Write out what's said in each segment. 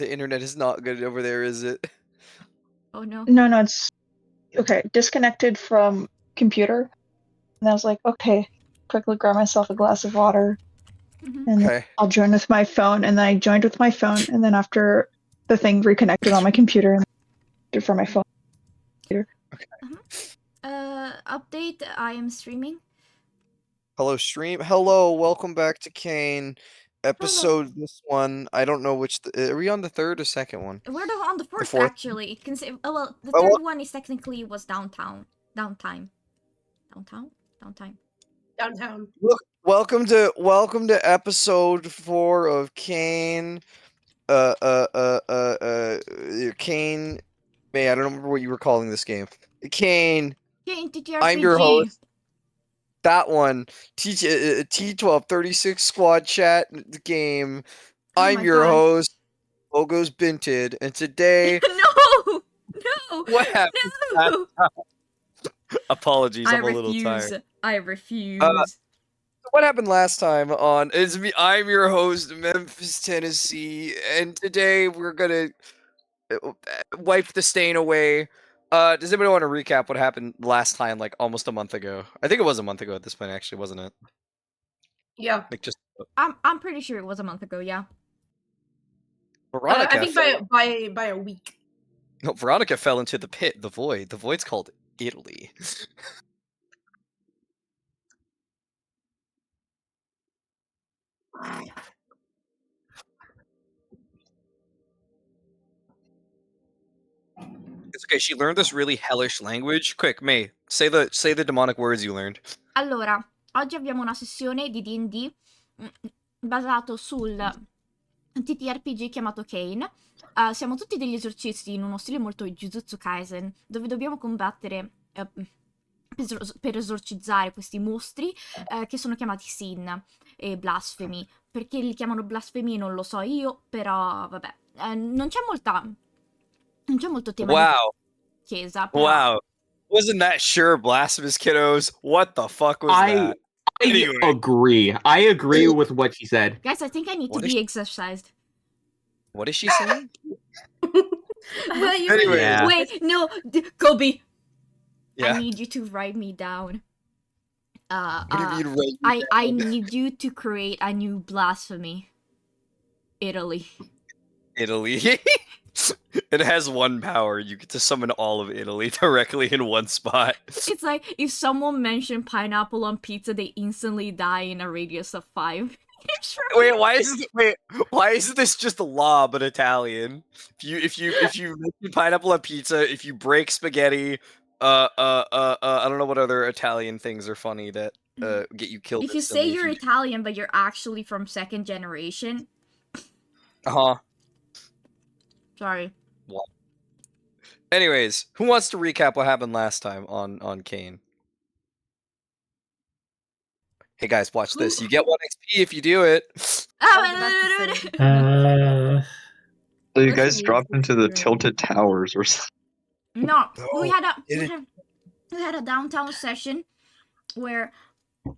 The internet is not good over there, is it? Oh no. No, it's okay. Disconnected from computer, and I was like, okay, quickly grab myself a glass of water, Mhm. and then Okay. I'll join with my phone. And then I joined with my phone, and then after the thing reconnected on my computer, and from my phone. Update, I am streaming. Hello, stream. Hello, welcome back to CAIN. Episode this one. I don't know which. Are we on the third or second one? We're on the fourth, fourth? actually. Well, the Oh, third what? one is technically was downtime. Downtime. Welcome to episode 4 of CAIN. CAIN. Man, I don't remember what you were calling this game. CAIN. CAIN TTRPG. I'm your host. That one. T1236 squad chat game. Oh I'm my your God. host. Logo's Binted, and today. No. What happened? No. Apologies, I'm a little tired. I refuse. What happened last time on is me? I'm your host, Memphis, Tennessee, and today we're gonna wipe the stain away. Does anybody want to recap what happened last time, like almost a month ago? I think it was a month ago at this point, actually, wasn't it? Yeah. Like just. I'm pretty sure it was a month ago. Yeah. Veronica. I think by a week. No, Veronica fell into the pit, the void. The void's called Italy. It's okay. She learned this really hellish language. Quick, May, say the demonic words you learned. Allora, oggi abbiamo una sessione di D&D basato sul TTRPG chiamato CAIN. Siamo tutti degli esorcisti in uno stile molto Jujutsu Kaisen, dove dobbiamo combattere per esorcizzare questi mostri che sono chiamati sin e blasfemi. Perché li chiamano blasfemi non lo so io, però vabbè. Non c'è molto tema di chiesa, però... Wow. Wasn't that sure blasphemous, kiddos? What the fuck was that? Anyway. I agree with what she said. Guys, I think I need to be exercised. What is she saying? Anyway. Wait, no, Kobe. Yeah. I need you to write me down. What do you mean write me down? I need you to create a new blasphemy. Italy. It has one power. You get to summon all of Italy directly in one spot. It's like if someone mentioned pineapple on pizza, they instantly die in a radius of 5. Wait, why isn't this just a law but Italian? If you make pineapple on pizza, if you break spaghetti, I don't know what other Italian things are funny that get you killed. If you say you're Italian but you're actually from 2nd generation. Sorry. What? Anyways, who wants to recap what happened last time on CAIN? Hey guys, watch this. You get 1 XP if you do it. So you guys dropped into the tilted towers or something? No, we had a downtown session where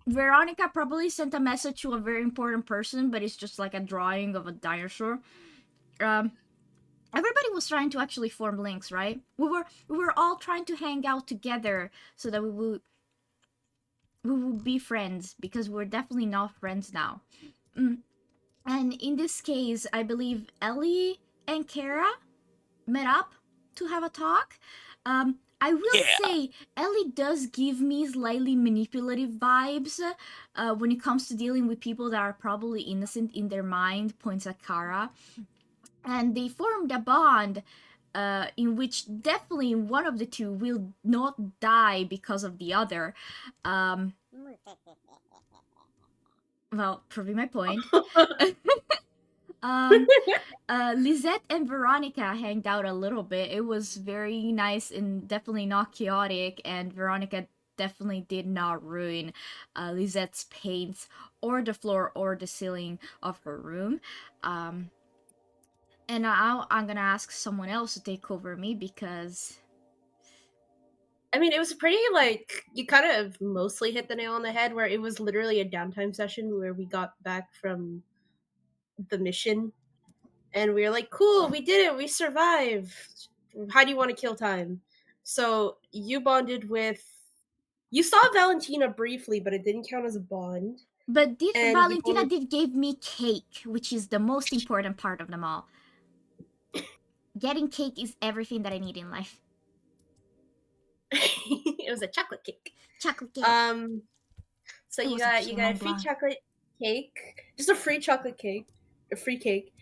Veronica probably sent a message to a very important person, but it's just like a drawing of a dinosaur. Everybody was trying to actually form links, right? We were all trying to hang out together so that we would be friends, because we're definitely not friends now. And in this case, I believe Ellie and Kara met up to have a talk. I will say, Ellie does give me slightly manipulative vibes when it comes to dealing with people that are probably innocent in their mind, points at Kara. And they formed a bond in which definitely one of the two will not die because of the other. Well, proving my point. Lisette and Veronica hanged out a little bit. It was very nice and definitely not chaotic, and Veronica definitely did not ruin Lisette's paints or the floor or the ceiling of her room. And now I'm gonna ask someone else to take over me, because... I mean, it was pretty, like, you kind of mostly hit the nail on the head, where it was literally a downtime session where we got back from the mission, And we were like, cool, we did it, we survived. How do you want to kill time? So you bonded with... You saw Valentina briefly, but it didn't count as a bond. But And Valentina did give me cake, which is the most important part of them all. Getting cake is everything that I need in life. It was a chocolate cake. Chocolate cake. So It you was a got Pure a Mont free Blanc. chocolate cake, just a free chocolate cake, a free cake,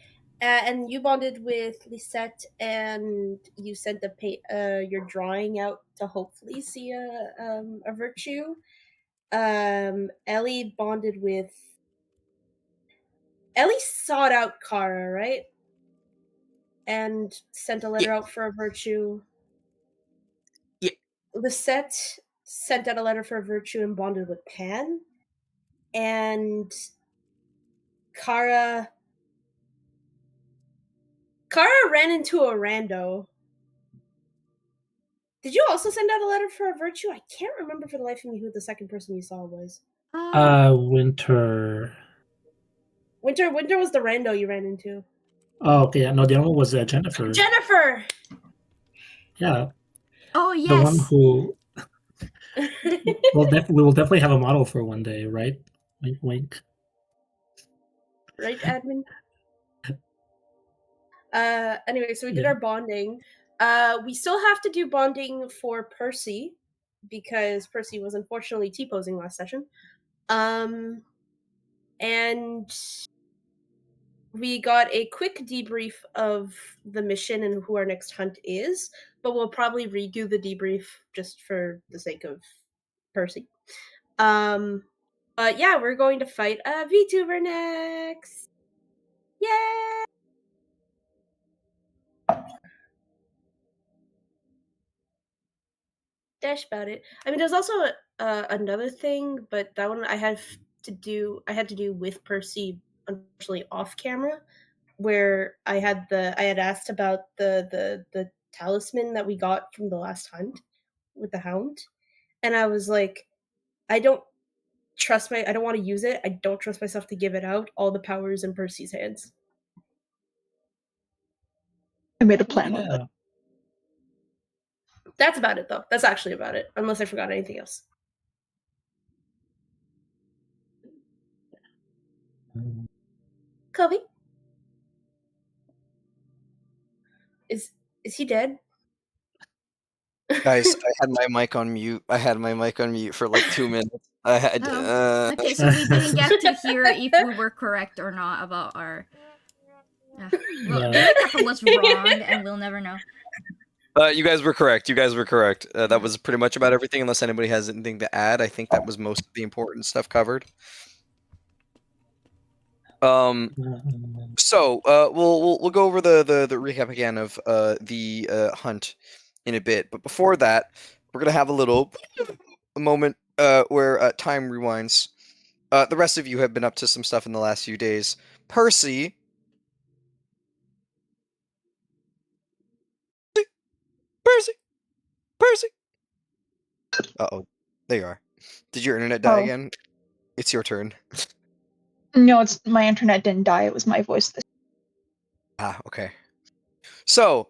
and you bonded with Lisette, and you sent your drawing out to hopefully see a virtue. Ellie bonded with... Ellie sought out Kara, right? And sent a letter out for a virtue. Yeah. Lisette sent out a letter for a virtue and bonded with Pan. And Kara ran into a rando. Did you also send out a letter for a virtue? I can't remember for the life of me who the second person you saw was. Winter. Winter was the rando you ran into. Oh, okay. No, the other one was Jennifer. Jennifer! Yeah. Oh, yes. The one who... we will definitely have a model for one day, right? Wink, wink. Right, admin? Anyway, so we did our bonding. We still have to do bonding for Percy, because Percy was unfortunately T-posing last session. And we got a quick debrief of the mission and who our next hunt is, but we'll probably redo the debrief just for the sake of Percy. But yeah, we're going to fight a VTuber next! Yay! Dash about it. I mean, there's also another thing, but that one I had to do with Percy, unfortunately off camera, where I had asked about the talisman that we got from the last hunt with the hound, and I was like, I don't want to use it. I don't trust myself to give it out. All the power is in Percy's hands. I made a plan with it. That's about it, though. That's actually about it, unless I forgot anything else. Kobe? Is he dead? Guys, I had my mic on mute. I had my mic on mute for like 2 minutes. I had. Okay, so we didn't get to hear if we were correct or not about our... well, the recap was wrong, and we'll never know. You guys were correct. That was pretty much about everything, unless anybody has anything to add. I think that was most of the important stuff covered. So we'll go over the recap again of the hunt in a bit, but before that, we're gonna have a moment where time rewinds. The rest of you have been up to some stuff in the last few days. Percy. Percy. Uh-oh. There you are. Did your internet die again? It's your turn. No, it's my internet didn't die. It was my voice. Okay. So,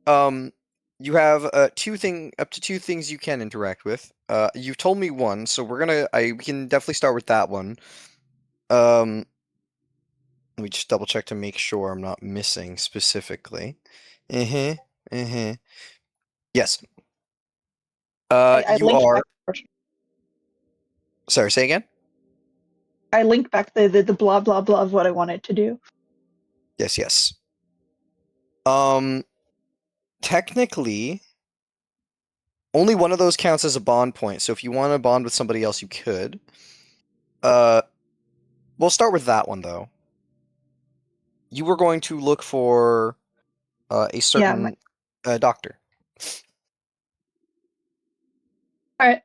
you have up to two things you can interact with. You've told me one, so we can definitely start with that one. Let me just double check to make sure I'm not missing specifically. Yes. I You linked are. back. Sorry, say again. I linked back the blah blah blah of what I wanted to do. Yes. Technically, only one of those counts as a bond point. So if you want to bond with somebody else, you could. We'll start with that one though. You were going to look for a certain doctor. All right,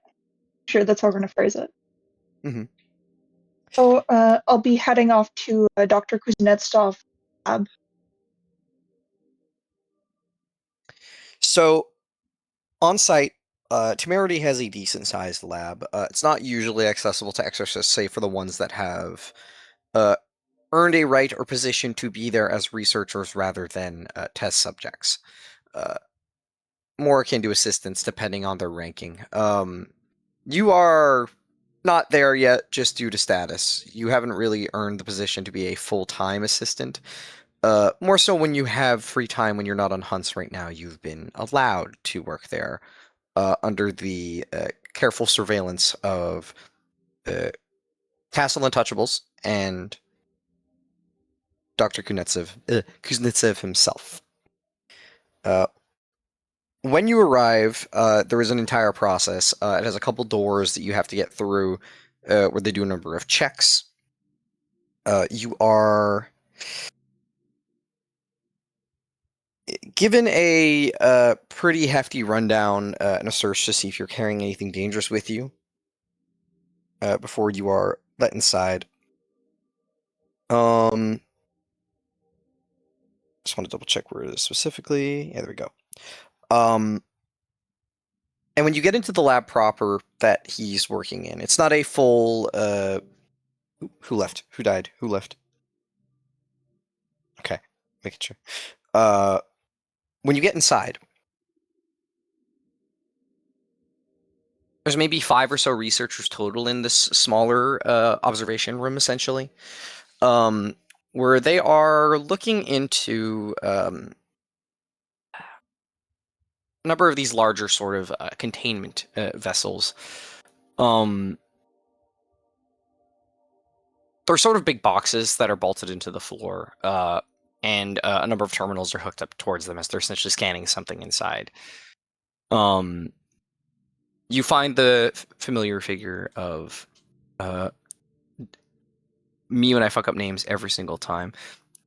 sure. That's how we're gonna phrase it. Mm-hmm. So I'll be heading off to Dr. Kuznetsov's lab. So, on site, Temerity has a decent-sized lab. It's not usually accessible to exorcists, say for the ones that have earned a right or position to be there as researchers rather than test subjects. More akin to assistants, depending on their ranking. You are not there yet, just due to status. You haven't really earned the position to be a full-time assistant. More so when you have free time when you're not on hunts right now, you've been allowed to work there under the careful surveillance of Castle Untouchables and Dr. Kuznetsov himself. When you arrive, there is an entire process. It has a couple doors that you have to get through where they do a number of checks. You are given a pretty hefty rundown and a search to see if you're carrying anything dangerous with you before you are let inside. Just want to double check where it is specifically. Yeah, there we go. And when you get into the lab proper that he's working in, it's not a full. Who left? Who died? Who left? Okay, making sure. When you get inside, there's maybe 5 or so researchers total in this smaller observation room, essentially, where they are looking into a number of these larger sort of containment vessels. They're sort of big boxes that are bolted into the floor, and a number of terminals are hooked up towards them as they're essentially scanning something inside. You find the familiar figure of me when I fuck up names every single time.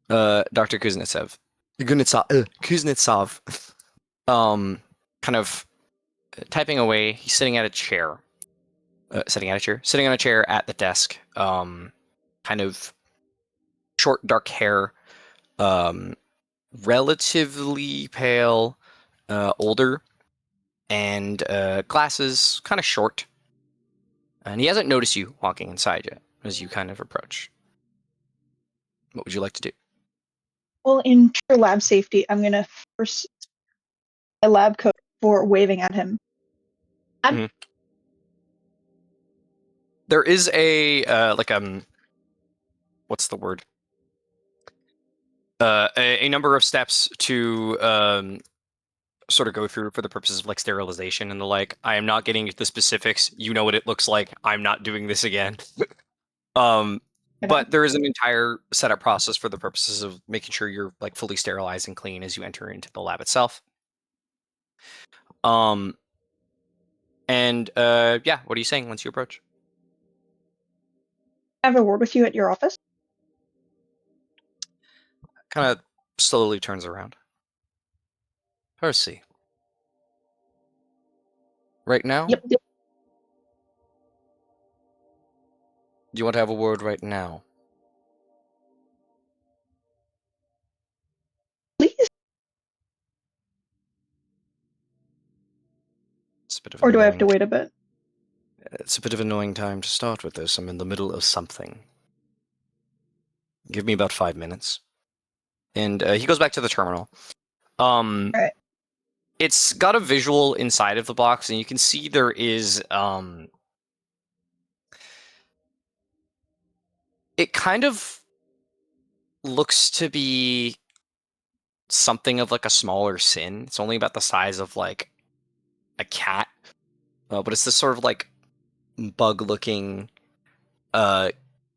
Dr. Kuznetsov. Kuznetsov. Kind of typing away. He's sitting at a chair. Sitting on a chair at the desk. Kind of short, dark hair. Relatively pale. Older. And glasses. Kind of short. And he hasn't noticed you walking inside yet as you kind of approach. What would you like to do? Well, in true lab safety, I'm gonna force a lab coat for waving at him. There is a what's the word? A number of steps to sort of go through for the purposes of like sterilization and the like. I am not getting into the specifics. You know what it looks like. I'm not doing this again. But there is an entire setup process for the purposes of making sure you're like fully sterilized and clean as you enter into the lab itself. And yeah, what are you saying once you approach? I have a word with you at your office. Kind of slowly turns around. Percy. Right now? Yep. Do you want to have a word right now? Please. It's a bit of Or do I have to wait a bit? It's a bit of an annoying time to start with this. I'm in the middle of something. Give me about 5 minutes. And he goes back to the terminal. Alright. It's got a visual inside of the box, and you can see there is it kind of looks to be something of like a smaller sin. It's only about the size of like a cat, but it's this sort of like bug-looking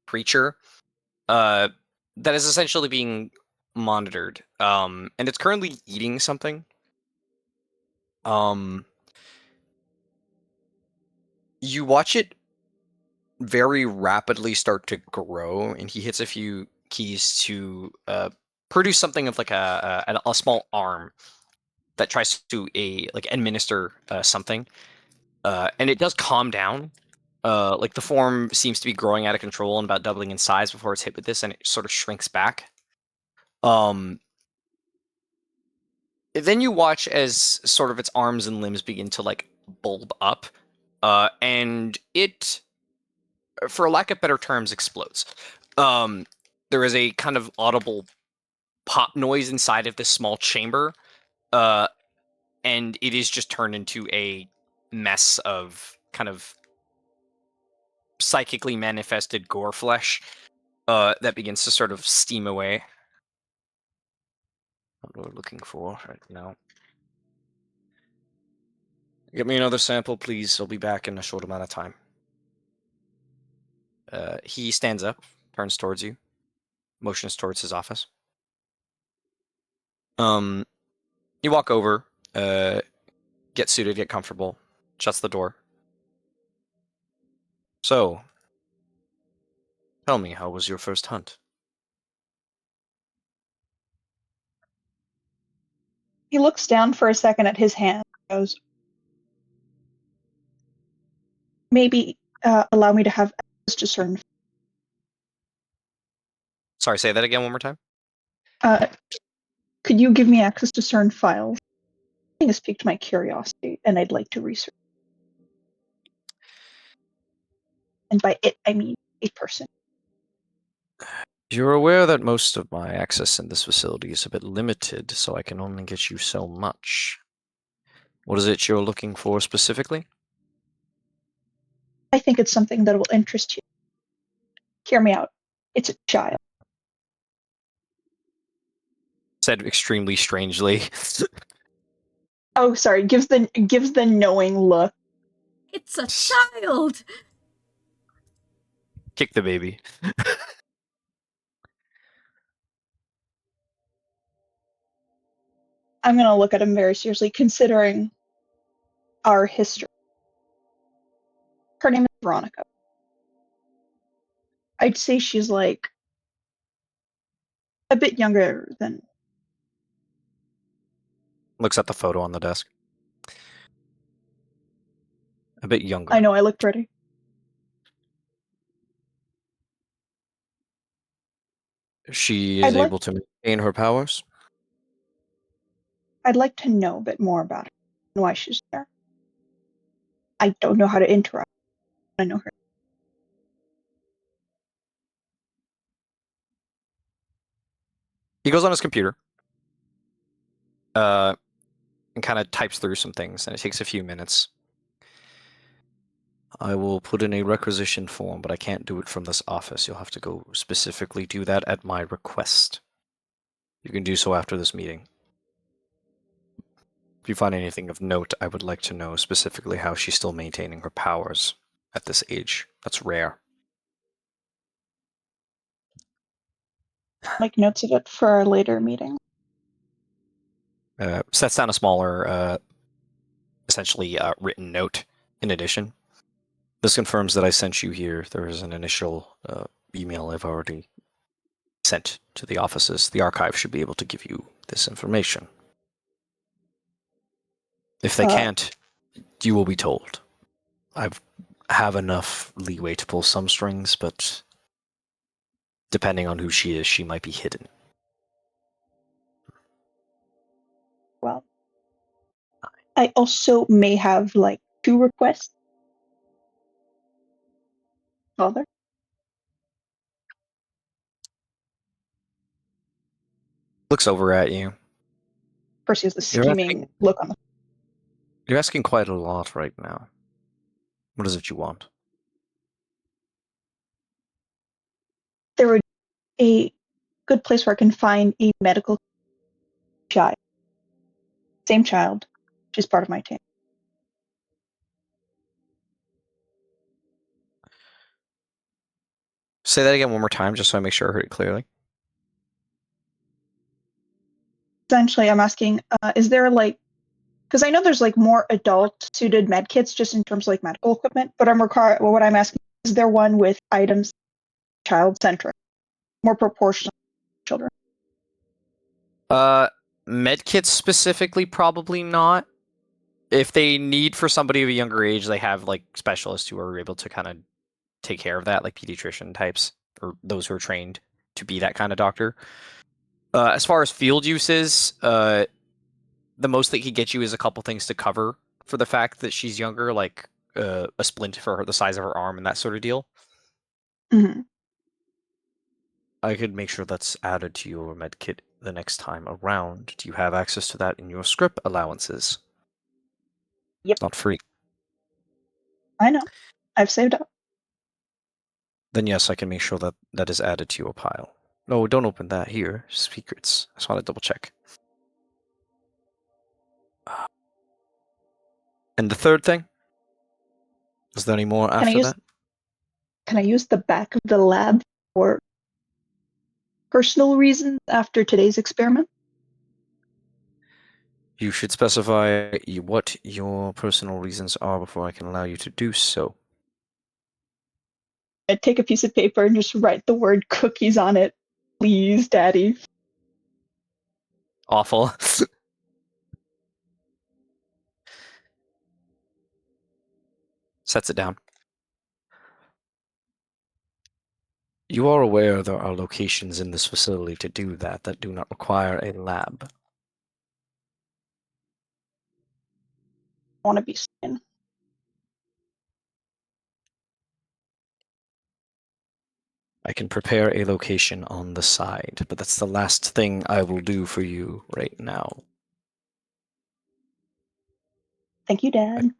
creature that is essentially being monitored, and it's currently eating something. You watch it very rapidly start to grow, and he hits a few keys to produce something of like a small arm that tries to administer something, and it does calm down. Like the form seems to be growing out of control and about doubling in size before it's hit with this, and it sort of shrinks back. Then you watch as sort of its arms and limbs begin to like bulb up, and it, for lack of better terms, explodes. there is a kind of audible pop noise inside of this small chamber, and it is just turned into a mess of kind of psychically manifested gore flesh that begins to sort of steam away. What we're looking for right now. Get me another sample, please. I'll be back in a short amount of time. He stands up, turns towards you, motions towards his office. You walk over, get suited, get comfortable, shuts the door. So, tell me, how was your first hunt? He looks down for a second at his hand and goes, maybe allow me to have access to certain. Sorry, say that again one more time. Could you give me access to certain files? Something has piqued my curiosity, and I'd like to research. And by it, I mean a person. You're aware that most of my access in this facility is a bit limited, so I can only get you so much. What is it you're looking for specifically? I think it's something that will interest you. Hear me out. It's a child. Said extremely strangely. Oh, sorry. Gives the knowing look. It's a child! Kick the baby. I'm gonna look at him very seriously, considering our history. Her name is Veronica. I'd say she's like a bit younger than. Looks at the photo on the desk. A bit younger. I know, I look pretty. She is able to maintain her powers? I'd like to know a bit more about her and why she's there. I don't know how to interact. I know her. He goes on his computer and kind of types through some things, and it takes a few minutes. I will put in a requisition form, but I can't do it from this office. You'll have to go specifically do that at my request. You can do so after this meeting. If you find anything of note, I would like to know specifically how she's still maintaining her powers at this age. That's rare. Make notes of it for our later meeting. Sets down a smaller, essentially written note in addition. This confirms that I sent you here. There is an initial email I've already sent to the offices. The archive should be able to give you this information. If they can't, you will be told. I have enough leeway to pull some strings, but depending on who she is, she might be hidden. Well, I also may have like 2 requests. Father? Looks over at you. Percy has the scheming look on the. You're asking quite a lot right now. What is it you want? There would be a good place where I can find a medical child. Same child. She's part of my team. Say that again one more time, just so I make sure I heard it clearly. Essentially, I'm asking, is there like, because I know there's like more adult-suited med kits just in terms of like medical equipment, but what I'm asking is there one with items child-centric, more proportional to children? Med kits specifically, probably not. If they need for somebody of a younger age, they have like specialists who are able to kind of take care of that, like pediatrician types, or those who are trained to be that kind of doctor. As far as field uses, the most they could get you is a couple things to cover for the fact that she's younger, like a splint for her, the size of her arm and that sort of deal. Mm-hmm. I could make sure that's added to your med kit the next time around. Do you have access to that in your script allowances? Yep. It's not free. I know. I've saved up. Then yes, I can make sure that that is added to your pile. No, don't open that here. Secrets. I just want to double check. And the third thing? Is there any more after that? Can I use the back of the lab for personal reasons after today's experiment? You should specify what your personal reasons are before I can allow you to do so. I'd take a piece of paper and just write the word cookies on it. Please, Daddy. Awful. Sets it down. You are aware there are locations in this facility to do that do not require a lab. I want to be seen. I can prepare a location on the side, but that's the last thing I will do for you right now. Thank you, Dad.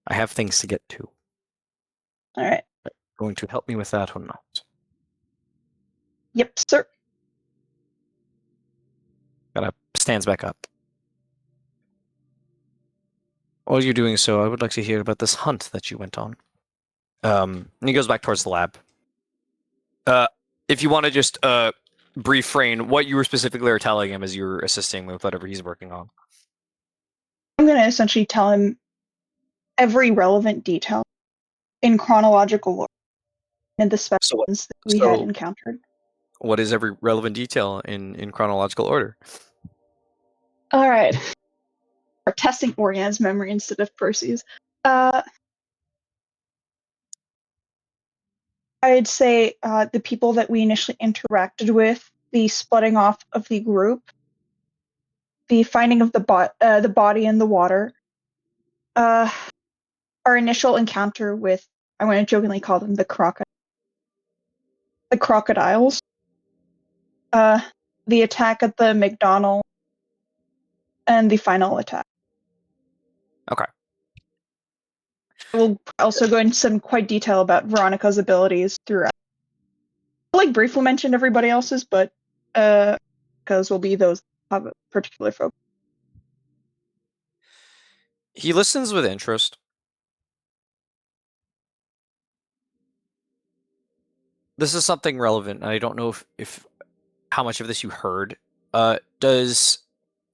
I have things to get to. All right. Going to help me with that or not? Yep, sir. Stands back up. While you're doing so, I would like to hear about this hunt that you went on. And he goes back towards the lab. If you want to just brief frame what you were specifically are telling him as you're assisting with whatever he's working on. I'm going to essentially tell him every relevant detail in chronological order and the specimens that we had encountered. What is every relevant detail in chronological order? All right. We're testing Oriana's memory instead of Percy's. I'd say the people that we initially interacted with, the splitting off of the group, the finding of the body in the water, our initial encounter with, I want to jokingly call them the crocodiles, the attack at the McDonald's, and the final attack. Okay. We'll also go into some quite detail about Veronica's abilities throughout. I'll briefly mention everybody else's, but because will be those have a particular focus. He listens with interest. This is something relevant, and I don't know if how much of this you heard. Does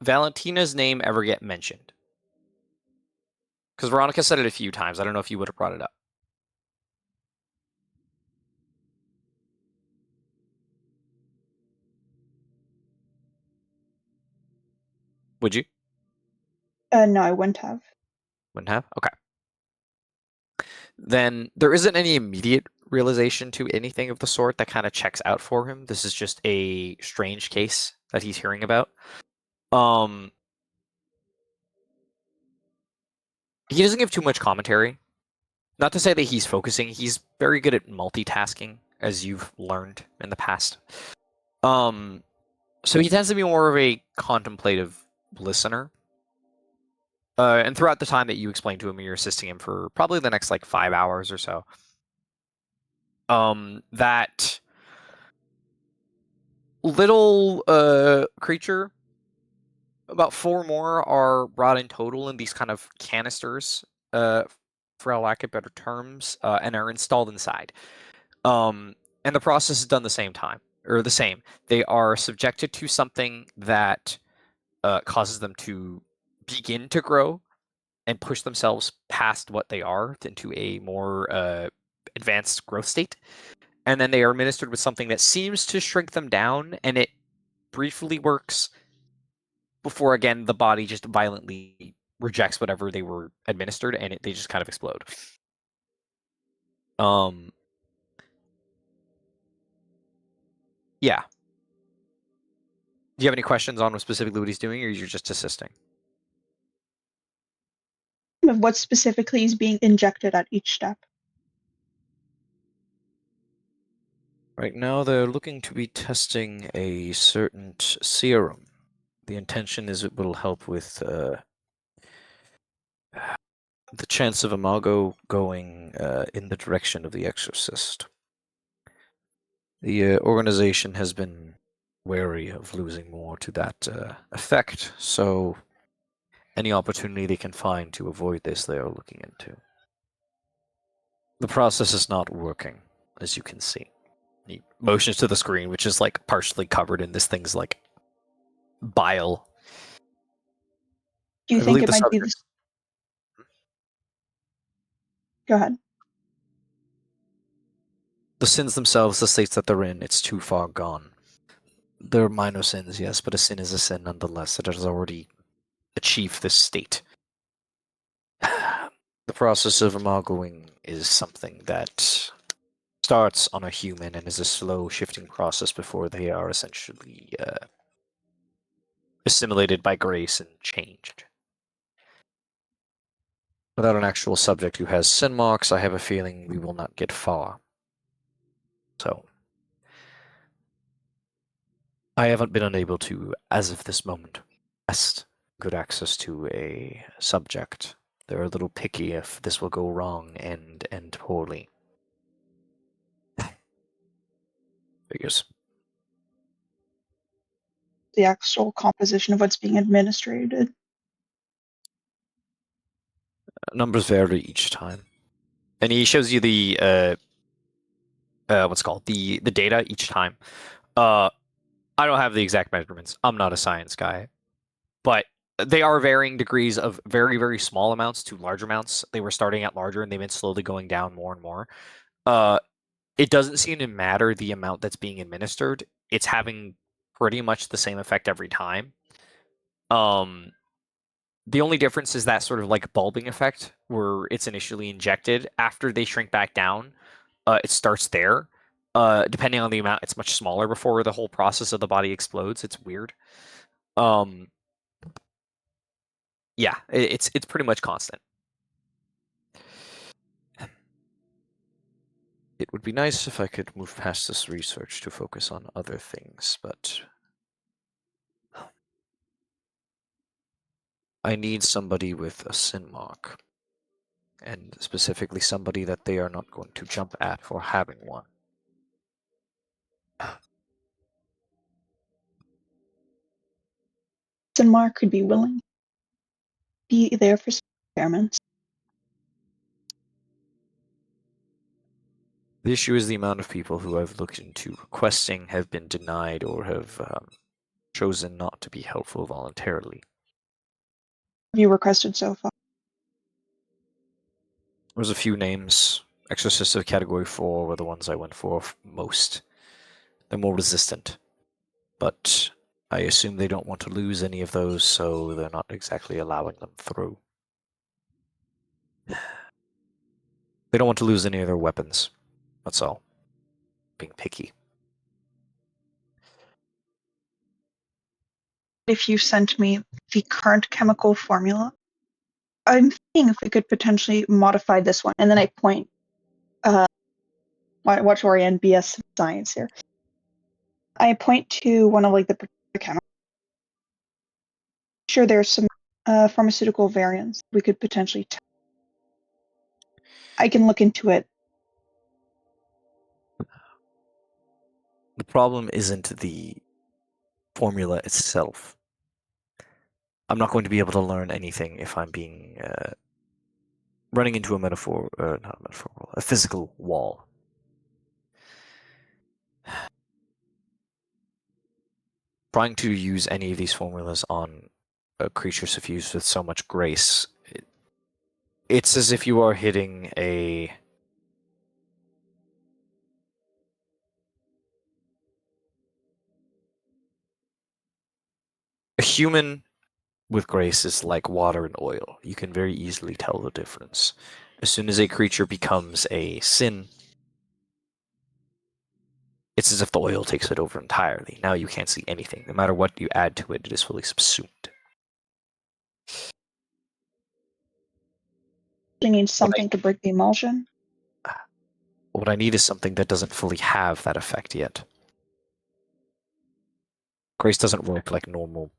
Valentina's name ever get mentioned? Because Veronica said it a few times. I don't know if you would have brought it up. Would you? No, I wouldn't have. Wouldn't have? Okay. Then there isn't any immediate realization to anything of the sort that kind of checks out for him. This is just a strange case that he's hearing about. He doesn't give too much commentary. Not to say that he's focusing. He's very good at multitasking, as you've learned in the past. So he tends to be more of a contemplative listener. And throughout the time that you explain to him, you're assisting him for probably the next 5 hours or so. That little creature, about 4 more are brought in total in these kind of canisters, for lack of better terms, and are installed inside. And the process is done the same time, or the same. They are subjected to something that causes them to begin to grow and push themselves past what they are into a more advanced growth state. And then they are administered with something that seems to shrink them down, and it briefly works before, again, the body just violently rejects whatever they were administered, and they just kind of explode. Yeah. Do you have any questions on specifically what he's doing, or you're just assisting? Of what specifically is being injected at each step. Right now, they're looking to be testing a certain serum. The intention is it will help with the chance of Imago going in the direction of the Exorcist. The organization has been wary of losing more to that effect, so any opportunity they can find to avoid this, they are looking into. The process is not working, as you can see. He motions to the screen, which is like partially covered in this thing's like bile. Do you I think believe it the might be subject. this? Go ahead. The sins themselves, the states that they're in, it's too far gone. They're minor sins, yes, but a sin is a sin nonetheless. It has already achieved this state. The process of imagoing is something that starts on a human and is a slow shifting process before they are essentially assimilated by grace and changed. Without an actual subject who has sin marks, I have a feeling we will not get far. So, I haven't been unable to, as of this moment, test good access to a subject. They're a little picky if this will go wrong and end poorly. Figures. The actual composition of what's being administered. Numbers vary each time. And he shows you the what's called the data each time. I don't have the exact measurements. I'm not a science guy, but they are varying degrees of very, very small amounts to large amounts. They were starting at larger, and they've been slowly going down more and more. It doesn't seem to matter the amount that's being administered. It's having pretty much the same effect every time. The only difference is that sort of like bulbing effect where it's initially injected. After they shrink back down, it starts there. Depending on the amount, it's much smaller before the whole process of the body explodes. It's weird. Yeah, it's pretty much constant. It would be nice if I could move past this research to focus on other things, but I need somebody with a sin mark, and specifically somebody that they are not going to jump at for having one. Mark could be willing. Be there for experiments. The issue is the amount of people who I've looked into requesting have been denied or have chosen not to be helpful voluntarily. Have you requested so far? There's a few names. Exorcists of Category 4 were the ones I went for most. They're more resistant. But I assume they don't want to lose any of those, so they're not exactly allowing them through. They don't want to lose any of their weapons. That's all. Being picky. If you sent me the current chemical formula, I'm thinking if we could potentially modify this one, and then I point. Watch Orion BS science here. I point to one of like the chemicals. Sure, there's some pharmaceutical variants we could potentially. I can look into it. The problem isn't the formula itself. I'm not going to be able to learn anything if I'm being running into a metaphor, not a metaphor, a physical wall. Trying to use any of these formulas on a creature suffused with so much grace, it's as if you are hitting a human with grace is like water and oil. You can very easily tell the difference. As soon as a creature becomes a sin, it's as if the oil takes it over entirely. Now you can't see anything. No matter what you add to it, it is fully subsumed. You need something to break the emulsion. What I need is something that doesn't fully have that effect yet. Grace doesn't work like normal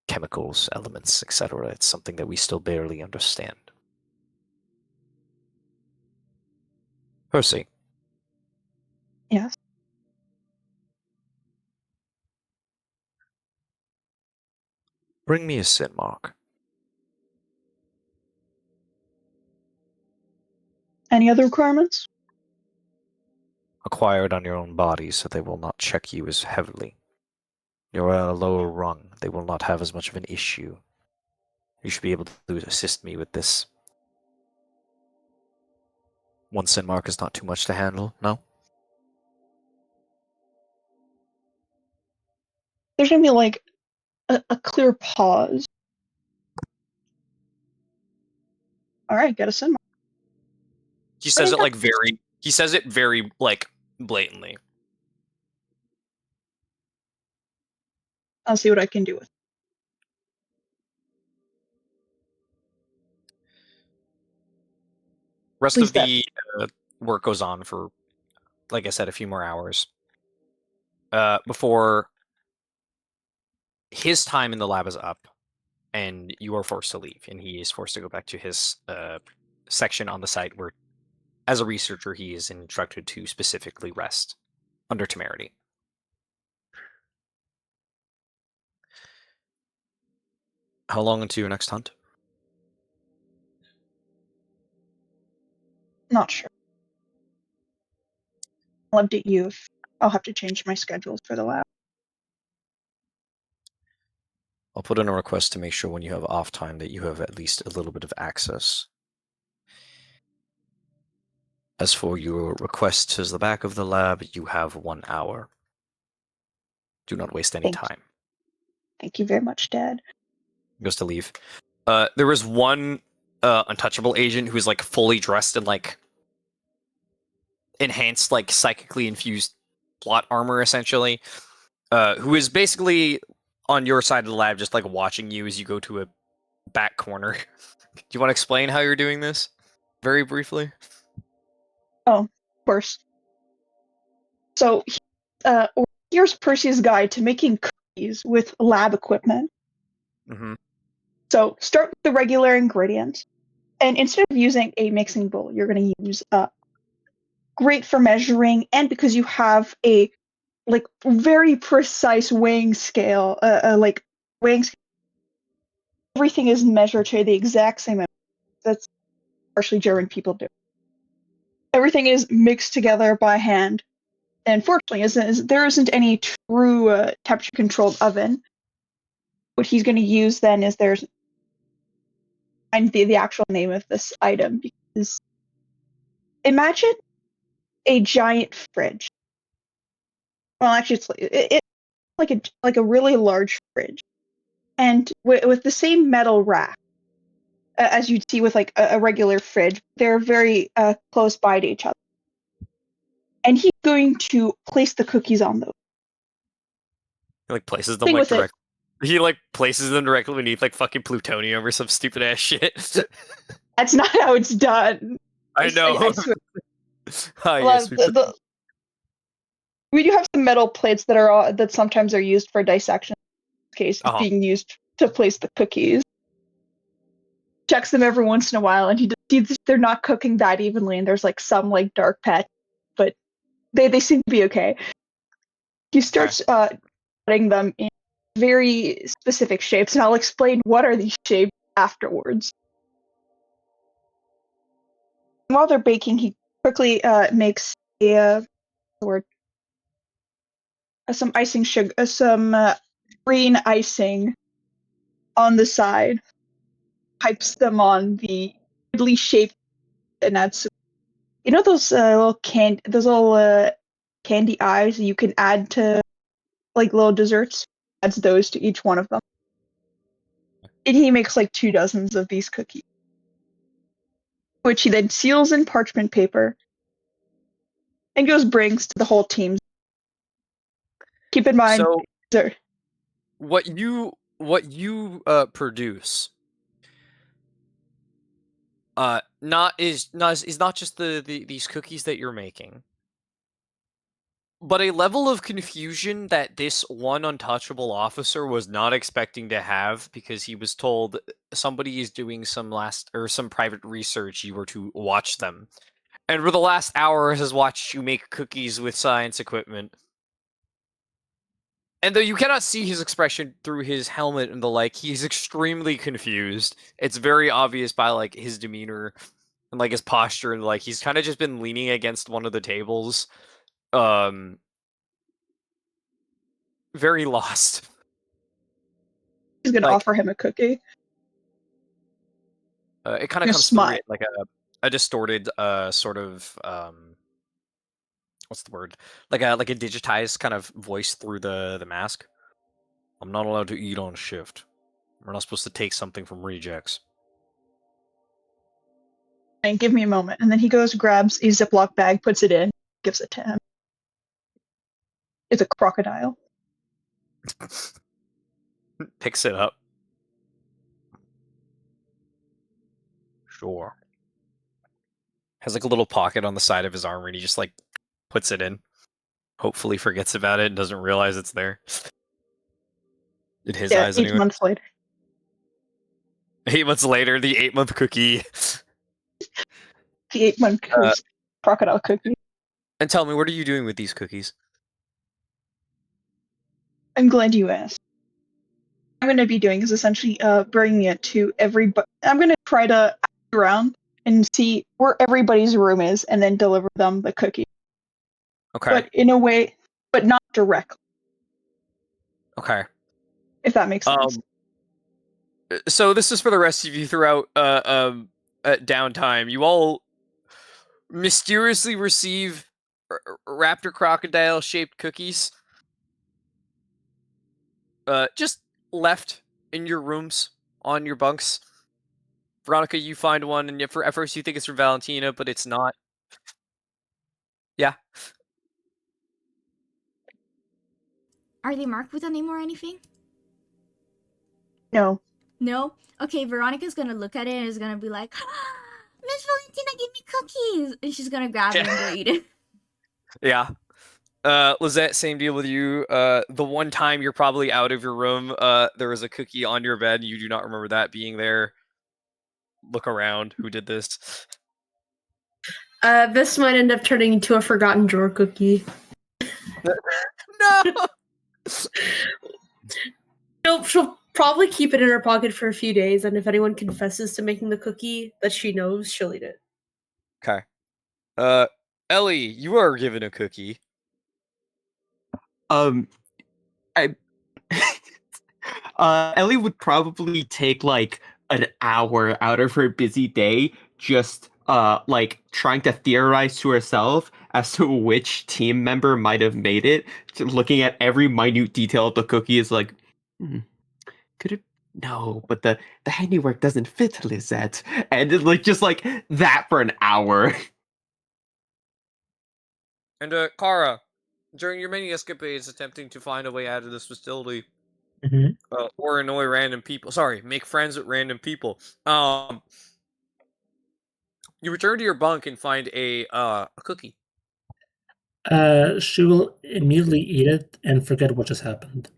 chemicals, elements, etc. It's something that we still barely understand. Percy. Yes. Bring me a sin mark. Any other requirements? Acquired on your own body so they will not check you as heavily. You're at a lower rung. They will not have as much of an issue. You should be able to assist me with this. One sin mark is not too much to handle, no? There's gonna be like a clear pause. All right, get a sin mark. He says it like very... He says it very, like, blatantly. I'll see what I can do with it. Rest Please of the work goes on for, like I said, a few more hours. Before his time in the lab is up, and you are forced to leave, and he is forced to go back to his section on the site where, as a researcher, he is instructed to specifically rest under temerity. How long until your next hunt? Not sure. I'll update you if I'll have to change my schedules for the lab. I'll put in a request to make sure when you have off time that you have at least a little bit of access. As for your request to the back of the lab, you have 1 hour. Do not waste any time. Thank you very much, Dad. He goes to leave. There was one untouchable agent who is like fully dressed in like enhanced, like psychically infused plot armor, essentially. Who is basically on your side of the lab, just like watching you as you go to a back corner. Do you want to explain how you're doing this very briefly? Oh, of course. So, here's Percy's guide to making cookies with lab equipment. Mm-hmm. So, start with the regular ingredients, and instead of using a mixing bowl, you're going to use great for measuring, and because you have a like very precise weighing scale, everything is measured to the exact same amount. That's partially German people do. Everything is mixed together by hand. And fortunately, there isn't any true temperature-controlled oven. What he's going to use then is the actual name of this item, because imagine a giant fridge. Well, actually, it's like a really large fridge, and with the same metal rack as you'd see with like a regular fridge. They're very close by to each other, and he's going to place the cookies on those. He like places them like directly. He like places them directly beneath like fucking plutonium or some stupid ass shit. That's not how it's done. I know. I swear. Yes, we do have some metal plates that sometimes are used for dissection. In this case, being used to place the cookies. Checks them every once in a while, and he sees they're not cooking that evenly, and there's like some like dark patch, but they seem to be okay. He starts cutting them in very specific shapes, and I'll explain what are these shapes afterwards. While they're baking, he quickly makes some icing sugar, some green icing on the side. Pipes them on the weirdly shaped, and that's those little candy eyes you can add to like little desserts. Adds those to each one of them, and he makes like 2 dozens of these cookies, which he then seals in parchment paper and brings to the whole team. Keep in mind, so what you produce is not just these cookies that you're making, but a level of confusion that this one untouchable officer was not expecting to have, because he was told somebody is doing some private research, you were to watch them. And for the last hour has watched you make cookies with science equipment. And though you cannot see his expression through his helmet and the like, he's extremely confused. It's very obvious by like his demeanor and like his posture, and like he's kind of just been leaning against one of the tables. Very lost. He's gonna Like- offer him a cookie. It kind of Just comes through smile. it like a distorted sort of what's the word? Like a digitized kind of voice through the mask. I'm not allowed to eat on shift. We're not supposed to take something from rejects. And give me a moment. And then he goes, grabs a Ziploc bag, puts it in, gives it to him. It's a crocodile. Picks it up. Sure. Has like a little pocket on the side of his armor, and he just like puts it in. Hopefully forgets about it and doesn't realize it's there. In his eyes, 8 anyway. months later. 8 months later, the 8-month cookie. The 8-month crocodile cookie. And tell me, what are you doing with these cookies? I'm glad you asked. What I'm going to be doing is essentially bringing it to everybody. I'm going to try to ask around and see where everybody's room is, and then deliver them the cookie. Okay. But in a way, but not directly. Okay. If that makes sense. So this is for the rest of you throughout downtime. You all mysteriously receive raptor crocodile shaped cookies. Just left in your rooms on your bunks. Veronica, you find one, and at first you think it's from Valentina, but it's not. Yeah. Are they marked with a name or anything? No. No? Okay, Veronica's gonna look at it and is gonna be like, Miss Valentina, give me cookies! And she's gonna grab it and go eat it. Yeah. Lizette, same deal with you. The one time you're probably out of your room, there was a cookie on your bed. You do not remember that being there. Look around. Who did this? This might end up turning into a forgotten drawer cookie. No! She'll probably keep it in her pocket for a few days, and if anyone confesses to making the cookie that she knows, she'll eat it. Okay. Ellie, you are given a cookie. I Ellie would probably take like an hour out of her busy day just like trying to theorize to herself as to which team member might have made it. Looking at every minute detail of the cookie is like, could it? No, but the handiwork doesn't fit Lizette, and like just like that for an hour. And Kara, during your many escapades attempting to find a way out of this facility, or annoy random people. Sorry, make friends with random people. You return to your bunk and find a cookie. She will immediately eat it and forget what just happened.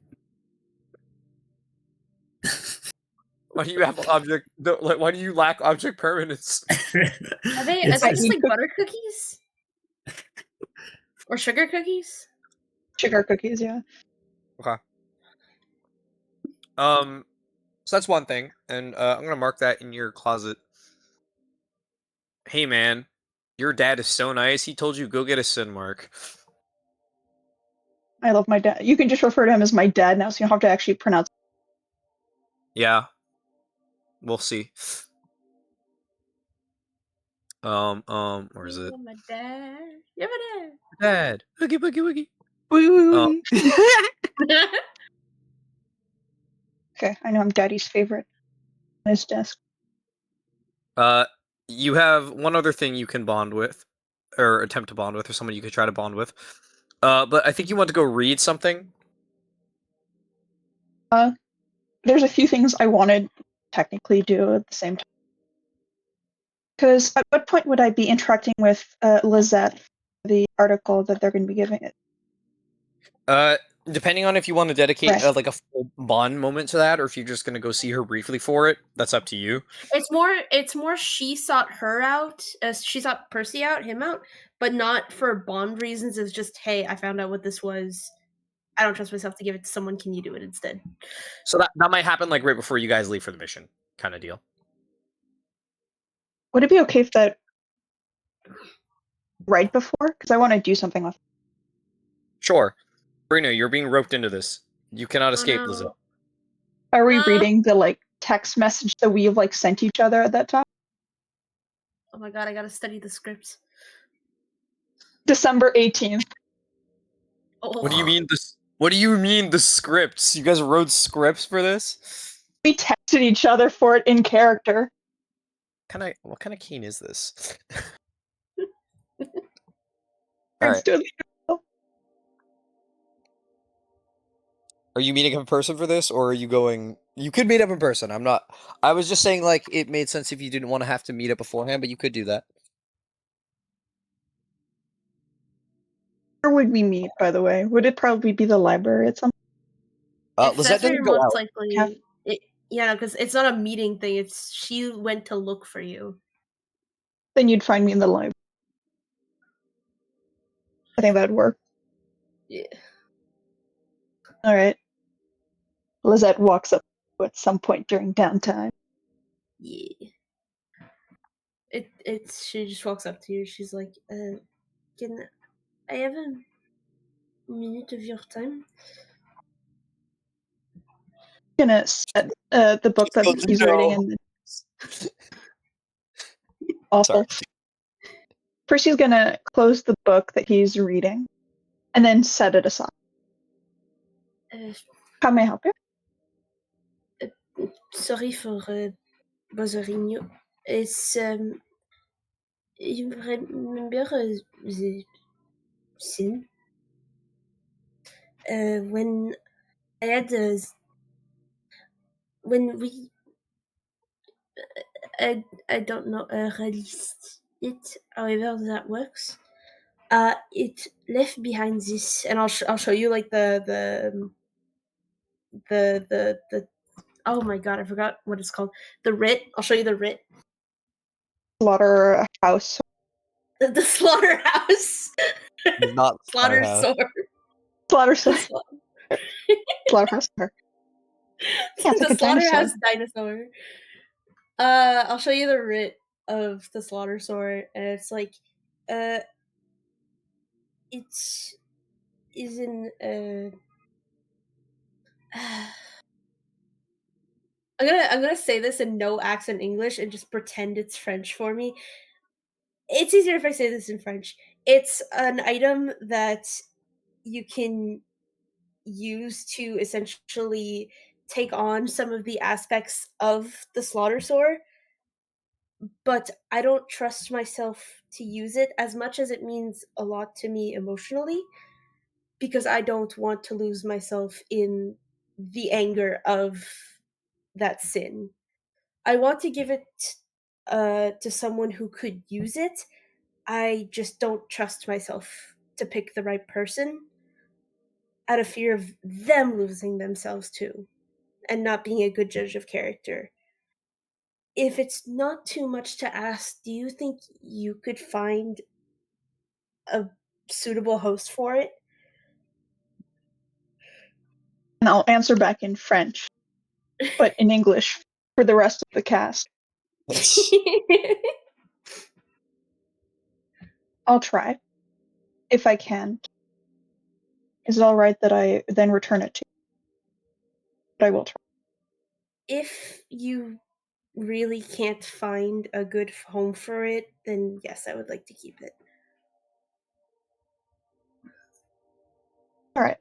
Why do you have object? Why do you lack object permanence? Are they It's just like butter cookies? Or sugar cookies? Sugar cookies, yeah. Okay. So that's one thing, and I'm gonna mark that in your closet. Hey man, your dad is so nice. He told you go get a sin mark. I love my dad. You can just refer to him as my dad now, so you don't have to actually pronounce. Yeah. We'll see. Where is it? My dad. Yeah, my Dad. Woogie woogie Woo. dad. Okay, I know I'm daddy's favorite on his desk. You have one other thing you can bond with, or attempt to bond with, or someone you could try to bond with. But I think you want to go read something. There's a few things I wanted to technically do at the same time. Because at what point would I be interacting with Lizette for the article that they're going to be giving it? Depending on if you want to dedicate Right. like a full bond moment to that, or if you're just gonna go see her briefly for it, that's up to you. It's more she sought her out, she sought Percy out, him out, but not for bond reasons. It's just, hey, I found out what this was. I don't trust myself to give it to someone. Can you do it instead? So that might happen like right before you guys leave for the mission, kind of deal. Would it be okay if that right before? Because I want to do something with. Sure, Brina, you're being roped into this. You cannot escape, no. Lizette. Are we No. reading the like text message that we have like sent each other at that time? Oh my god, I gotta study the scripts. December 18th. Oh. What do you mean this? What do you mean the scripts? You guys wrote scripts for this? We texted each other for it in character. What kind of cane is this? Friends Alright. do it. Are you meeting up in person for this, or are you going? You could meet up in person. I'm not. I was just saying, like, it made sense if you didn't want to have to meet up beforehand, but you could do that. Where would we meet, by the way? Would it probably be the library at some If Lizette that's where doesn't you're go most out. likely, yeah, because it's not a meeting thing. It's she went to look for you. Then you'd find me in the library. I think that'd work. Yeah. Alright. Lizette walks up at some point during downtime. Yeah. It's she just walks up to you. She's like, can I have a minute of your time? Gonna set the book that he's reading and awful. Sorry. Percy's gonna close the book that he's reading and then set it aside. How may I help you? Sorry for bothering you. It's you remember the scene when I had when we I don't know released it, however that works. It left behind this, and I'll show you like the oh my god, I forgot what it's called. The writ. I'll show you the writ. Slaughterhouse. The slaughterhouse. Not Slaughter sword. Slaughterhouse. Slaughterhouse. Yeah, it's like The a dinosaur. slaughterhouse dinosaur. I'll show you the writ of the slaughter sword, and it's like, it is in I'm gonna say this in no accent English and just pretend it's French for me. It's easier if I say this in French. It's an item that you can use to essentially take on some of the aspects of the slaughter sword, but I don't trust myself to use it as much as it means a lot to me emotionally, because I don't want to lose myself in the anger of that sin. I want to give it to someone who could use it. I just don't trust myself to pick the right person out of fear of them losing themselves too and not being a good judge of character. If it's not too much to ask, do you think you could find a suitable host for it? And I'll answer back in French, but in English for the rest of the cast. I'll try. If I can. Is it alright that I then return it to you? But I will try. If you really can't find a good home for it, then yes, I would like to keep it. Alright.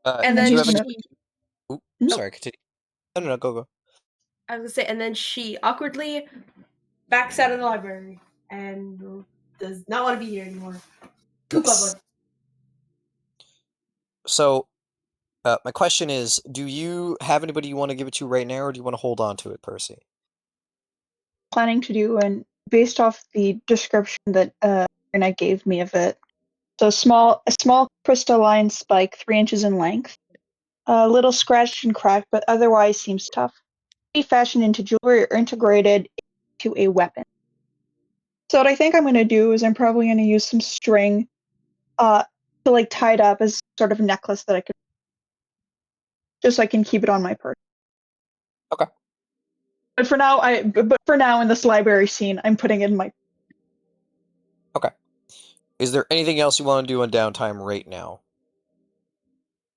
And then do you have she, any... Oop, No. sorry, continue. No, go. I was gonna say, and then she awkwardly backs out of the library and does not want to be here anymore. So, my question is, do you have anybody you want to give it to right now, or do you want to hold on to it, Percy? planning to do, and based off the description that Rena gave me of it, so a small crystalline spike, 3 inches in length, a little scratched and cracked, but otherwise seems tough. Be fashioned into jewelry or integrated into a weapon. So what I think I'm going to do is I'm probably going to use some string to like tie it up as sort of a necklace that I could, just so I can keep it on my person. Okay. But for now in this library scene, I'm putting it in my. Okay. Is there anything else you want to do in downtime right now?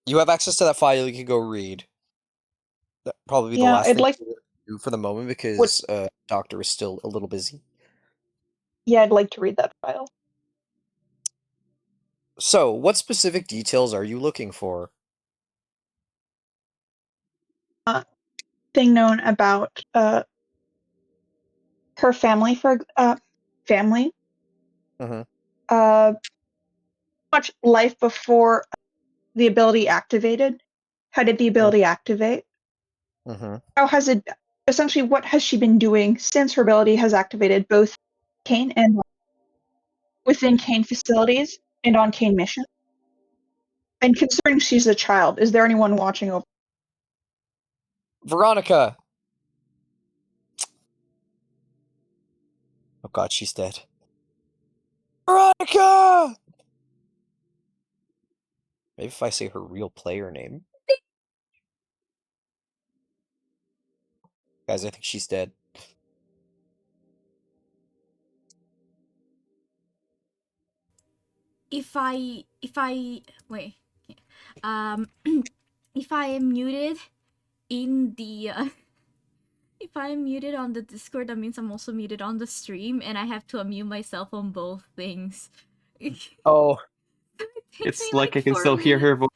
You have access to that file. You can go read. That probably be the Yeah, last I'd thing like. to do for the moment because Doctor is still a little busy. Yeah, I'd like to read that file. So, what specific details are you looking for? Thing known about her family family. Mm-hmm. Much life before the ability activated. How did the ability activate? Mm-hmm. How has it? Essentially, what has she been doing since her ability has activated, both CAIN and within CAIN facilities and on CAIN mission? And considering she's a child, is there anyone watching over? Veronica! Oh god, she's dead. Veronica! Maybe if I say her real player name. Guys, I think she's dead. If I wait, if I am muted in the if I am muted on the Discord, that means I'm also muted on the stream, and I have to unmute myself on both things. Oh. It's like I can still hear her voice.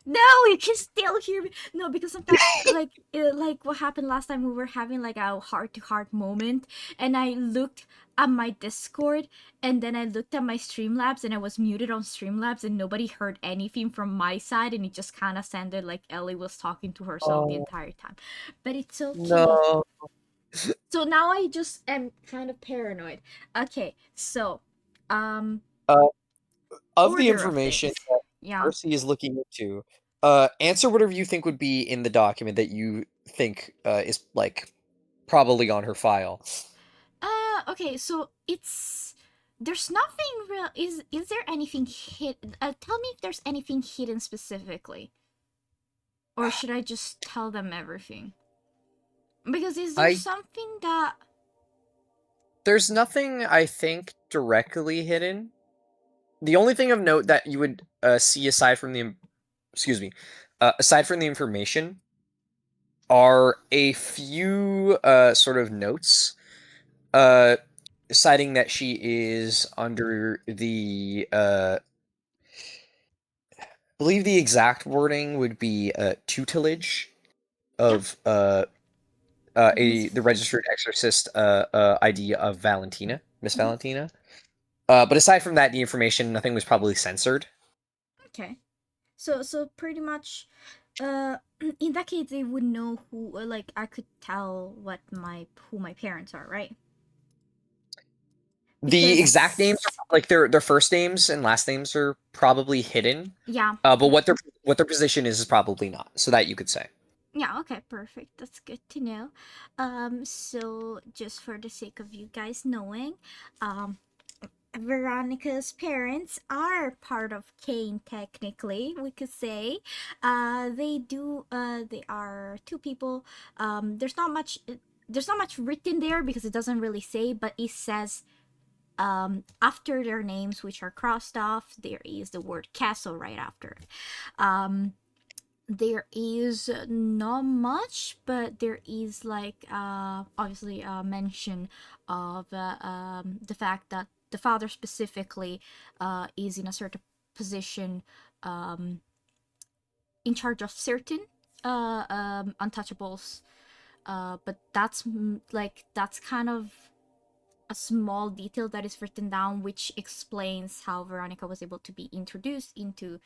No, you can still hear me. No, because sometimes, like what happened last time, we were having like a heart-to-heart moment, and I looked at my Discord, and then I looked at my Streamlabs, and I was muted on Streamlabs, and nobody heard anything from my side, and it just kind of sounded like Ellie was talking to herself the entire time. But it's okay. No. So now I just am kind of paranoid. Okay, so, of the information that Percy is looking into, answer whatever you think would be in the document that you think is like probably on her file. Okay, so there's nothing real. Is there anything hidden? Tell me if there's anything hidden specifically, or should I just tell them everything? Because is there something that there's nothing I think directly hidden. The only thing of note that you would see aside from the information are a few sort of notes citing that she is under the I believe the exact wording would be tutelage of the registered exorcist ID of Valentina, Miss Valentina. But aside from that, the information, nothing was probably censored. Okay, so pretty much, in that case, they would know who. Like, I could tell who my parents are, right? The exact names, like their first names and last names, are probably hidden. Yeah. But what their position is probably not. So that you could say. Yeah, okay, perfect. That's good to know. So just for the sake of you guys knowing, Veronica's parents are part of CAIN, technically, we could say. They are two people. There's not much written there because it doesn't really say, but it says after their names, which are crossed off, there is the word castle right after it. There is not much, but there is like obviously a mention of the fact that the father specifically is in a certain position in charge of certain untouchables, but that's kind of a small detail that is written down, which explains how Veronica was able to be introduced into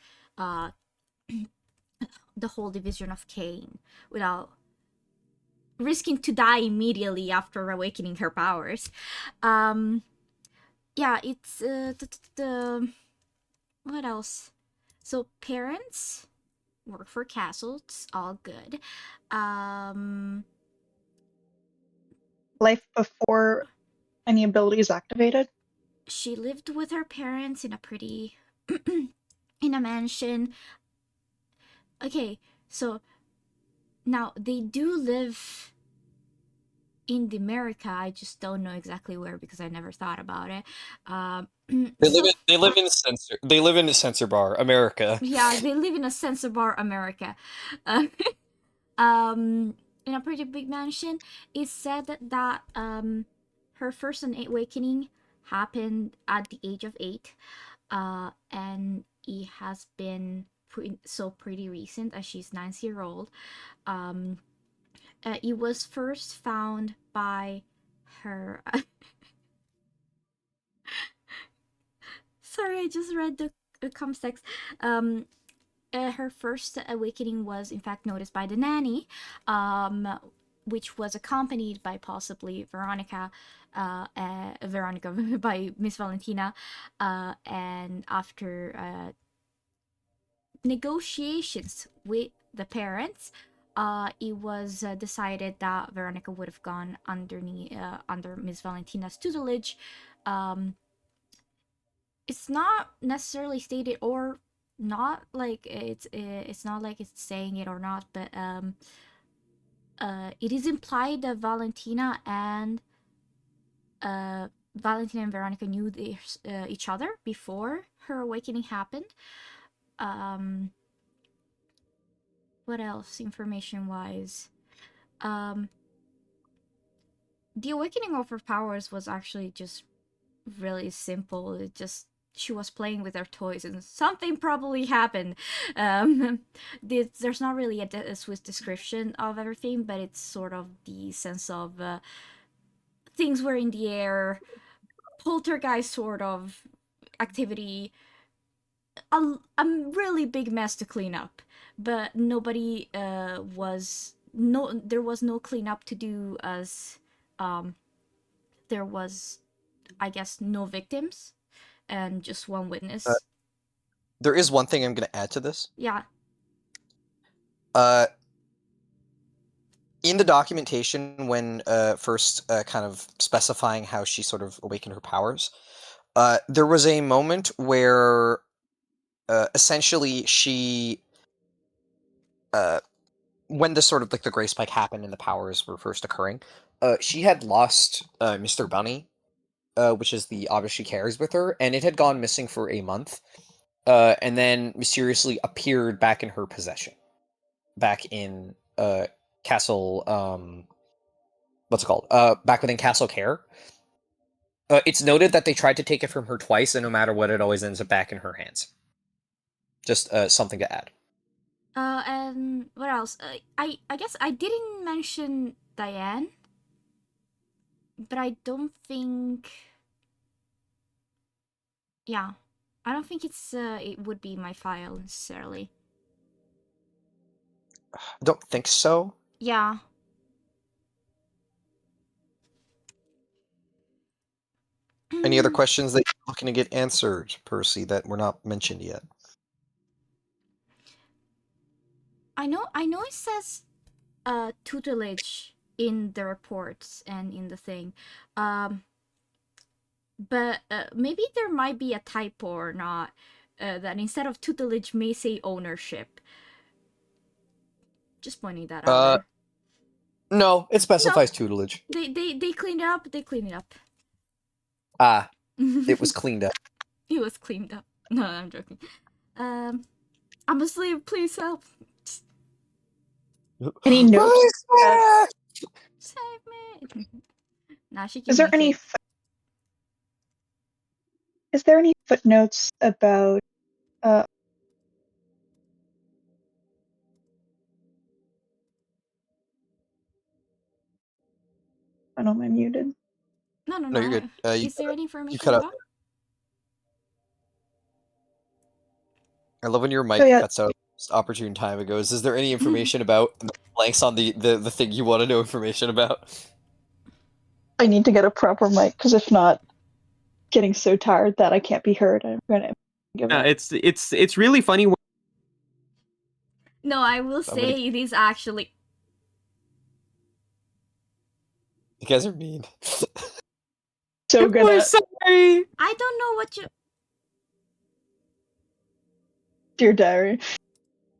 the whole division of CAIN without risking to die immediately after awakening her powers. Yeah, it's what else? So parents work for castle. It's all good. Life before any ability is activated. She lived with her parents in a pretty in a mansion. Okay, so now they do live in the America. I just don't know exactly where because I never thought about it. They live in a censor bar, America. Yeah, they live in a censor bar, America. Uh, in a pretty big mansion. It's said that her first awakening happened at the age of 8, and it has been pretty recent as she's 9 years old. It was first found by her. Sorry, I just read the context. Her first awakening was in fact noticed by the nanny, which was accompanied by possibly Veronica, by Miss Valentina, and after negotiations with the parents, it was decided that Veronica would have gone under Miss Valentina's tutelage. It's not necessarily stated or not like it's not like it's saying it or not, but it is implied that Valentina and Veronica knew each other before her awakening happened. What else information wise? The awakening of her powers was actually just really simple. It just she was playing with her toys and something probably happened. There's not really a Swiss description of everything, but it's sort of the sense of things were in the air, poltergeist sort of activity, a really big mess to clean up, but nobody there was no cleanup to do as there was, I guess, no victims and just one witness. There is one thing I'm going to add to this. Yeah. In the documentation, when first kind of specifying how she sort of awakened her powers, there was a moment where essentially she, when this sort of like the gray spike happened and the powers were first occurring, she had lost Mr. Bunny, which is the object she carries with her, and it had gone missing for a month, and then mysteriously appeared back in her possession, back in Castle. What's it called? Back within Castle Care. It's noted that they tried to take it from her twice, and no matter what, it always ends up back in her hands. Just something to add. And what else? I guess I didn't mention Diane, but I don't think. Yeah, I don't think it would be my file necessarily. I don't think so. Yeah. Any other questions that you're looking to get answered, Percy, that were not mentioned yet? I know it says tutelage in the reports and in the thing. But maybe there might be a typo or not. That instead of tutelage may say ownership. Just pointing that out there. No, it specifies tutelage. They cleaned it up. They cleaned it up. Ah, it was cleaned up. It was cleaned up. No, I'm joking. I'm asleep. Please help. Any notes? Save me. Now she can. Is there any footnotes about I don't know, am I muted? No, you're good. Is there any information cut out about? I love when your mic So, yeah. cuts out opportune time ago. Is there any information about the blanks on the thing you want to know information about? I need to get a proper mic because if not, getting so tired that I can't be heard. I'm gonna give up. It's really funny. No, I will say it is actually. You guys are mean. So good. We're sorry. I don't know what you. Dear diary.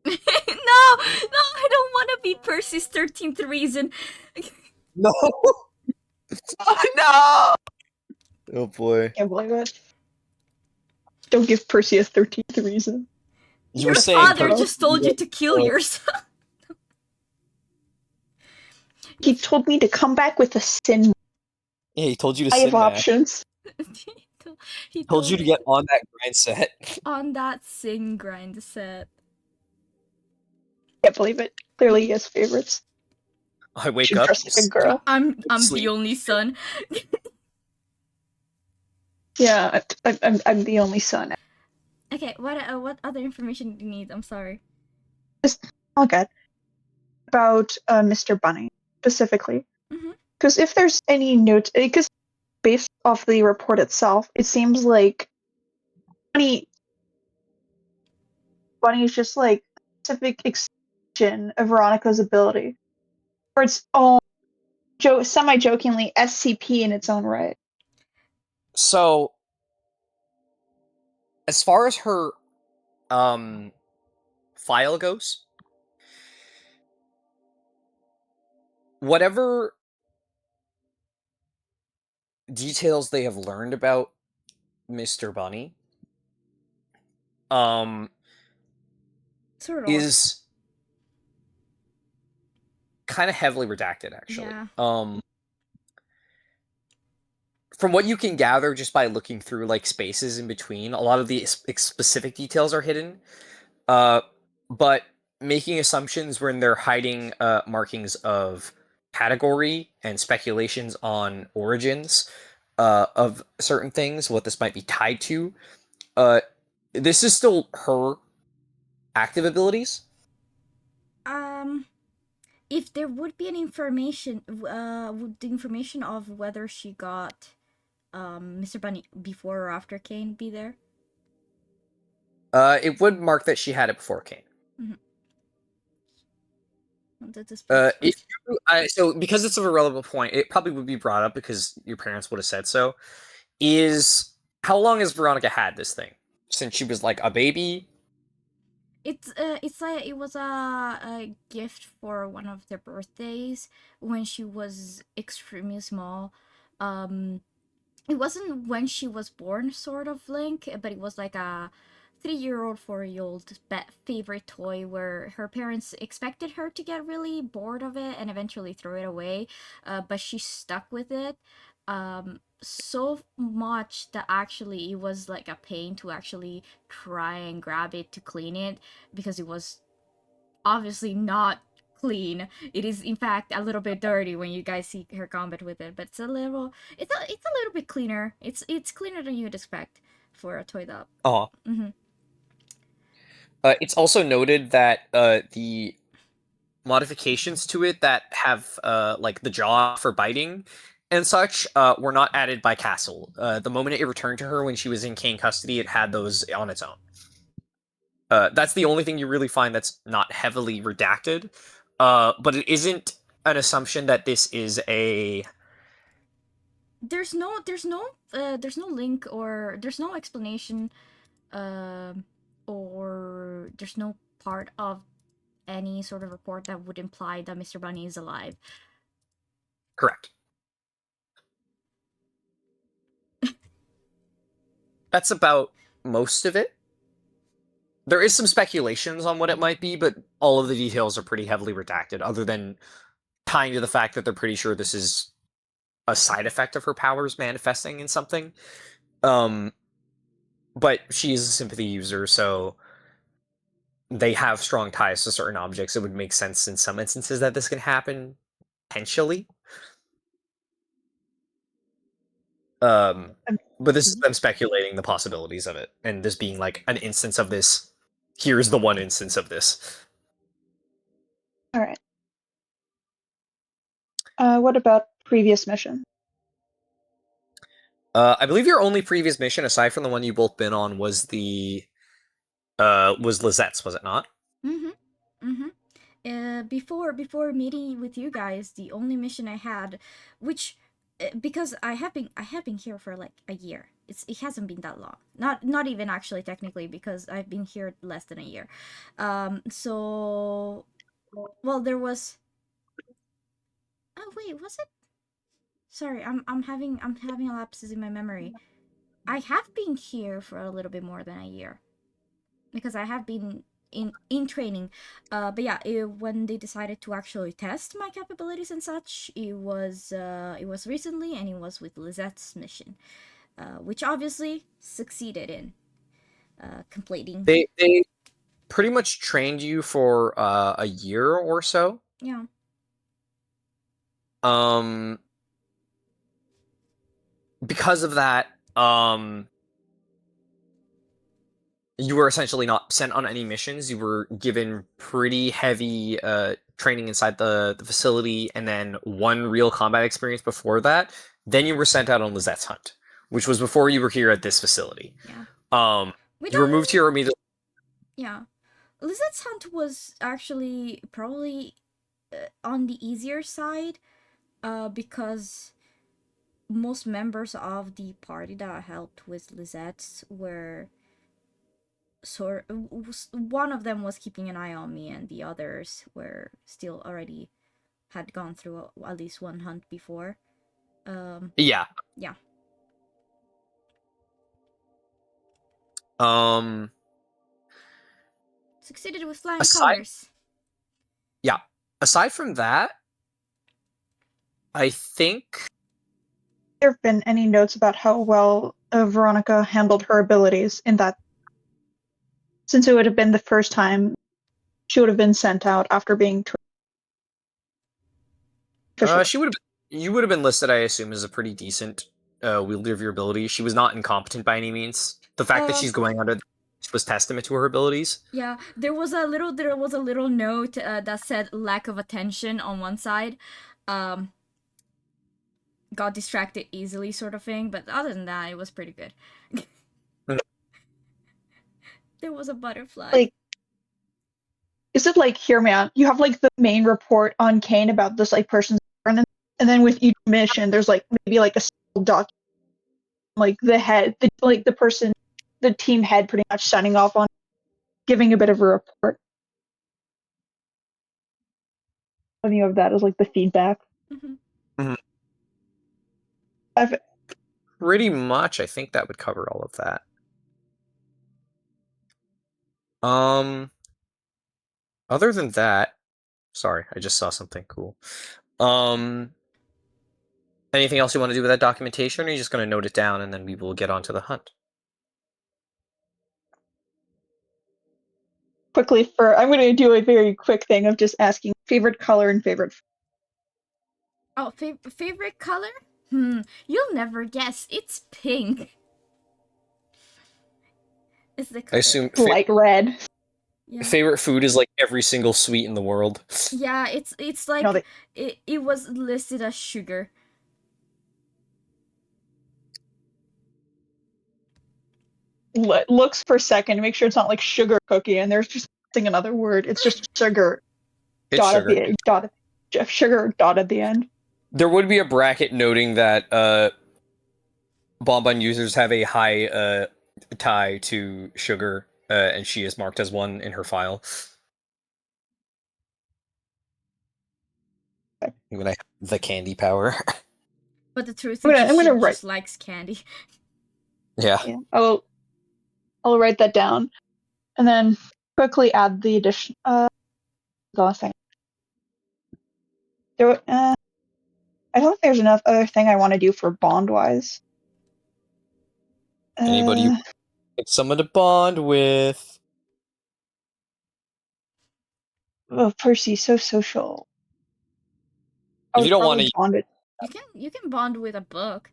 No, I don't want to be Percy's 13th reason. No. Oh no! Oh boy. Can't believe it. Don't give Percy a 13th reason. You Your were saying father Percy- just told you to kill yourself. He told me to come back with a sin. Yeah, he told you to I sin have back. options. He Told you to get on that grind set. on that sin grind set. Can't believe it. Clearly he has favorites. I wake She's up. dressed like a girl. I'm Sleep. the only son. Yeah, I'm the only son. Okay, what other information do you need? I'm sorry. Oh god. About Mr. Bunny specifically. Mhm. Because if there's any notes, because based off the report itself, it seems like Bunny is just like a specific extension of Veronica's ability, or its own semi-jokingly SCP in its own right. So, as far as her file goes, whatever details they have learned about Mr. Bunny Sort of. is kind of heavily redacted, actually. Yeah. From what you can gather just by looking through like spaces in between, a lot of the specific details are hidden. But making assumptions when they're hiding markings of category and speculations on origins of certain things, what this might be tied to, this is still her active abilities. If there would be an information, would the information of whether she got Mr. Bunny before or after CAIN be there? It would mark that she had it before CAIN. So because it's of a relevant point, it probably would be brought up because your parents would have said so. Is how long has Veronica had this thing? Since she was like a baby? It's like it was a gift for one of their birthdays when she was extremely small. It wasn't when she was born, sort of Link, but it was like a 3-year-old, 4-year-old favorite toy where her parents expected her to get really bored of it and eventually throw it away, but she stuck with it so much that actually it was like a pain to actually try and grab it to clean it because it was obviously not clean. It is in fact a little bit dirty when you guys see her combat with it, but it's a little bit cleaner. It's cleaner than you'd expect for a toy dog. Oh. Mm-hmm. It's also noted that the modifications to it that have like the jaw for biting and such were not added by Castle. The moment it returned to her when she was in CAIN custody, it had those on its own. That's the only thing you really find that's not heavily redacted. But it isn't an assumption that this is a. There's no link or there's no explanation, or there's no part of any sort of report that would imply that Mr. Bunny is alive. Correct. That's about most of it. There is some speculations on what it might be, but all of the details are pretty heavily redacted, other than tying to the fact that they're pretty sure this is a side effect of her powers manifesting in something. But she is a sympathy user, so they have strong ties to certain objects. It would make sense in some instances that this can happen, potentially. But this is them speculating the possibilities of it, and this being like an instance of this here's the one instance of this. All right. What about previous mission? I believe your only previous mission, aside from the one you both been on, was was Lizette's, was it not? Before meeting with you guys, the only mission I had, which because I have been here for like a year. It hasn't been that long. Not even actually technically, because I've been here less than a year. So well, there was. Oh wait, was it? Sorry, I'm having a lapses in my memory. I have been here for a little bit more than a year, because I have been in training. But yeah, when they decided to actually test my capabilities and such, it was recently, and it was with Lizette's mission, which obviously succeeded in completing. They pretty much trained you for a year or so. Yeah. Because of that, you were essentially not sent on any missions. You were given pretty heavy training inside the facility, and then one real combat experience before that. Then you were sent out on Lizette's hunt, which was before you were here at this facility. Yeah. You were moved here immediately. Yeah. Lizette's hunt was actually probably on the easier side, because most members of the party that helped with Lizette's were one of them was keeping an eye on me, and the others were still already had gone through at least one hunt before. Yeah. Succeeded with flying colors. Yeah. Aside from that, I think There have been any notes about how well Veronica handled her abilities in that, since it would have been the first time she would have been sent out after being you would have been listed, I assume, as a pretty decent wielder of your ability. She was not incompetent by any means. The fact that she's going under was testament to her abilities. Yeah, there was a little note that said lack of attention on one side. Got distracted easily, sort of thing, but other than that, it was pretty good. There was a butterfly. Like, is it like, hear me out, you have like the main report on CAIN about this like person's, and then with each mission there's like maybe like a single document, like the head, the person, the team head pretty much signing off on, giving a bit of a report. Any of that is like the feedback. Pretty much, I think that would cover all of that. Other than that, sorry, I just saw something cool. Anything else you want to do with that documentation, or are you just going to note it down and then we will get on to the hunt? Quickly, I'm going to do a very quick thing of just asking favorite color and favorite. Oh, favorite color? You'll never guess. It's pink. It's the color. I assume light red. Yeah. Favorite food is like every single sweet in the world. Yeah, it's like no, it was listed as sugar. Looks per second, make sure it's not like sugar cookie, and there's just another word. It's just sugar. It's sugar. Sugar dot at the end. There would be a bracket noting that Bonbon users have a high tie to sugar, and she is marked as one in her file. When I have the candy power. But the truth is, she just likes candy. Yeah. I'll write that down, and then quickly add the addition. The last thing. I don't think there's enough other thing I want to do for bond wise. Anybody you pick someone to bond with? Oh, Percy, so social. If you don't want to bond it. You can bond with a book.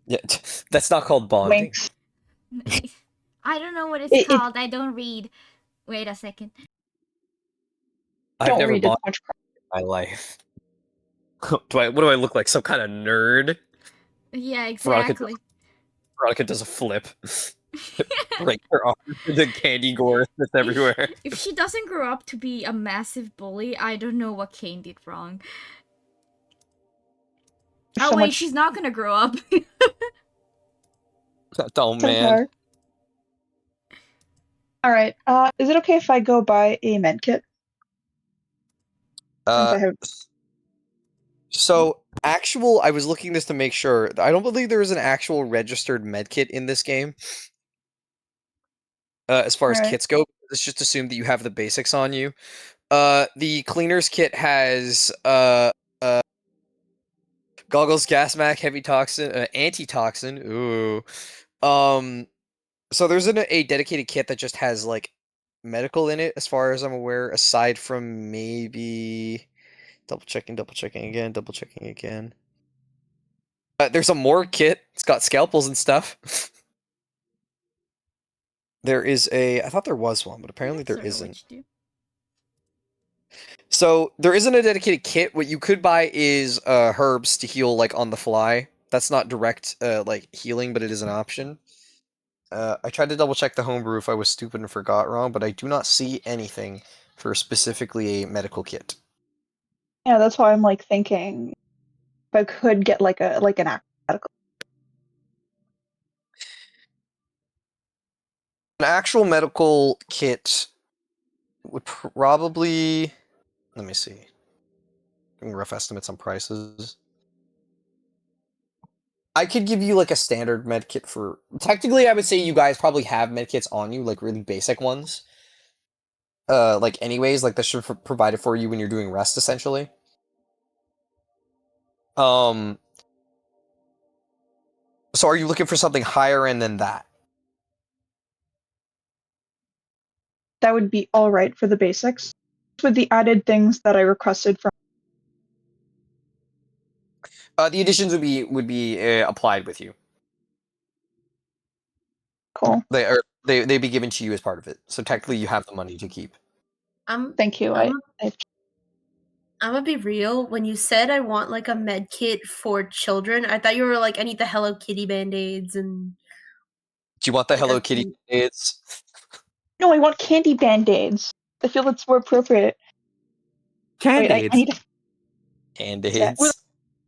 Yeah, that's not called bonding. Winks. I don't know what it's It- called. I don't read. Wait a second. I've Don't never read bought as much. in my life. What do I look like? Some kind of nerd? Yeah, Veronica, exactly. Veronica does a flip. Break her arm. The candy gore that's everywhere. If she doesn't grow up to be a massive bully, I don't know what CAIN did wrong. There's Oh so wait, much she's not gonna grow up. Oh so man. far. All right. Is it okay if I go buy a med kit? Since I have. So I was looking this to make sure. I don't believe there is an actual registered medkit in this game. As far as Alright. kits go, it's just assumed that you have the basics on you. The cleaner's kit has goggles, gas mask, heavy toxin, antitoxin. Ooh. So there's a dedicated kit that just has like medical in it, as far as I'm aware. Aside from maybe double checking again. There's a morgue kit. It's got scalpels and stuff. There is I thought there was one, but apparently there isn't. So there isn't a dedicated kit. What you could buy is herbs to heal like on the fly. That's not direct like healing, but it is an option. I tried to double check the homebrew if I was stupid and forgot wrong, but I do not see anything for specifically a medical kit. Yeah, that's why I'm like thinking if I could get like an medical. An actual medical kit would probably, let me see, giving rough estimates on prices. I could give you like a standard med kit for. Technically, I would say you guys probably have med kits on you, like really basic ones. Like anyways, like that should provide it for you when you're doing rest, essentially. So are you looking for something higher end than that? That would be all right for the basics, with the added things that I requested from. The additions would be applied with you. Cool. They'd be given to you as part of it. So technically, you have the money to keep. Thank you. I'm gonna be real. When you said I want like a med kit for children, I thought you were like, I need the Hello Kitty band-aids and. Do you want the Like Hello a- Kitty aids? No, I want candy band-aids. I feel that's more appropriate. Wait, I Candidates. need to. And Yeah, aids. well,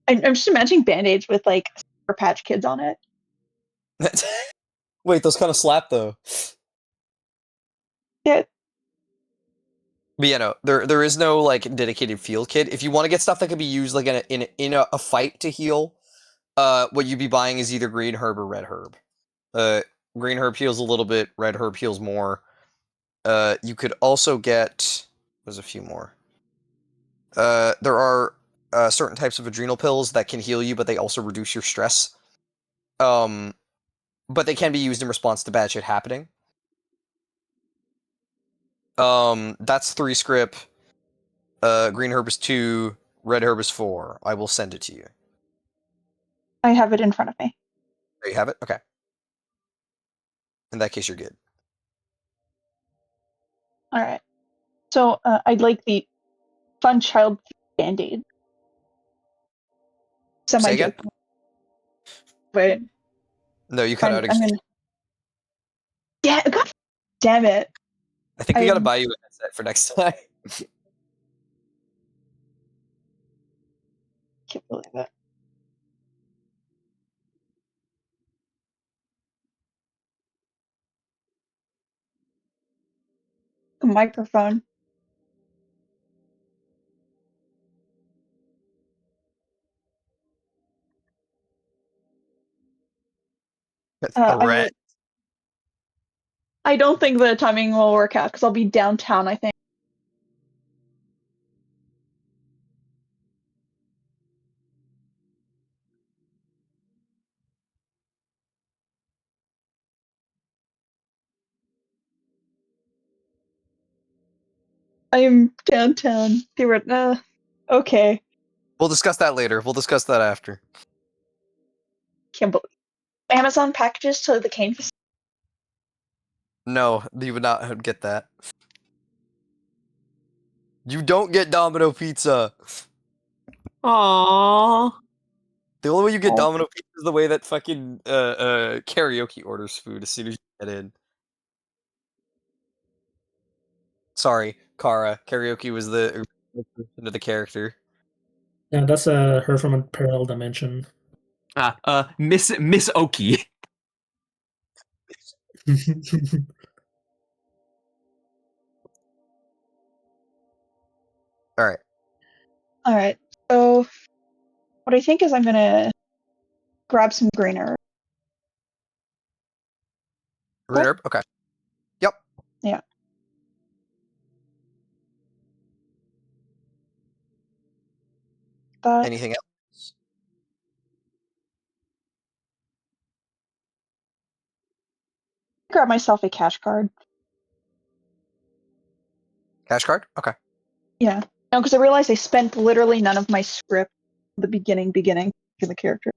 I'm just imagining band-aids with like Sour Patch Kids on it. Wait, those kind of slap though. Yeah. But yeah, no, there is no like dedicated field kit. If you want to get stuff that can be used like in a fight to heal, what you'd be buying is either green herb or red herb. Green herb heals a little bit, red herb heals more. You could also get. There's a few more. There are certain types of adrenal pills that can heal you, but they also reduce your stress. But they can be used in response to bad shit happening. That's 3 script. Green herb is 2. Red herb is 4. I will send it to you. I have it in front of me. There you have it. Okay. In that case, you're good. All right. So I'd like the fun child band-aid. Say again? Wait. No, you cut out again. Yeah, God damn it. I think we gotta buy you a headset for next time. Can't believe it. A microphone. Threat. I don't think the timing will work out because I'll be downtown, I think. I am downtown. Okay. We'll discuss that later. We'll discuss that after. Can't believe Amazon packages to the CAIN facility. No, you would not get that. You don't get Domino Pizza. Aww. The only way you get Aw. Domino Pizza is the way that fucking karaoke orders food as soon as you get in. Sorry, Kara. Karaoke was the into the character. Yeah, that's her from a parallel dimension. Miss Oki. All right. All right. So what I think is I'm gonna grab some green herb. Green herb. Okay. Yep. Yeah. That. Anything else? Grab myself a cash card. Cash card. Okay. Yeah. No, because I realized I spent literally none of my script at the beginning in the character.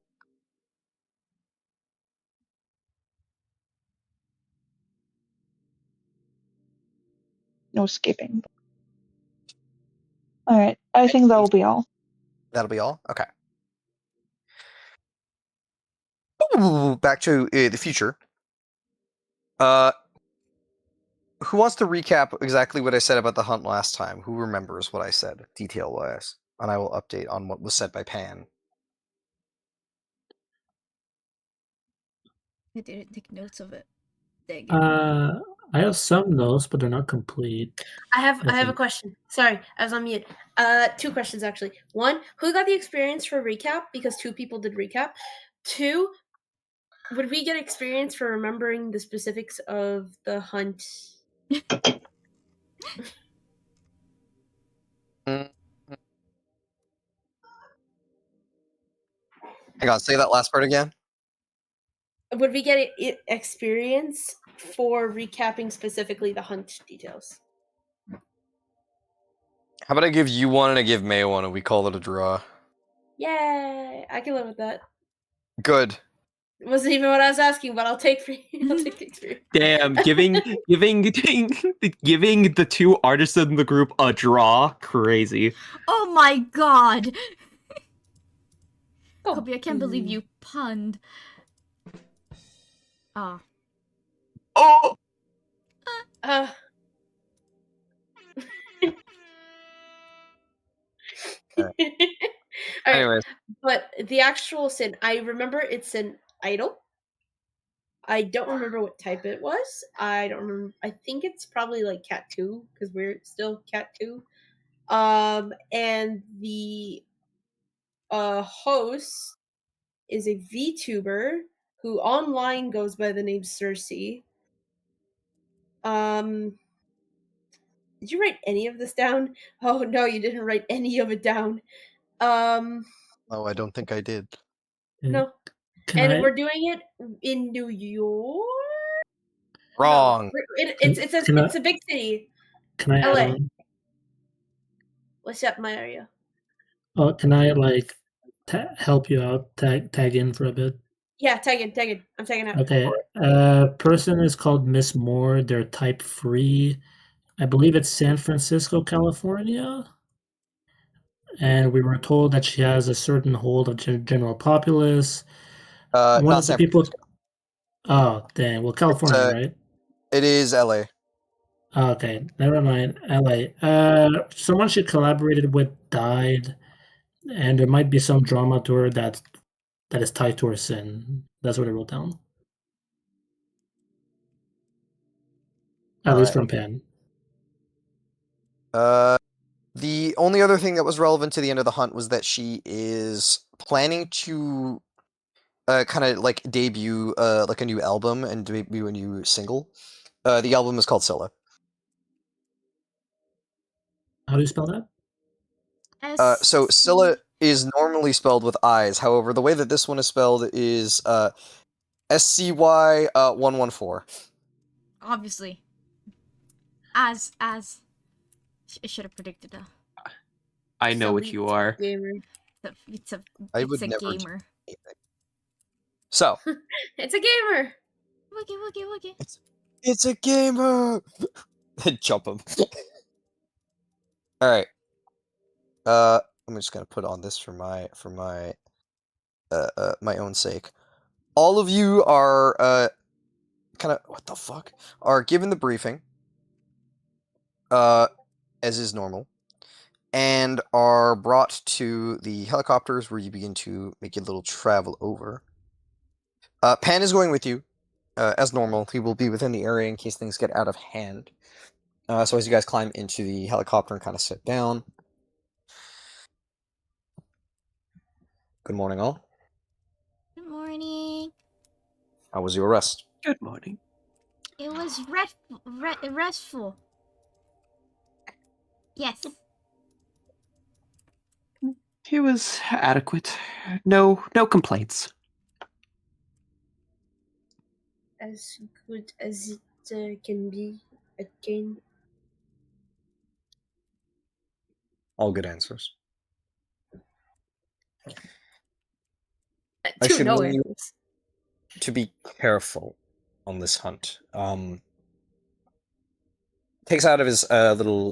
No skipping. All right. I think that will be all. That'll be all. Okay. Ooh, back to the future. Who wants to recap exactly what I said about the hunt last time? Who remembers what I said, detail-wise? And I will update on what was said by Pan. I didn't take notes of it. Dang it. I have some notes, but they're not complete. I have a think. question. Sorry, I was on mute. 2 questions actually. 1, who got the experience for recap? Because 2 people did recap. 2, would we get experience for remembering the specifics of the hunt? Hang on, say that last part again. Would we get experience for recapping specifically the hunt details? How about I give you one and I give May one and we call it a draw? Yay! I can live with that. Good. It wasn't even what I was asking, but I'll take I'll take the experience. Damn, giving the 2 artists in the group a draw, crazy. Oh my god! Oh. Kobe, I can't believe you punned. Ah. Oh! Alright. Anyways. But the actual sin, I remember it's an idol. I don't remember what type it was. I don't remember. I think it's probably like Cat 2 because we're still Cat 2. And the host is a VTuber who online goes by the name Cersei. Did you write any of this down? Oh no, you didn't write any of it down. Oh, I don't think I did. No. We're doing it in New York. Wrong. No, it's a big city. Can I LA. add on? What's up, Mario? Oh, can I like help you out? Tag in for a bit. Yeah, tag in. I'm tagging out. Okay. Person is called Miss Moore. They're type free. I believe it's San Francisco, California. And we were told that she has a certain hold of general populace. One not of the San people. Francisco. Oh, dang. Well, California, right? It is LA. Okay, never mind. LA. Someone she collaborated with died, and there might be some drama to her that is tied to her sin. That's what I wrote down. At least from Pan. The only other thing that was relevant to the end of the hunt was that she is planning to kind of like debut like a new album and debut a new single. The album is called Scylla. How do you spell that? So Scylla is normally spelled with I's. However, the way that this one is spelled is SCY 114. Obviously. As. I should have predicted that. I know what you are. Gamer. It's a Do gamer. so. It's a gamer. Woogie. It's a gamer. Jump him. All right. I'm just gonna put on this for my my own sake. All of you are kind of what the fuck are given the briefing, as is normal, and are brought to the helicopters where you begin to make a little travel over. Pan is going with you, as normal. He will be within the area in case things get out of hand. So as you guys climb into the helicopter and kind of sit down. Good morning, all. Good morning. How was your arrest? Good morning. It was restful. Yes. It was adequate. No complaints. As good as it can be at CAIN. All good answers. I Two should no warn you answers. to be careful on this hunt. Takes out of his little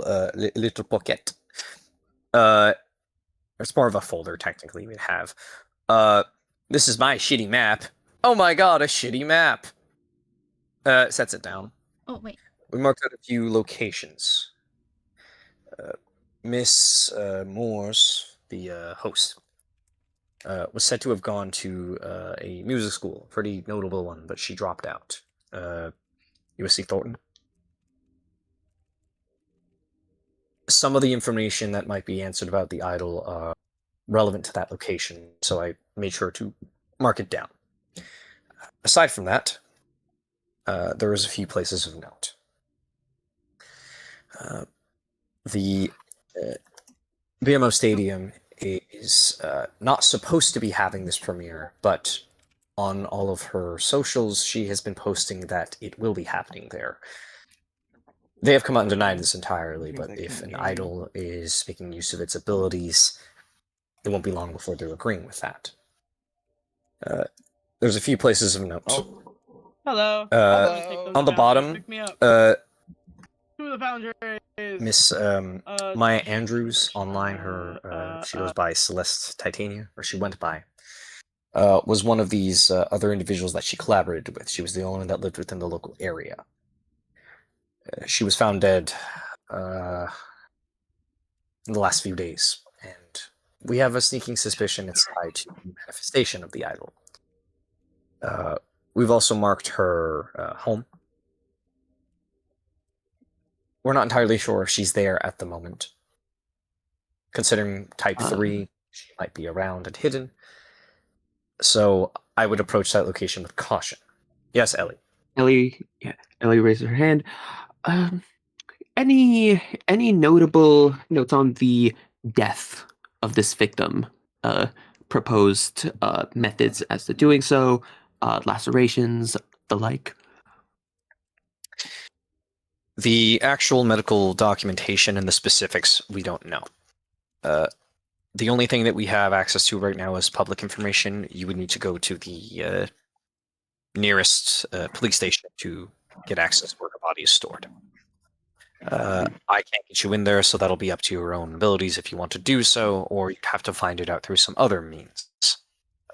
little pocket. It's more of a folder technically we'd have. This is my shitty map. Oh my god, a shitty map. Sets it down. Oh wait. We marked out a few locations. Miss Morse, the host, was said to have gone to a music school, pretty notable one, but she dropped out. USC Thornton. Some of the information that might be answered about the idol are relevant to that location, so I made sure to mark it down. Aside from that, there was a few places of note. The BMO Stadium is not supposed to be having this premiere, but on all of her socials, she has been posting that it will be happening there. They have come out and denied this entirely, but if an idol is making use of its abilities, it won't be long before they're agreeing with that. There's a few places of note. Hello. On the bottom, Pick me up. Who the founder is? Miss Maya Andrews online, her she goes by Celeste Titania, or she went by, was one of these other individuals that she collaborated with. She was the only one that lived within the local area. She was found dead in the last few days, and we have a sneaking suspicion it's tied to the manifestation of the idol. We've also marked her home. We're not entirely sure if she's there at the moment. Considering type 3, she might be around and hidden. So I would approach that location with caution. Yes, Ellie. Ellie raised her hand. Any notable notes on the death of this victim? Proposed methods as to doing so, lacerations, the like. The actual medical documentation and the specifics, we don't know. The only thing that we have access to right now is public information. You would need to go to the nearest police station to get access where her body is stored. I can't get you in there, so that'll be up to your own abilities if you want to do so, or you'd have to find it out through some other means.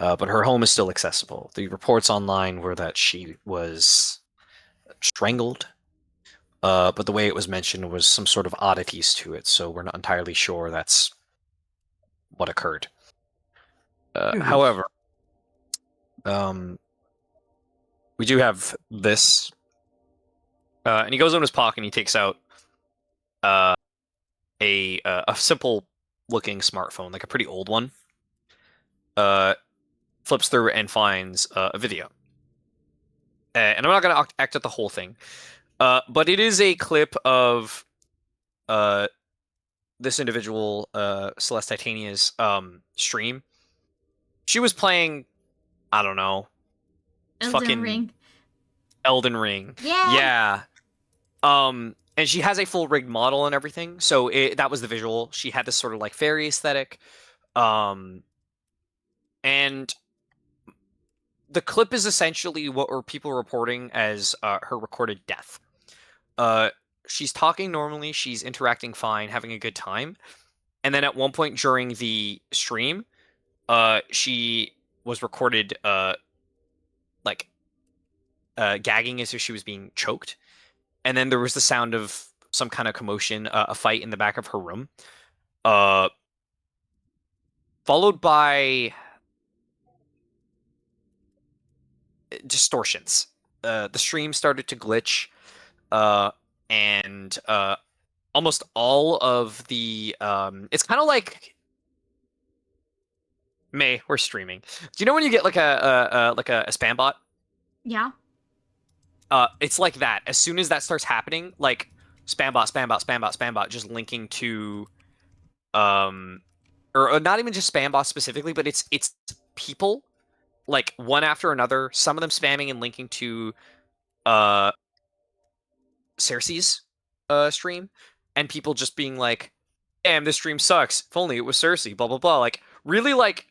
But her home is still accessible. The reports online were that she was strangled, but the way it was mentioned was some sort of oddities to it, so we're not entirely sure that's what occurred. However, we do have this, and he goes in his pocket and he takes out a simple looking smartphone, like a pretty old one. Flips through and finds a video. And I'm not going to act out the whole thing, but it is a clip of this individual, Celeste Titania's stream. She was playing, I don't know, Elden Ring. Yeah. And she has a full rigged model and everything, so that was the visual. She had this sort of like fairy aesthetic, and the clip is essentially what are people reporting as her recorded death. She's talking normally, she's interacting fine, having a good time, and then at one point during the stream, she was recorded gagging as if she was being choked, and then there was the sound of some kind of commotion, a fight in the back of her room, followed by distortions. The stream started to glitch, and almost all of the it's kind of like May, we're streaming. Do you know when you get like a spam bot? Yeah. It's like that. As soon as that starts happening, like spam bot, just linking to or not even just spam bots specifically, but it's people like one after another, some of them spamming and linking to Cersei's stream, and people just being like, damn, this stream sucks. If only it was Cersei, blah blah blah. Like really like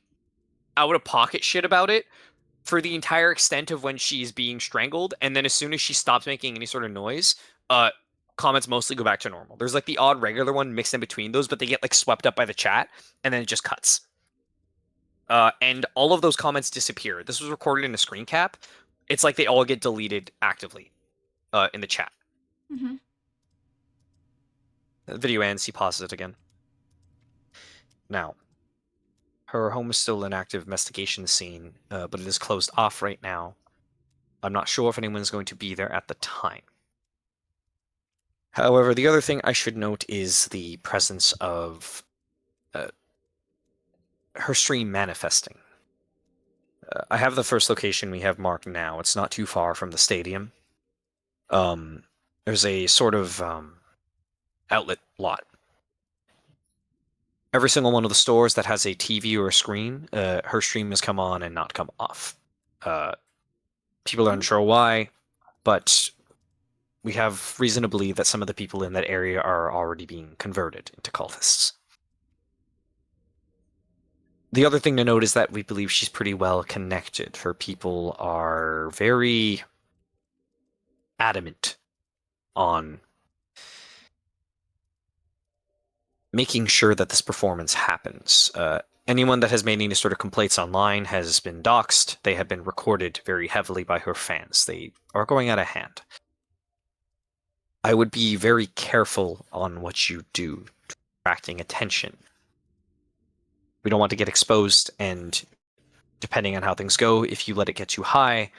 out of pocket shit about it for the entire extent of when she's being strangled, and then as soon as she stops making any sort of noise, comments mostly go back to normal. There's like the odd regular one mixed in between those, but they get like swept up by the chat, and then it just cuts. And all of those comments disappear. This was recorded in a screen cap. It's like they all get deleted actively in the chat. Mm-hmm. The video ends, he pauses it again. Now, her home is still an active investigation scene, but it is closed off right now. I'm not sure if anyone's going to be there at the time. However, the other thing I should note is the presence of her stream manifesting. I have the first location we have marked now. It's not too far from the stadium. There's a sort of outlet lot. Every single one of the stores that has a TV or a screen, her stream has come on and not come off. People are unsure why, but we have reason to believe that some of the people in that area are already being converted into cultists. The other thing to note is that we believe she's pretty well connected. Her people are very adamant on making sure that this performance happens. Anyone that has made any sort of complaints online has been doxxed. They have been recorded very heavily by her fans. They are going out of hand. I would be very careful on what you do, attracting attention. We don't want to get exposed, and depending on how things go, if you let it get too high,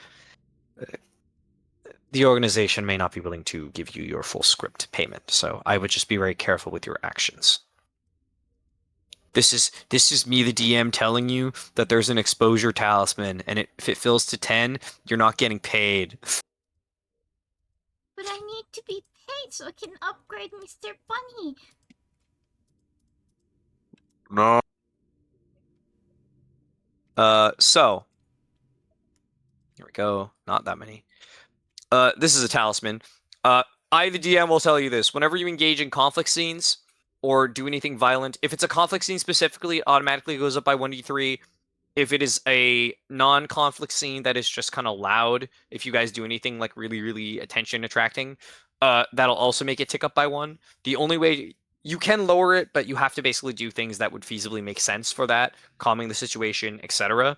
the organization may not be willing to give you your full script payment. So I would just be very careful with your actions. This is me, the DM, telling you that there's an exposure talisman, and if it fills to 10, you're not getting paid. But I need to be paid so I can upgrade Mr. Bunny. No. So here we go. Not that many. This is a talisman. I, the DM, will tell you this. Whenever you engage in conflict scenes or do anything violent, if it's a conflict scene specifically, it automatically goes up by 1d3. If it is a non-conflict scene that is just kind of loud, if you guys do anything like really, really attention attracting, that'll also make it tick up by 1. The only way you can lower it, but you have to basically do things that would feasibly make sense for that, calming the situation, etc.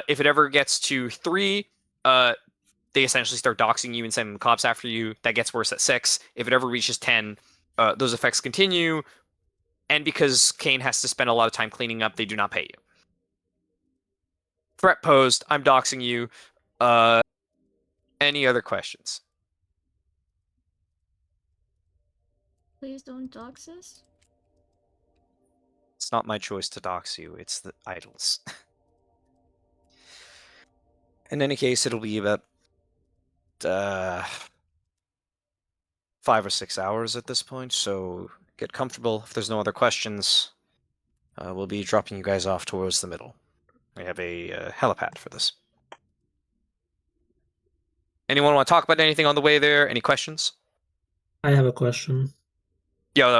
If it ever gets to 3, they essentially start doxing you and sending the cops after you. That gets worse at 6. If it ever reaches 10, those effects continue, and because CAIN has to spend a lot of time cleaning up, they do not pay you. Threat posed. I'm doxing you. Any other questions? Please don't dox us. It's not my choice to dox you. It's the idols. In any case, it'll be about 5 or 6 hours at this point, so get comfortable. If there's no other questions, we'll be dropping you guys off towards the middle. We have a helipad for this. Anyone want to talk about anything on the way there? Any questions? I have a question. Yeah.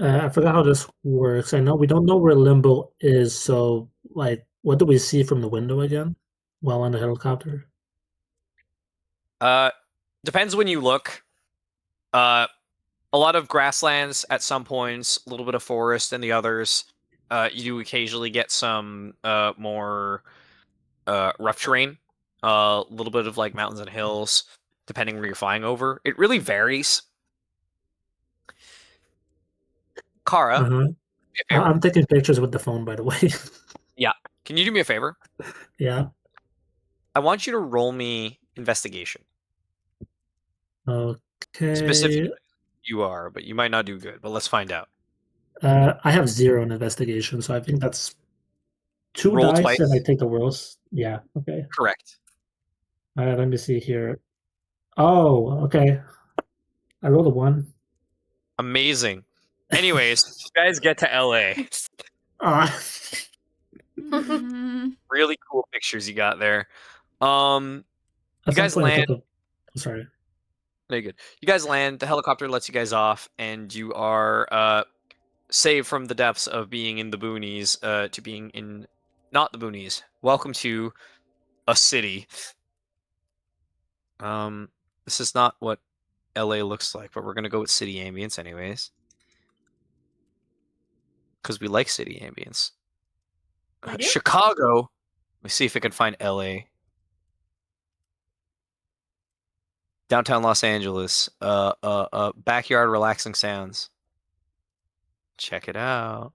I forgot how this works. I know we don't know where Limbo is, so like, what do we see from the window again? while in the helicopter? Depends when you look. A lot of grasslands at some points, a little bit of forest in the others. You do occasionally get some more rough terrain, a little bit of like mountains and hills, depending where you're flying over. It really varies. Kara, Uh-huh. do me a favor. I'm taking pictures with the phone, by the way. Yeah. Can you do me a favor? Yeah. I want you to roll me investigation. Okay. Specifically, you are, but you might not do good. But let's find out. I have 0 in investigation, so I think that's 2 Roll dice, twice. and I take the worst. Yeah. Okay. Correct. All right. Let me see here. Oh, okay. I rolled a 1. Amazing. Anyways, you guys get to LA. Ah. Really cool pictures you got there. At You some guys point, I land. took a. Sorry. Very good. You guys land. The helicopter lets you guys off, and you are saved from the depths of being in the boonies to being in not the boonies. Welcome to a city. This is not what LA looks like, but we're gonna go with city ambience anyways, because we like city ambience. We do? Chicago. Let me see if I can find LA. Downtown Los Angeles. Backyard relaxing sounds. Check it out.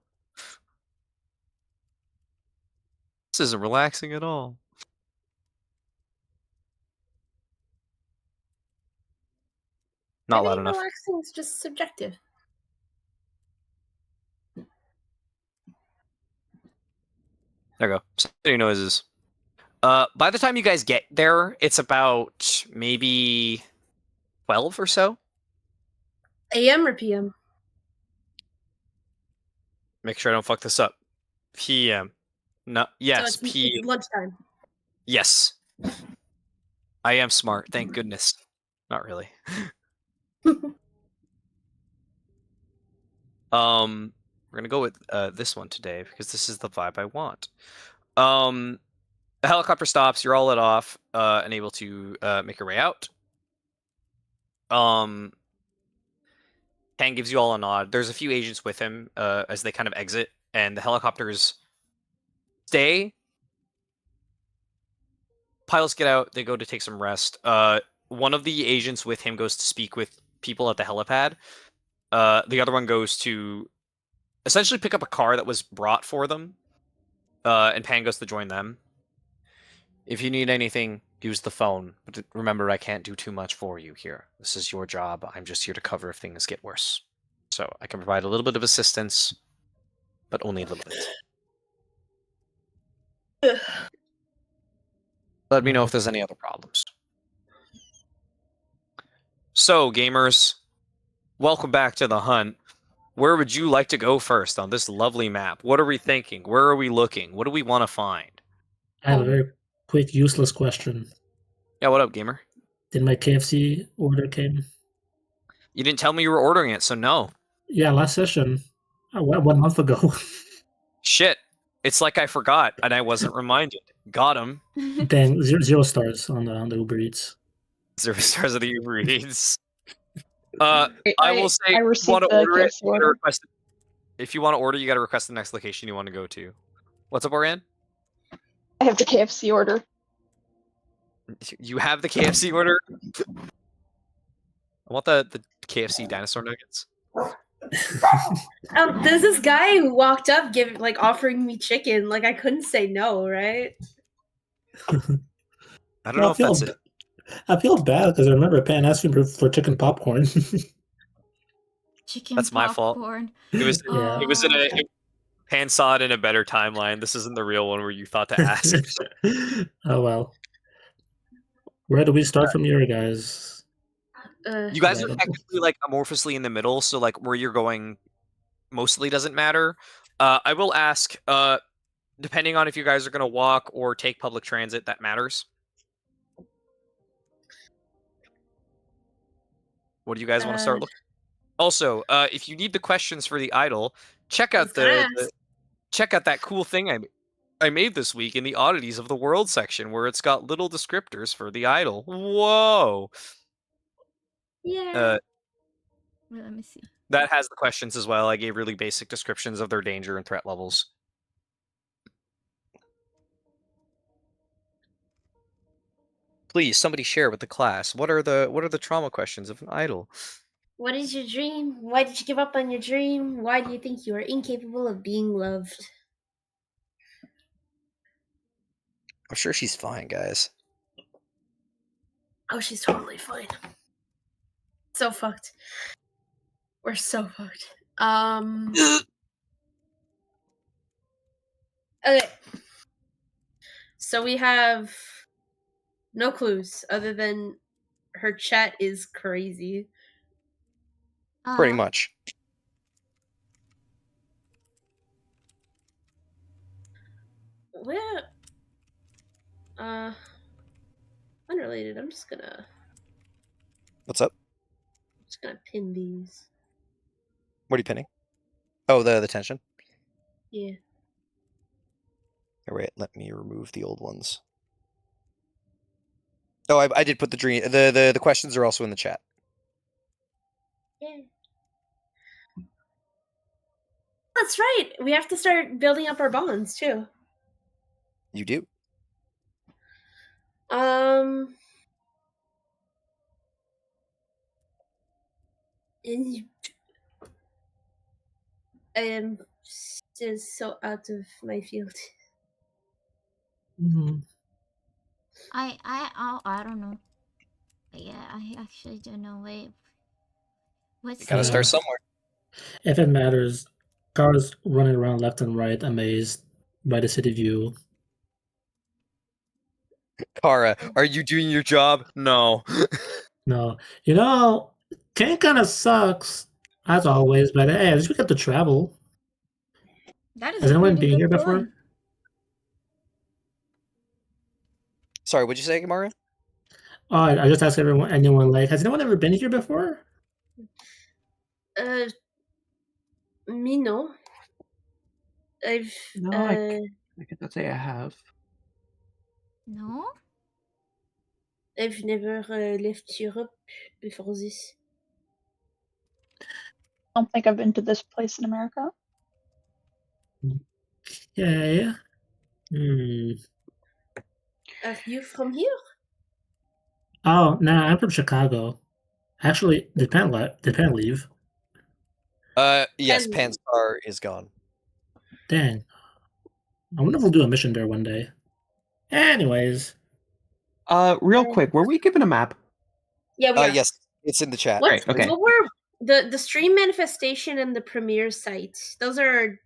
This isn't relaxing at all. Not loud Maybe enough. relaxing is just subjective. There we go. City noises. By the time you guys get there, it's about maybe 12 or so. AM or PM? Make sure I don't fuck this up. PM. No. Yes, So it's PM. lunchtime. Yes. I am smart. Thank goodness. Not really. We're gonna go with this one today because this is the vibe I want. The helicopter stops. You're all let off and able to make your way out. Kang gives you all a nod. There's a few agents with him as they kind of exit, and the helicopters stay. Pilots get out. They go to take some rest. One of the agents with him goes to speak with people at the helipad. The other one goes to essentially pick up a car that was brought for them, and Pan goes to join them. If you need anything, use the phone. But remember, I can't do too much for you here. This is your job. I'm just here to cover if things get worse. So I can provide a little bit of assistance, but only a little bit. Let me know if there's any other problems. So, gamers, welcome back to the hunt. Where would you like to go first on this lovely map? What are we thinking? Where are we looking? What do we want to find? I have a very quick, useless question. Yeah, what up, gamer? Did my KFC order came? You didn't tell me you were ordering it, so no. Yeah, last session. 1 month ago. Shit. It's like I forgot, and I wasn't reminded. Got him. Dang, 0 stars on the Uber Eats. 0 stars of the Uber Eats. I will say, I if you received want to the order it, KFC you gotta order. request it. If you want to order, you got to request the next location you want to go to. What's up, Orion? I have the KFC order. You have the KFC order? I want the KFC dinosaur nuggets. There's this guy who walked up, offering me chicken. Like I couldn't say no, right? I don't know if that's it. I feel bad because I remember Pan asking for chicken popcorn. Chicken That's my fault. popcorn. It was Yeah. it was in a Pan saw it in a better timeline. This isn't the real one where you thought to ask. Oh well. Where do we start from here, guys? You guys are technically like amorphously in the middle, so like where you're going mostly doesn't matter. I will ask, depending on if you guys are gonna walk or take public transit, that matters. What do you guys want to start looking? Also, if you need the questions for the idol, check out check out that cool thing I made. I made this week in the oddities of the world section, where it's got little descriptors for the idol. Whoa. Yeah. Wait, let me see. That has the questions as well. I gave really basic descriptions of their danger and threat levels. Please, somebody share with the class. What are the trauma questions of an idol? What is your dream? Why did you give up on your dream? Why do you think you are incapable of being loved? I'm sure she's fine, guys. Oh, she's totally fine. So fucked. We're so fucked. Okay. So we have no clues other than her chat is crazy. Pretty much. Where? Unrelated. I'm just gonna What's up? pin these. What are you pinning? Oh, the tension. Yeah. Here, wait, let me remove the old ones. Oh, I did put the dream. The questions are also in the chat. Yeah. That's right. We have to start building up our bonds too. You do. And I am still so out of my field. I don't know. Yeah, I actually don't know. Wait, what's You gotta start somewhere. If it matters, cars running around left and right, amazed by the city view. Kara, are you doing your job? No. No, CAIN kind of sucks as always, but hey, at least we get to travel. That is Has a anyone pretty been good here point. before? Sorry, what'd you say, Mario? Oh, I just asked anyone, like, has anyone ever been here before? Me no. No, I cannot say I have. No? I've never left Europe before this. I don't think I've been to this place in America. Yeah. Are you from here? Oh, nah, I'm from Chicago. Actually, did Pan leave? Yes, And- Panstar is gone. Dang. I wonder if we'll do a mission there one day. Anyways. Real quick, were we given a map? Yeah, we are. Yes, it's in the chat. Great, okay. What were the stream manifestation and the premiere site? Those are.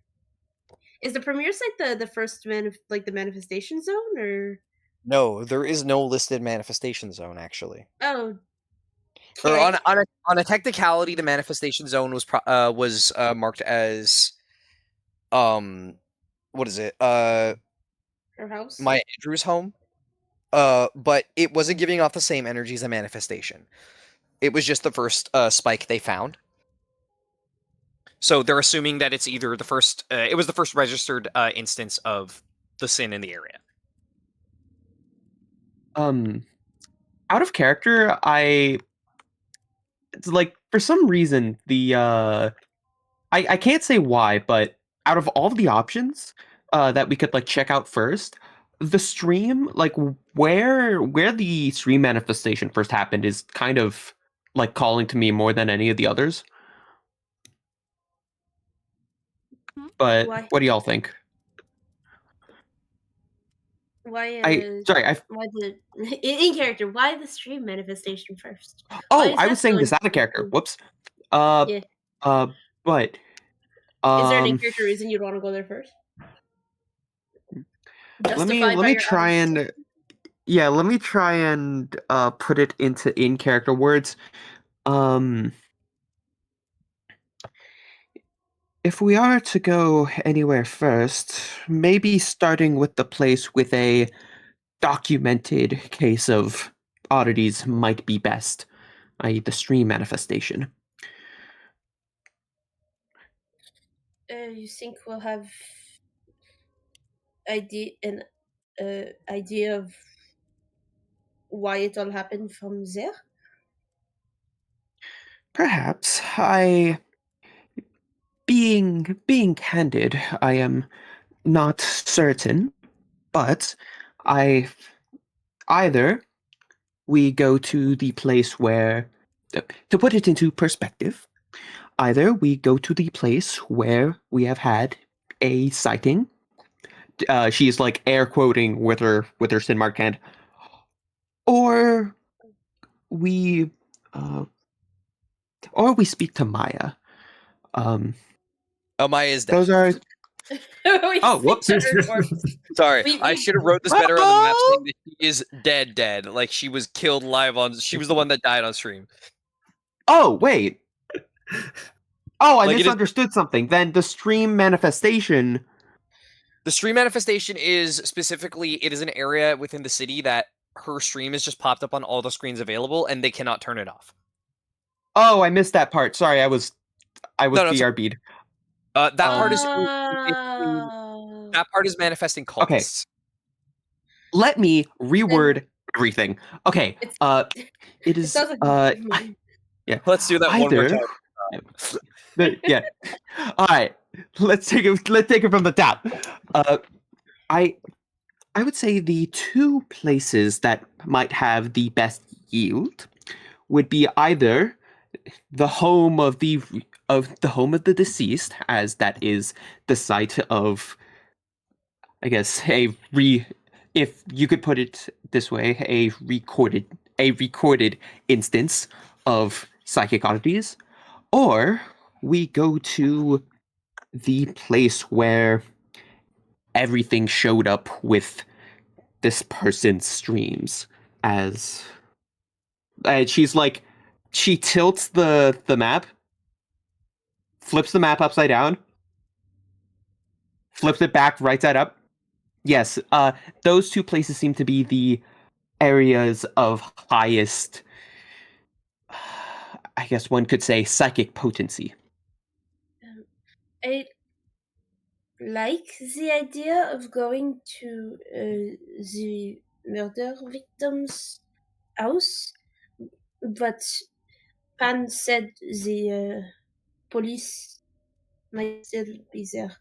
Is the premiere site the first the manifestation zone or? No, there is no listed manifestation zone actually. Oh. Or Okay. on a technicality, the manifestation zone was marked as what is it? Her house. My Andrew's home. But it wasn't giving off the same energy as a manifestation. It was just the first spike they found. So they're assuming that it's either the first. It was the first registered instance of the sin in the area. Out of character, it's like for some reason I can't say why, but out of all the options that we could like check out first, the stream, like where the stream manifestation first happened is kind of like calling to me more than any of the others. But Why? what do y'all think? Why? Why the in character? Why the stream manifestation first? Oh, I was saying this out of character. Whoops. Yeah. But is there an in character reason you'd want to go there first? Let me try and put it into in character words. If we are to go anywhere first, maybe starting with the place with a documented case of oddities might be best, i.e. the stream manifestation. You think we'll have idea of why it all happened from there? Perhaps being candid, I am not certain, but I either we go to the place where, to put it into perspective, either we go to the place where we have had a sighting. She's like air quoting with her sin mark hand, or we speak to Maya. Oh, Maya is dead. Those are. We Oh, speak whoops. to her corpse. Sorry, We- I we- should have wrote this better on the map saying that she is dead. Like she was killed live on. She was the one that died on stream. Oh, wait. Oh, I Like, it is- misunderstood something. Then the stream manifestation. The stream manifestation is specifically, it is an area within the city that her stream is just popped up on all the screens available, and they cannot turn it off. Oh, I missed that part. Sorry, I was No, it's- BRB'd. That part is Oh. that part is manifesting cultists. Okay. Let me reword everything. Okay. It is. sounds like Yeah. Let's do that one more Either. time. Yeah. All right. Let's take it from the top. I would say the two places that might have the best yield would be either the home of the deceased, as that is the site of, I guess, if you could put it this way, a recorded instance of psychic oddities, or we go to the place where everything showed up with this person's streams, as she's like, she tilts the map, flips the map upside down, flips it back right side up. Yes, those two places seem to be the areas of highest, I guess one could say, psychic potency. I like the idea of going to the murder victim's house, but Pan said the police might still be there.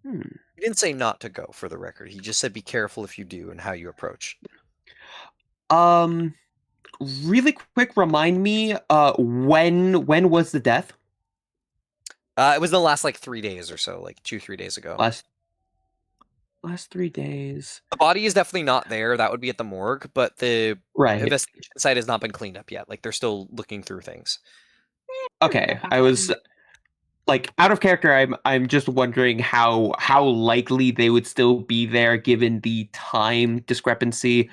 He didn't say not to go, for the record. He just said be careful if you do and how you approach. Really quick, remind me, when was the death? It was in the last, 3 days or so, 2-3 days ago. Last 3 days. The body is definitely not there. That would be at the morgue, but the Right. investigation site has not been cleaned up yet. They're still looking through things. Okay, I was out of character. I'm just wondering how likely they would still be there given the time discrepancy.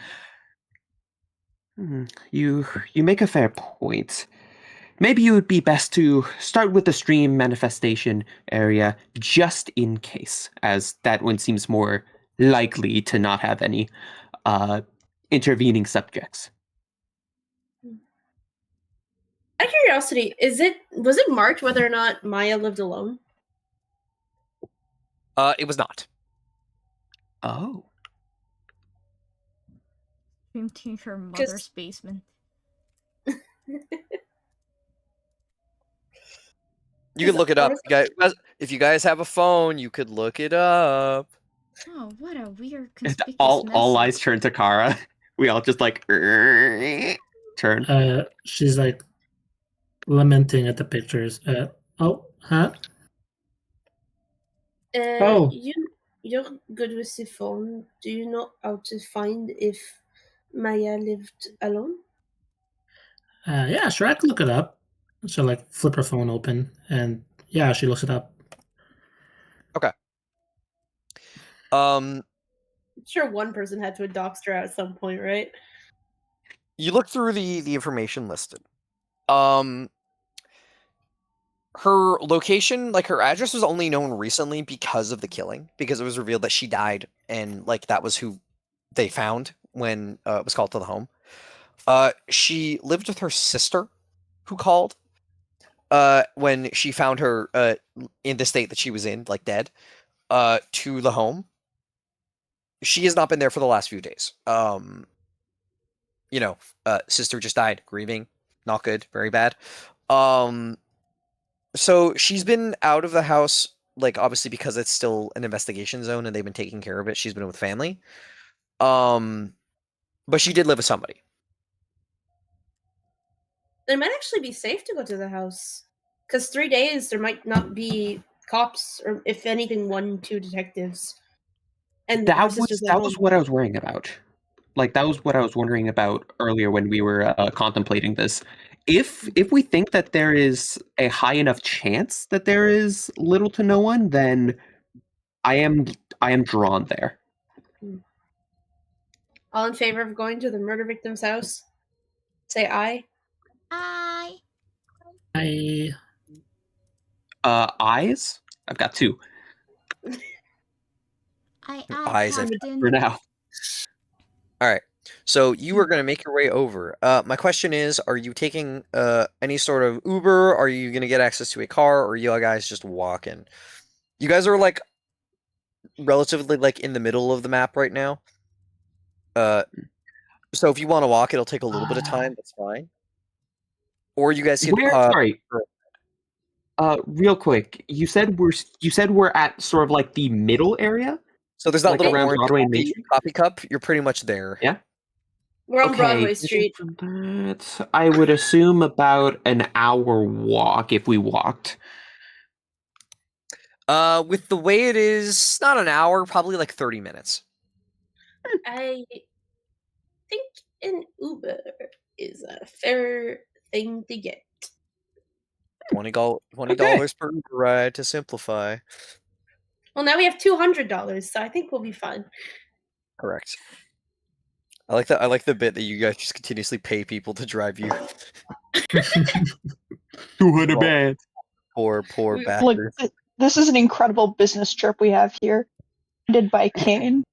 You make a fair point. Maybe it would be best to start with the stream manifestation area just in case, as that one seems more likely to not have any intervening subjects. Out of curiosity, was it marked whether or not Maya lived alone? It was not. Oh. Into her mother's basement. You can look it up. If you guys have a phone, you could look it up. Oh, what a weird conspicuous All eyes message. turn to Kara. We all just turn. She's like lamenting at the pictures. Oh, huh? Oh. You're good with the phone. Do you know how to find if Maya lived alone? Yeah, sure, I can look it up. She'll like flip her phone open, and yeah, she looks it up. Okay. I'm sure one person had to dox her at some point, right? You look through the information listed. Her location, her address was only known recently because of the killing, because it was revealed that she died, and that was who they found when it was called to the home. She lived with her sister, who called when she found her in the state that she was in, dead, to the home. she has not been there for the last few days. Sister just died, grieving, not good, very bad. So she's been out of the house, like obviously because it's still an investigation zone and they've been taking care of it. She's been with family. But she did live with somebody. It might actually be safe to go to the house, because 3 days there might not be cops, or if anything, 1-2 detectives. And her sister's at that home. was what I was worrying about. Like that was what I was wondering about earlier when we were contemplating this. If we think that there is a high enough chance that there is little to no one, then I am drawn there. All in favor of going to the murder victim's house? Say aye. Aye. Eyes? I've got 2 Aye, Eyes at- Captain. for now. All right. So you are going to make your way over. My question is, are you taking any sort of Uber? Are you going to get access to a car? Or are you guys just walking? You guys are like relatively like in the middle of the map right now. So if you want to walk, it'll take a little bit of time. That's fine. Or you guys can. Sorry. Real quick, you said we're at sort of like the middle area. So there's that like little around orange Broadway and Main Street? coffee cup. You're pretty much there. Yeah. We're on Broadway Street. From that, I would assume about an hour walk if we walked. With the way it is, not an hour, probably like 30 minutes. I think an Uber is a fair thing to get. $20 per Uber ride to simplify. Well, now we have $200, so I think we'll be fine. Correct. I like that. I like the bit that you guys just continuously pay people to drive you. 200 bad. Poor Look, bastards. this is an incredible business trip we have here, funded by CAIN.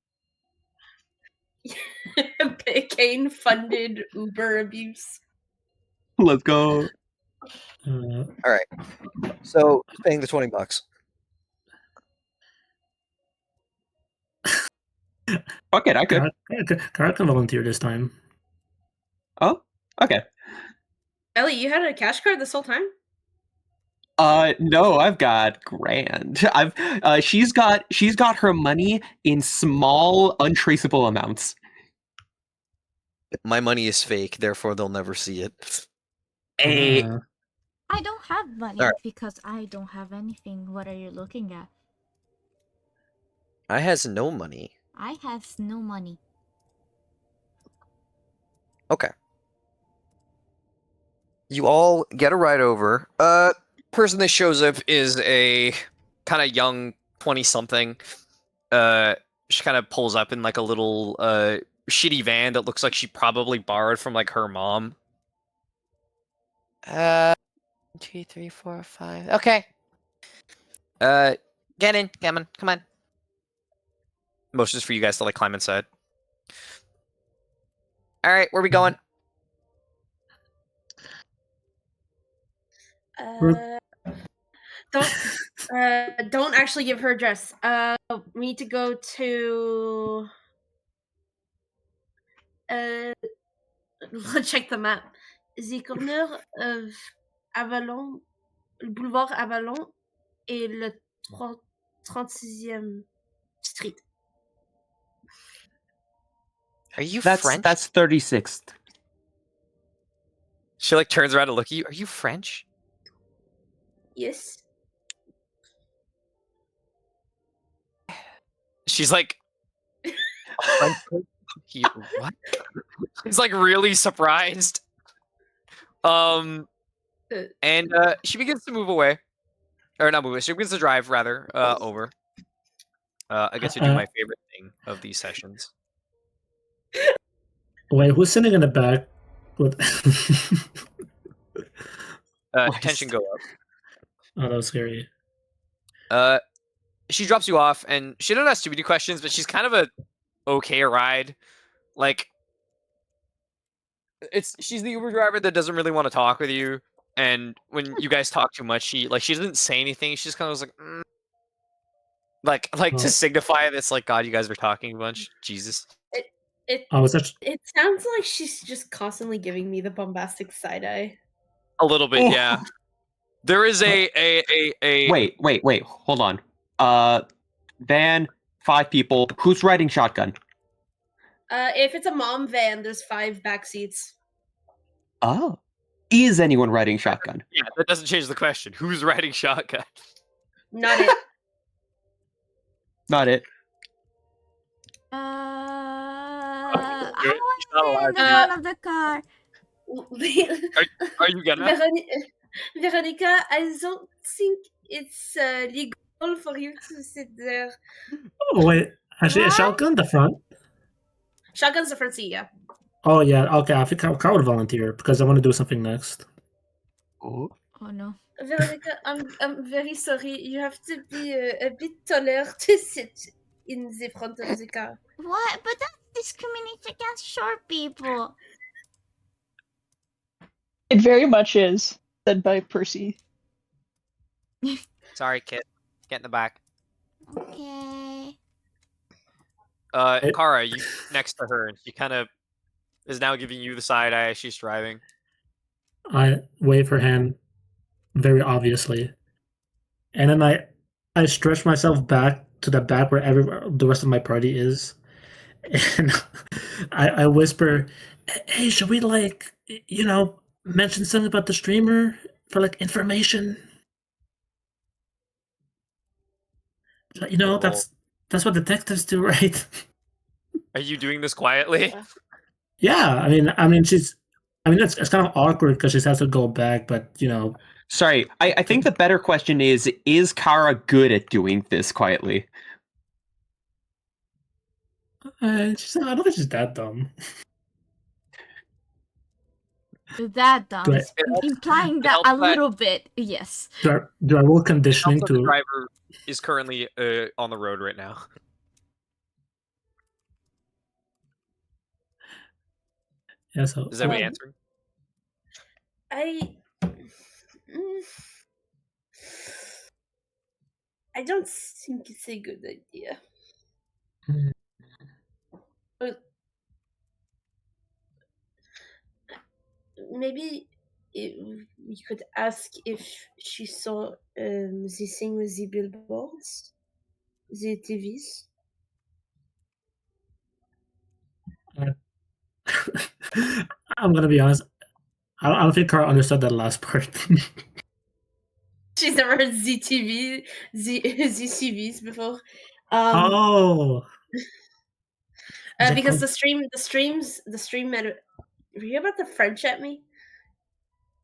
CAIN funded Uber abuse. Let's go. All right. So paying the $20. Fuck it, I could. Kara can volunteer this time. Oh, okay. Ellie, you had a cash card this whole time? No, I've got grand. She's got her money in small, untraceable amounts. My money is fake, therefore they'll never see it. Hey. I don't have money because I don't have anything. What are you looking at? I has no money. I has no money. Okay. You all get a ride over. Person that shows up is a kind of young 20-something. She kind of pulls up in like a little shitty van that looks like she probably borrowed from like her mom. 2, 3, 4, 5. Okay. Get in, come on. Motions for you guys to like climb inside. All right, where are we going? Don't actually give her address. We need to go to. Let's check the map. The corner of Avalon, le boulevard Avalon, et le 36e Street. Are you That's French? That's 36th. She like turns around to look at you. Are you French? Yes. She's like, what? He's like really surprised. And she begins to move away, or not move. She begins to drive rather over. I get to do my favorite thing of these sessions. Wait, who's sitting in the back? With Tension go up. Oh, that was scary. She drops you off, and she doesn't ask too many questions, but she's kind of a okay ride. Like, she's the Uber driver that doesn't really want to talk with you, and when you guys talk too much, she doesn't say anything. She just kind of was like, Like Oh. to signify this, like, God, you guys are talking a bunch. Jesus. Oh, such. It sounds like she's just constantly giving me the bombastic side eye. A little bit, Oh. yeah. There is a Wait. Hold on. Van, 5 people. Who's riding shotgun? If it's a mom van, there's 5 back seats. Oh. Is anyone riding shotgun? Yeah, that doesn't change the question. Who's riding shotgun? Not it. Not it. I You're want not to sit in the allowed front of the car. Are you gonna? Veronica, I don't think it's legal for you to sit there. Oh wait, actually, a What? shotgun the front. Shotgun's the front seat, yeah. Oh yeah, okay. I think Carl would volunteer because I want to do something next. Oh. Oh no. Veronica, I'm very sorry. You have to be a bit taller to sit in the front of the car. What? But that's discrimination against short people. It very much is, said by Percy. Sorry, kid. Get in the back. Okay. Kara, you next to her, and she kind of is now giving you the side eye as she's driving. I wave her hand very obviously, and then I stretch myself back to the back where the rest of my party is, and I whisper, "Hey, should we mention something about the streamer for information? That's what detectives do, right?" Are you doing this quietly? Yeah, I mean, it's kind of awkward because she has to go back, but Sorry, I think the better question is Kara good at doing this quietly? I don't think she's that dumb. That dumb. Do Implying that a little bit, yes. I roll conditioning Also, the to? driver is currently on the road right now. Yeah, so Is anybody answering? I don't think it's a good idea. Hmm. Maybe we could ask if she saw the thing with the billboards, the TVs. I'm gonna be honest. I don't think Carl understood that last part. She's never heard ZTV, ZCVs before. Because the stream meta. Were you about to French at me?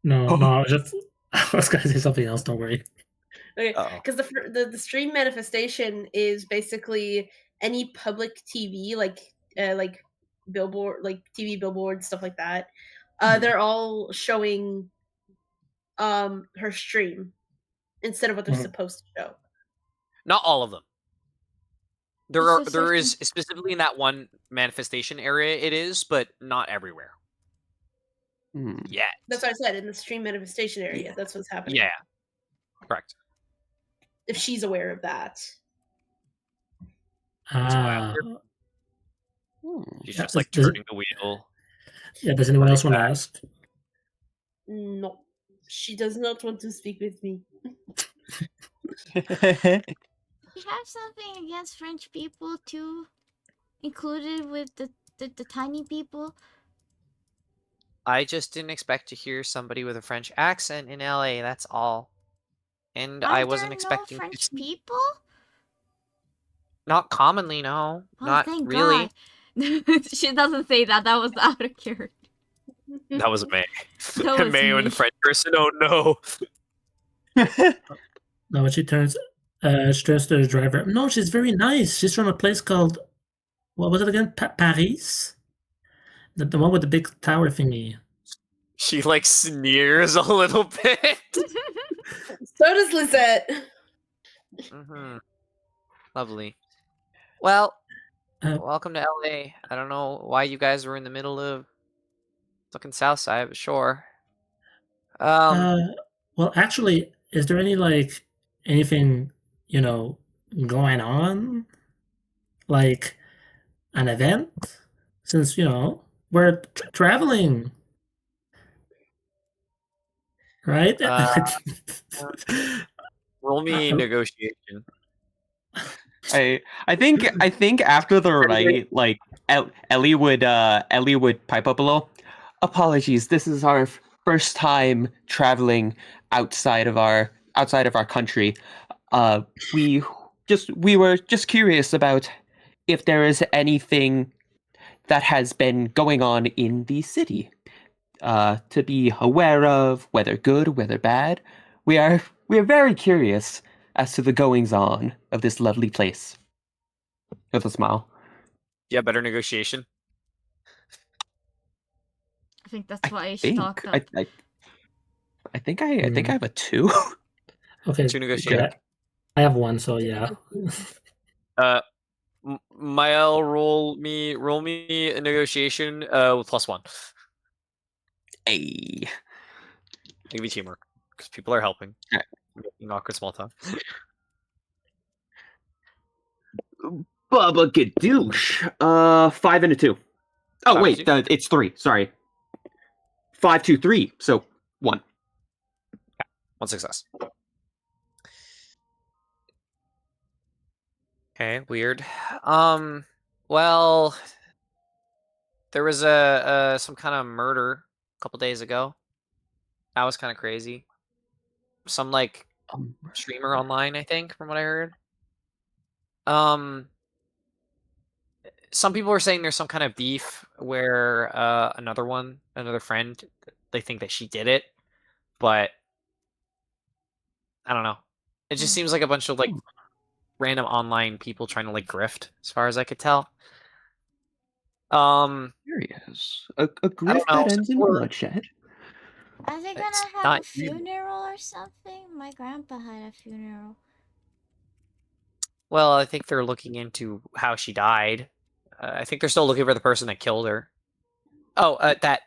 No, I was gonna say something else. Don't worry. Okay, because the stream manifestation is basically any public TV, like billboard, like TV billboards, stuff like that. They're all showing her stream instead of what they're supposed to show. Not all of them. There is specifically in that one manifestation area it is, but not everywhere. Yeah. That's what I said, in the stream manifestation area. That's what's happening. Yeah. Correct. If she's aware of that. She's just turning the wheel. Yeah, does anyone else want to ask? No. She does not want to speak with me. You have something against French people too? Included with the tiny people? I just didn't expect to hear somebody with a French accent in LA, that's all. And I wasn't expecting no French people? Not commonly, no. Oh, not thank really. God. She doesn't say that. That was out of character. That was May. That was May and the French person, oh no. No, when she turns to the driver. No, she's very nice. She's from a place called, what was it again? Paris? The one with the big tower thingy. She sneers a little bit. So does Lisette. Lovely. Well, welcome to LA. I don't know why you guys were in the middle of fucking South Side, but sure. Well, actually, is there anything, going on, like an event, since we're traveling, right? Roll me negotiation. I think after the right, like Ellie would pipe up a little. Apologies, this is our first time traveling outside of our country. We were just curious about if there is anything that has been going on in the city to be aware of, whether good, whether bad. We are very curious as to the goings on of this lovely place. With a smile. Yeah, better negotiation. I think that's why I think stocked up. I think I have a 2. Okay. 2 negotiation. I have 1, so yeah. Mael, roll me a negotiation with +1. Hey. Maybe teamwork because people are helping. Right. Making awkward small talk. Bubba Gadoosh. 5 and a 2. Oh 5 wait, and 2? it's 3. Sorry. 5, 2, 3. So 1. Yeah, 1 success. Okay, weird. Well, there was some kind of murder a couple days ago. That was kind of crazy. Some like streamer online, I think, from what I heard. Some people were saying there's some kind of beef where another friend, they think that she did it, but I don't know. It just seems like a bunch of like random online people trying to like grift, as far as I could tell. Curious. A grift that ends in bloodshed. Are they It's gonna have not a funeral or something? My grandpa had a funeral. Well, I think they're looking into how she died. I think they're still looking for the person that killed her. Oh, that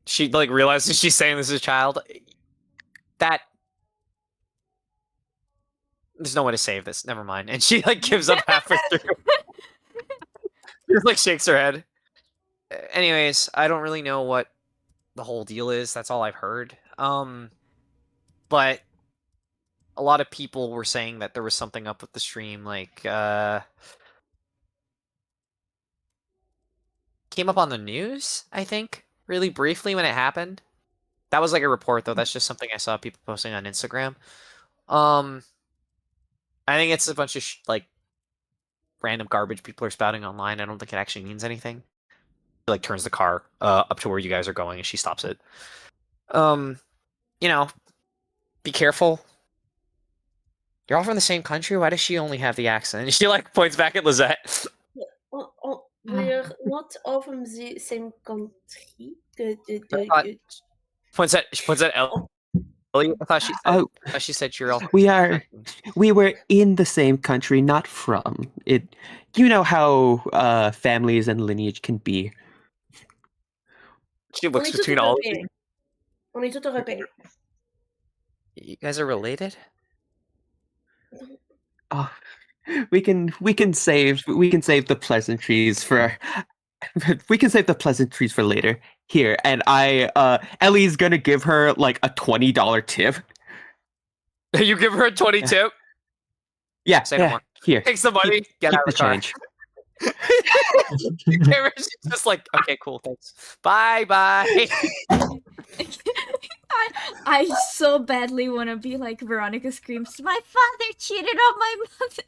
she like realizes she's saying this is a child. That there's no way to save this. Never mind. And she like gives up halfway through. Just like shakes her head. Anyways, I don't really know what the whole deal is. That's all I've heard. But a lot of people were saying that there was something up with the stream, like came up on the news, I think, really briefly when it happened. That was like a report though. That's just something I saw people posting on Instagram. I think it's a bunch of like random garbage people are spouting online. I don't think it actually means anything. She, like turns the car up to where you guys are going and she stops it. Be careful. You're all from the same country. Why does she only have the accent? And she like points back at Lizette. We're not all from the same country. Points at Ellie. I thought she said you're all. We were in the same country, not from it. You know how families and lineage can be. She looks between all of you. On est tout européen. You guys are related? Oh, we can save the pleasantries for later. Here, and Ellie's gonna give her like a $20 tip. You give her a 20 tip? Yeah, say no more. Here, takes the money. Get out of the car. Change. She's just like, okay, cool, thanks. Bye. I so badly want to be like Veronica screams, "My father cheated on my mother."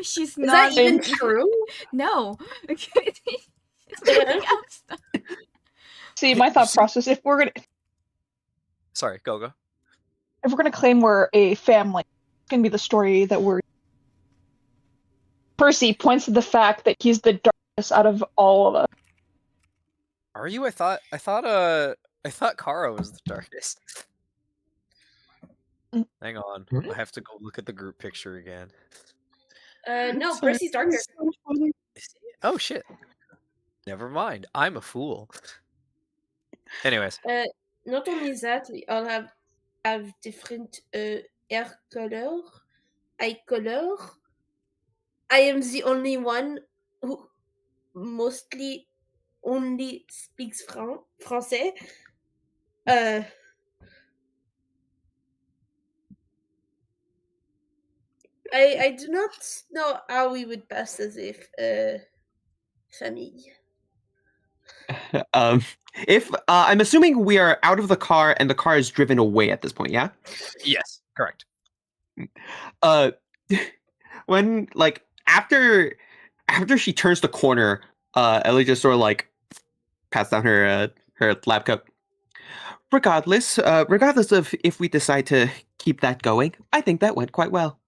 She's not. Is that even true? No. See, my thought process: if we're gonna, sorry, go. If we're gonna claim we're a family, it's gonna be the story that we're. Percy points to the fact that he's the darkest out of all of us. Are you? I thought Kara was the darkest. Hang on, I have to go look at the group picture again. No, Percy's darker. Oh shit. Never mind. I'm a fool. Anyways. Not only that, we all have different hair color. I color. I am the only one who mostly only speaks français. I do not know how we would pass as a family. If I'm assuming we are out of the car and the car is driven away at this point, yeah? Yes, correct. When like after she turns the corner, Ellie just sort of like pats down her lab coat. Regardless of if we decide to keep that going, I think that went quite well.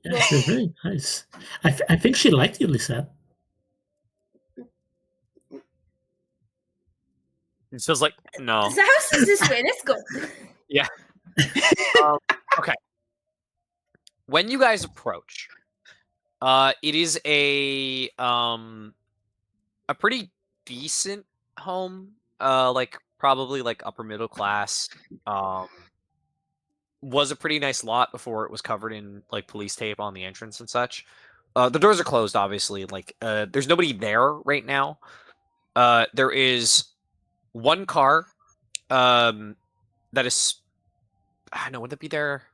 Yeah, she was very nice. I think she liked you, Lisa. It feels like no. The house is this way. Let's go. Yeah. Okay. When you guys approach, it is a pretty decent home. Like probably like upper middle class. Was a pretty nice lot before it was covered in like police tape on the entrance and such. The doors are closed, obviously. Like, there's nobody there right now. There is one car, that is. I don't know. Would that be there?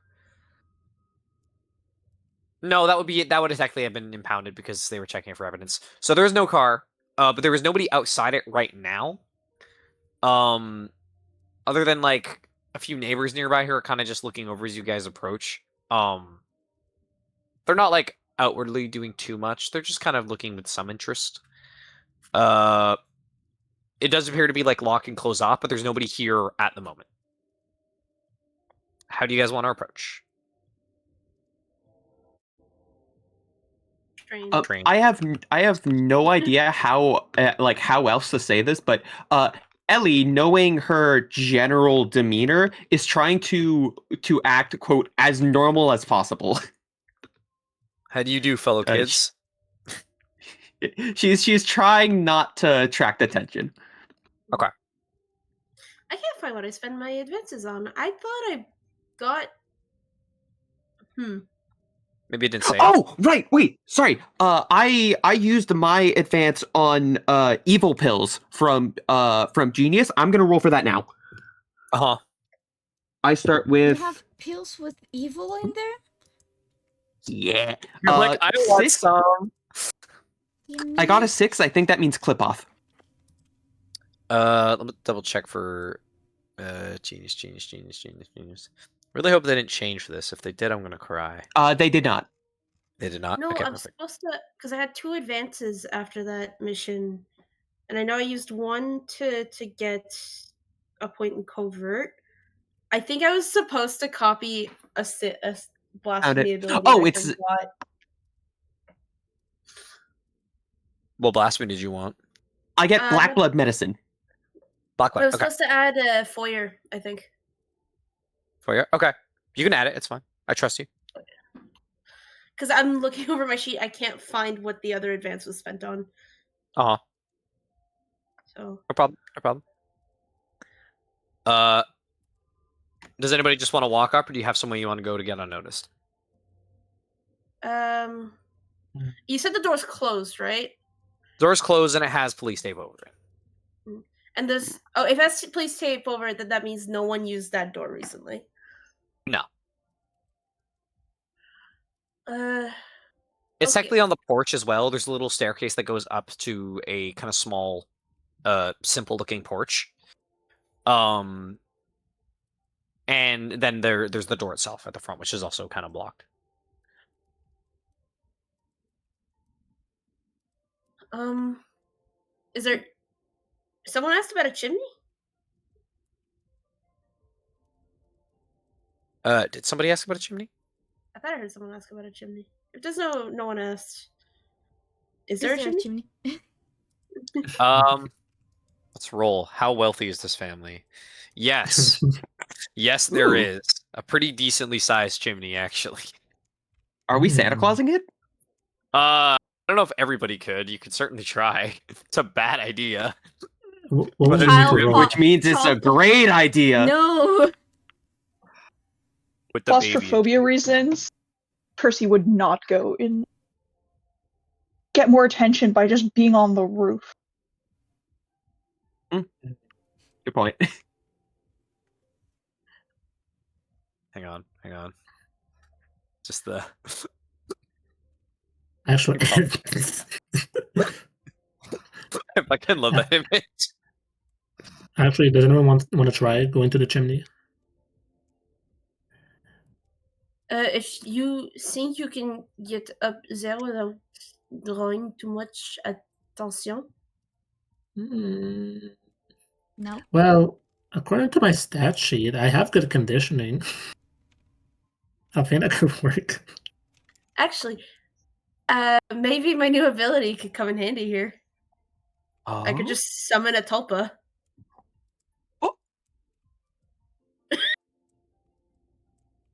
No, that would technically have been impounded because they were checking it for evidence. So there is no car, but there is nobody outside it right now. Other than like a few neighbors nearby who are kind of just looking over as you guys approach. They're not like outwardly doing too much. They're just kind of looking with some interest. It does appear to be like lock and close off, but there's nobody here at the moment. How do you guys want to approach? Train. I have no idea how else to say this, but Ellie, knowing her general demeanor, is trying to act, quote, as normal as possible. How do you do, fellow kids? She's trying not to attract attention. Okay. I can't find what I spend my advances on. I thought I got. Maybe it didn't say. Oh, right. Wait. Sorry. I used my advance on evil pills from Genius. I'm gonna roll for that now. I start with. You have pills with evil in there? Yeah. You're like, I want 6. some. I got a 6. I think that means clip off. Let me double check for Genius. Really hope they didn't change for this. If they did, I'm gonna cry. They did not. They did not? No, Okay, I'm perfect. supposed to, because I had 2 advances after that mission, and I know I used one to get a point in covert. I think I was supposed to copy a blasphemy ability. Oh, it's. What blasphemy did you want? I get black blood medicine. Black blood. I was Okay. supposed to add a foyer, I think. Foyer? Okay. You can add it. It's fine. I trust you. Because I'm looking over my sheet, I can't find what the other advance was spent on. So no problem. Does anybody just want to walk up, or do you have somewhere you want to go to get unnoticed? You said the door's closed, right? Door's closed and it has police tape over it. And this, if it has police tape over it, then that means no one used that door recently. No. Okay. It's technically on the porch as well. There's a little staircase that goes up to a kind of small, simple-looking porch. And then there's the door itself at the front, which is also kind of blocked. Is there... Someone asked about a chimney? Did somebody ask about a chimney? I thought I heard someone ask about a chimney. If there's no one asked. Is there a chimney? Let's roll. How wealthy is this family? Yes. Yes, there is. A pretty decently sized chimney, actually. Are we Santa Clausing it? I don't know if everybody could. You could certainly try. It's a bad idea. What would you need to roll? Which means it's a great idea. No. with the baby. claustrophobia reasons, Percy would not go in. Get more attention by just being on the roof. Good point. Hang on. Just the. Actually, I fucking love that image. actually, does anyone want to try going to the chimney? If you think you can get up there without drawing too much attention. No. Well, according to my stat sheet, I have good conditioning. I think that could work. Actually, maybe my new ability could come in handy here. Oh? I could just summon a tulpa.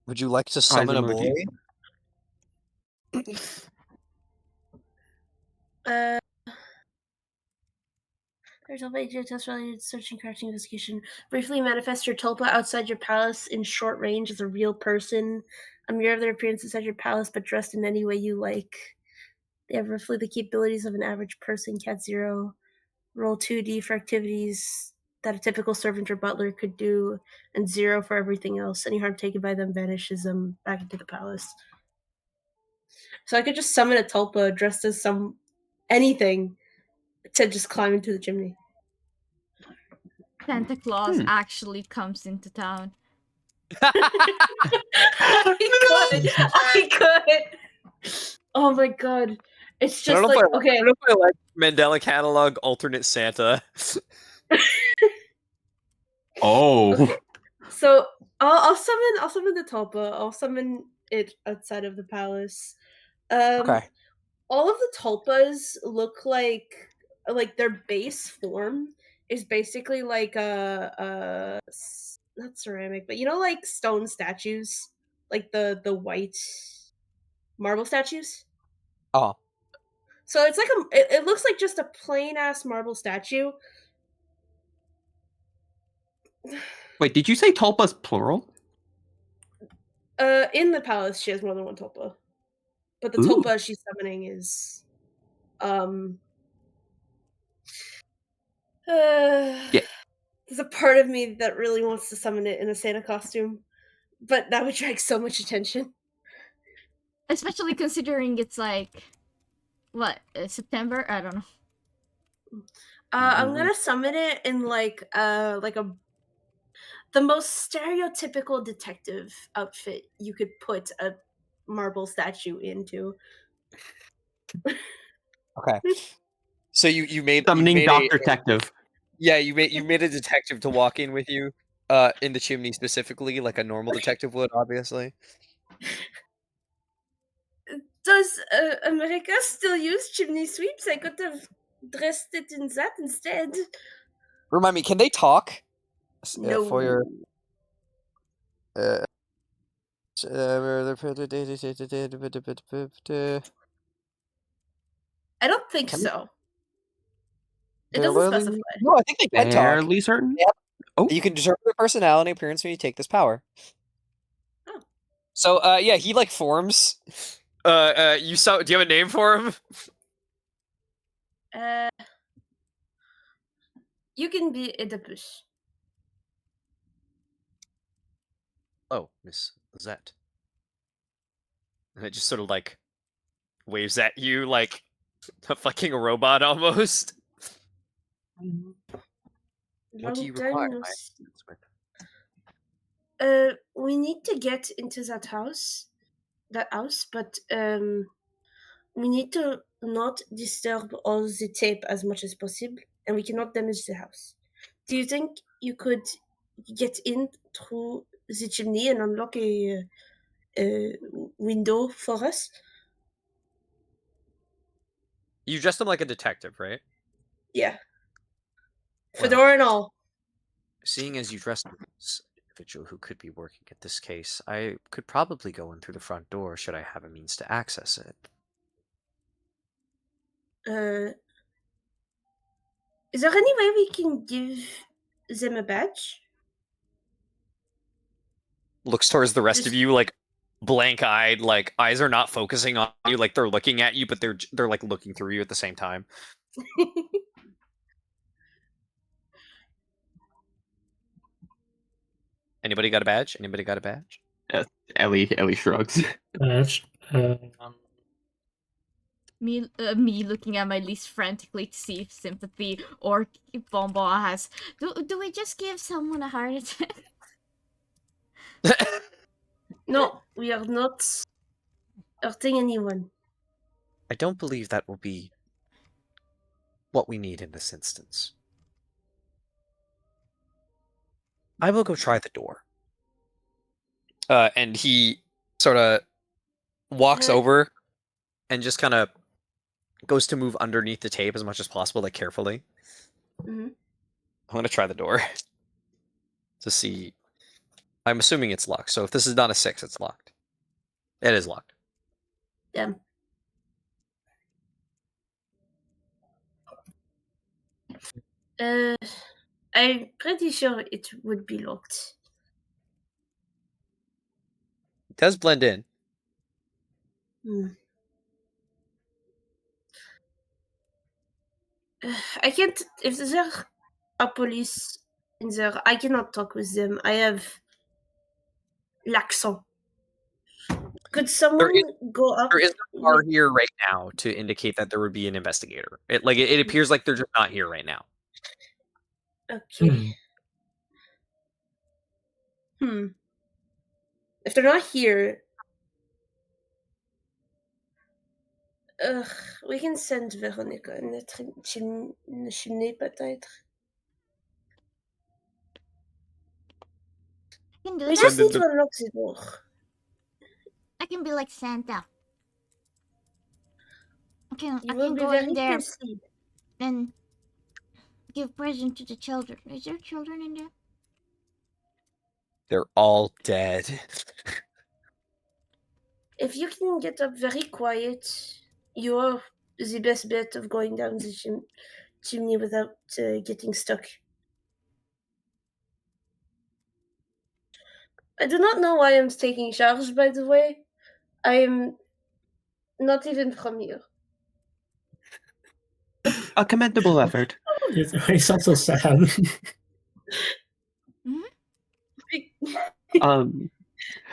Would you like to summon a boy? There's a way to test related searching, crafting, investigation. Briefly manifest your tulpa outside your palace in short range as a real person. A mirror of their appearance inside your palace, but dressed in any way you like. They have roughly the capabilities of an average person. Cat 0. Roll 2d for activities that a typical servant or butler could do, and 0 for everything else. Any harm taken by them vanishes them back into the palace. So I could just summon a tulpa dressed as anything to just climb into the chimney. Santa Claus actually comes into town. I could. Oh my god. It's just like, okay. I don't know if I like Mandela Catalog alternate Santa. Oh. So I'll summon the tulpa. I'll summon it outside of the palace. Okay. All of the tulpas look like their base form is basically like a not ceramic, but like stone statues, like the white marble statues. Oh. So it's like it looks like just a plain ass marble statue. Wait, did you say tulpas plural? In the palace, she has more than one tulpa, but the tulpa she's summoning is, Yeah. There's a part of me that really wants to summon it in a Santa costume, but that would drag so much attention. Especially considering it's like, what, September? I don't know. I'm gonna summon it in the most stereotypical detective outfit you could put a marble statue into. Okay. So you made Summoning you made Dr. Detective. Yeah, you made a detective to walk in with you, in the chimney specifically, like a normal detective would, obviously. Does America still use chimney sweeps? I could have dressed it in that instead. Remind me, can they talk? No. For your I don't think Can so. It doesn't specify. No, I think they can talk. Fairly certain? Yep. Oh. You can determine their personality and appearance when you take this power. Oh. So, yeah, he like forms. Do you have a name for him? You can be Oedipus. Oh, Miss Lizette. And it just sort of like waves at you like a fucking robot almost. What do you require? We need to get into that house, but we need to not disturb all the tape as much as possible, and we cannot damage the house. Do you think you could get in through the chimney and unlock a window for us? You dressed him like a detective, right? Yeah. Fedora and all. Seeing as you dressed him as an individual who could be working at this case, I could probably go in through the front door should I have a means to access it. Is there any way we can give them a badge? looks towards the rest of you, like blank-eyed, like eyes are not focusing on you, like they're looking at you, but they're like looking through you at the same time. Anybody got a badge? Anybody got a badge? Ellie shrugs. Badge. Me looking at my list frantically to see if sympathy or if Bomba has. Do we just give someone a heart attack? No, we are not hurting anyone. I don't believe that will be what we need in this instance. I will go try the door. And he sort of walks over and just kind of goes to move underneath the tape as much as possible, like carefully. Mm-hmm. I'm going to try the door to see. I'm assuming it's locked. So if this is not a 6, it's locked. It is locked. Damn. I'm pretty sure it would be locked. It does blend in. I can't. If there are police in there, I cannot talk with them. I have l'accent. Could someone go up? There is no car here right now to indicate that there would be an investigator. It appears like they're just not here right now. Okay. If they're not here, we can send Veronica in the chimney, peut-être. Can do We that. just need to unlock the door. I can be like Santa. I can be go very in there busy. and give present to the children. Is there children in there? They're all dead. If you can get up very quiet, you're the best bet of going down the chimney without getting stuck. I do not know why I'm taking charge, by the way. I am not even from here. A commendable effort. He sounds so sad.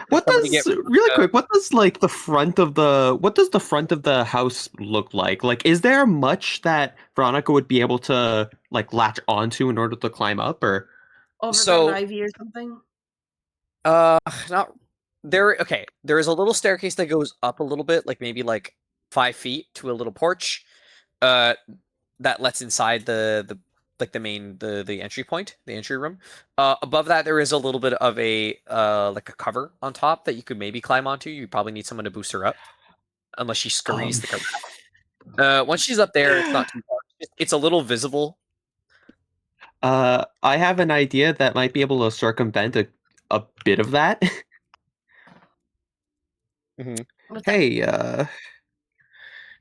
What Somebody does get- really quick? What does the front of the house look like? Like, is there much that Veronica would be able to latch onto in order to climb up, or Over So- by an ivy or something? Not there. Okay, there is a little staircase that goes up a little bit, maybe 5 feet to a little porch. That lets inside the main the entry point, the entry room. Above that, there is a little bit of a a cover on top that you could maybe climb onto. You probably need someone to boost her up, unless she scurries the cover. Once she's up there, it's not too far. It's a little visible. I have an idea that might be able to circumvent a bit of that. Hey,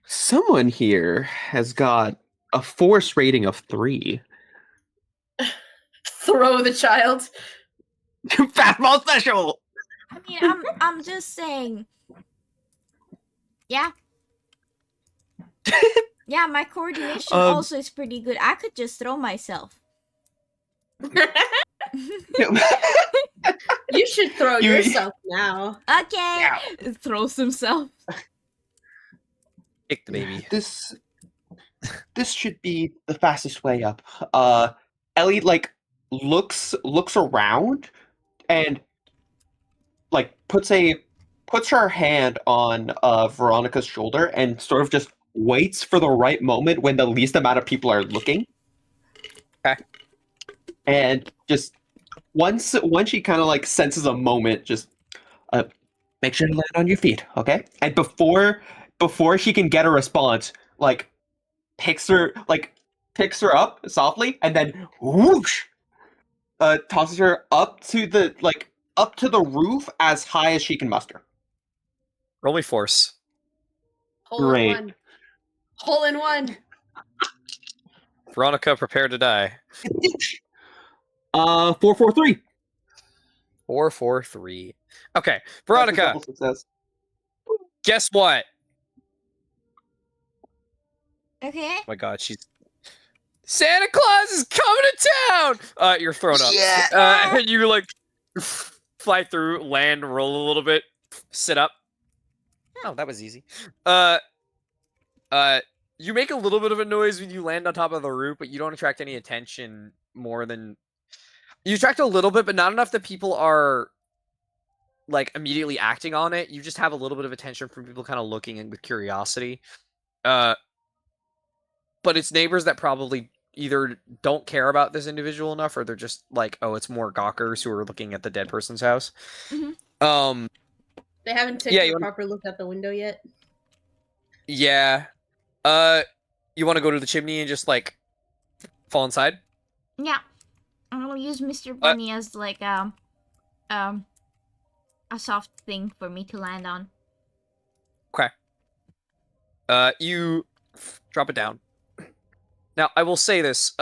someone here has got a force rating of 3. Throw the child. Fastball special. I mean, I'm just saying. Yeah. Yeah, my coordination also is pretty good. I could just throw myself. You should throw yourself now. Okay. Throws himself. Kick the baby. This should be the fastest way up. Ellie looks around and puts her hand on Veronica's shoulder and sort of just waits for the right moment when the least amount of people are looking. Okay. And just once she kind of senses a moment, just make sure to land on your feet, okay? And before she can get a response, picks her up softly and then whoosh, tosses her up to the roof as high as she can muster. Roll me force. Hole in one. Hole in one. Veronica, prepare to die. 443. 443. Okay, That's a Veronica, double success. guess what? Okay. Oh my god, she's Santa Claus is coming to town! You're thrown up. Yeah! And you like fly through, land, roll a little bit, sit up. Oh, that was easy. You make a little bit of a noise when you land on top of the roof, but you don't attract any attention more than you attract a little bit, but not enough that people are like immediately acting on it. You just have a little bit of attention from people kind of looking in with curiosity. But it's neighbors that probably either don't care about this individual enough, or they're just like, oh, it's more gawkers who are looking at the dead person's house. Mhm. They haven't taken Yeah, a you wanna- proper look at the window yet. Yeah. You want to go to the chimney and just like fall inside? Yeah. I'm gonna use Mr. Bunny as like a soft thing for me to land on. Okay. You drop it down. Now, I will say this.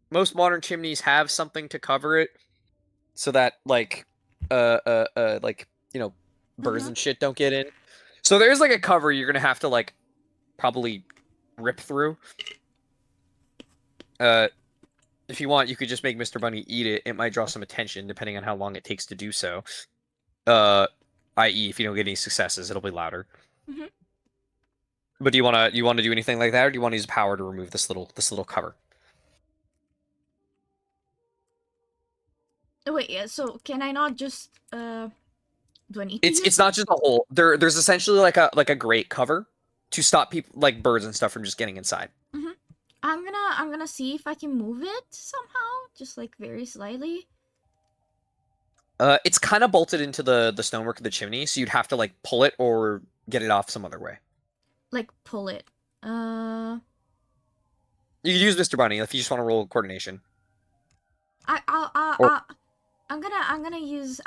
Most modern chimneys have something to cover it, so that like, like birds and shit don't get in. So there's like a cover you're gonna have to like probably rip through. If you want, you could just make Mr. Bunny eat it. It might draw some attention depending on how long it takes to do so. I.e., if you don't get any successes, it'll be louder. Mhm. But do you wanna do anything like that, or do you want to use power to remove this little cover? Oh, wait, yeah, so can I not just do I need to It's not just a hole. There's essentially like a grate cover to stop people like birds and stuff from just getting inside. I'm gonna see if I can move it somehow, just like very slightly. It's kind of bolted into the stonework of the chimney, so you'd have to like pull it or get it off some other way. Like pull it. You could use Mr. Bunny if you just want to roll coordination. I'm gonna use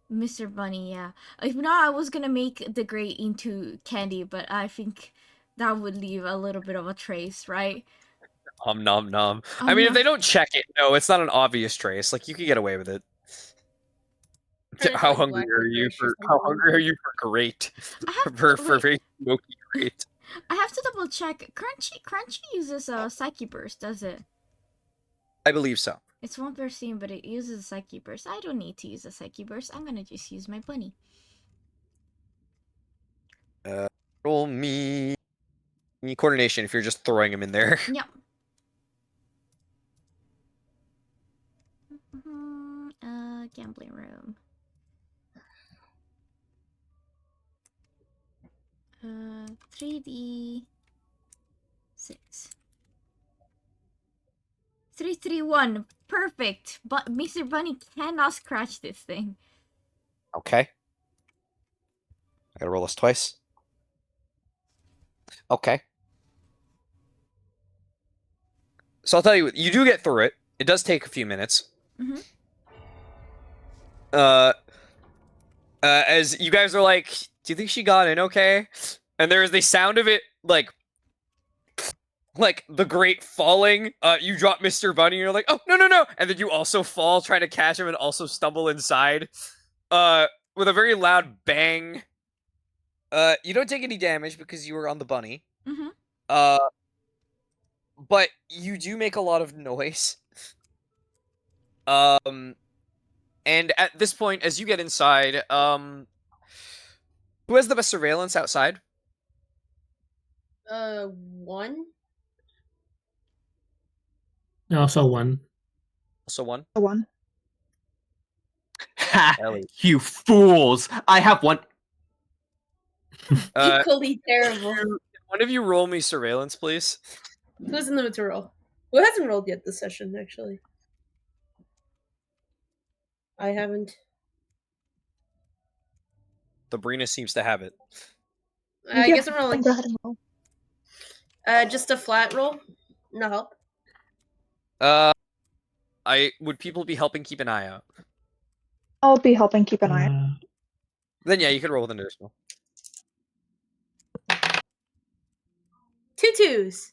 Mr. Bunny, yeah. If not, I was gonna make the grate into candy, but I think that would leave a little bit of a trace, right? Nom nom. I mean, if they don't check it, no, it's not an obvious trace. Like you could get away with it. How hungry are you for grate? For very smoky grate? I have to double check. Crunchy uses a Psyche Burst, does it? I believe so. It's 1%, but it uses a Psyche Burst. I don't need to use a Psyche Burst. I'm gonna just use my bunny. Roll me coordination if you're just throwing him in there. Yep. Gambling room. 3D 6. 331. Perfect. But Mr. Bunny cannot scratch this thing. Okay. I gotta roll this twice. Okay. So I'll tell you, you do get through it. It does take a few minutes. As you guys are like, do you think she got in okay? And there's the sound of it, like the grate falling. You drop Mr. Bunny, and you're like, oh, no. And then you also fall, trying to catch him, and also stumble inside. With a very loud bang. You don't take any damage because you were on the bunny. But you do make a lot of noise. And at this point, as you get inside, who has the best surveillance outside? 1. Also one. Also one. A one. Ha! Ellie. You fools! I have one. Equally terrible. Can one of you roll me surveillance, please? Who's in the mood to roll? Who hasn't rolled yet this session, actually? I haven't. Sabrina seems to have it. I guess I'm rolling. Go ahead and roll. Just a flat roll? No help? Would people be helping keep an eye out? I'll be helping keep an eye out. Then yeah, you can roll with an additional. 2 2s.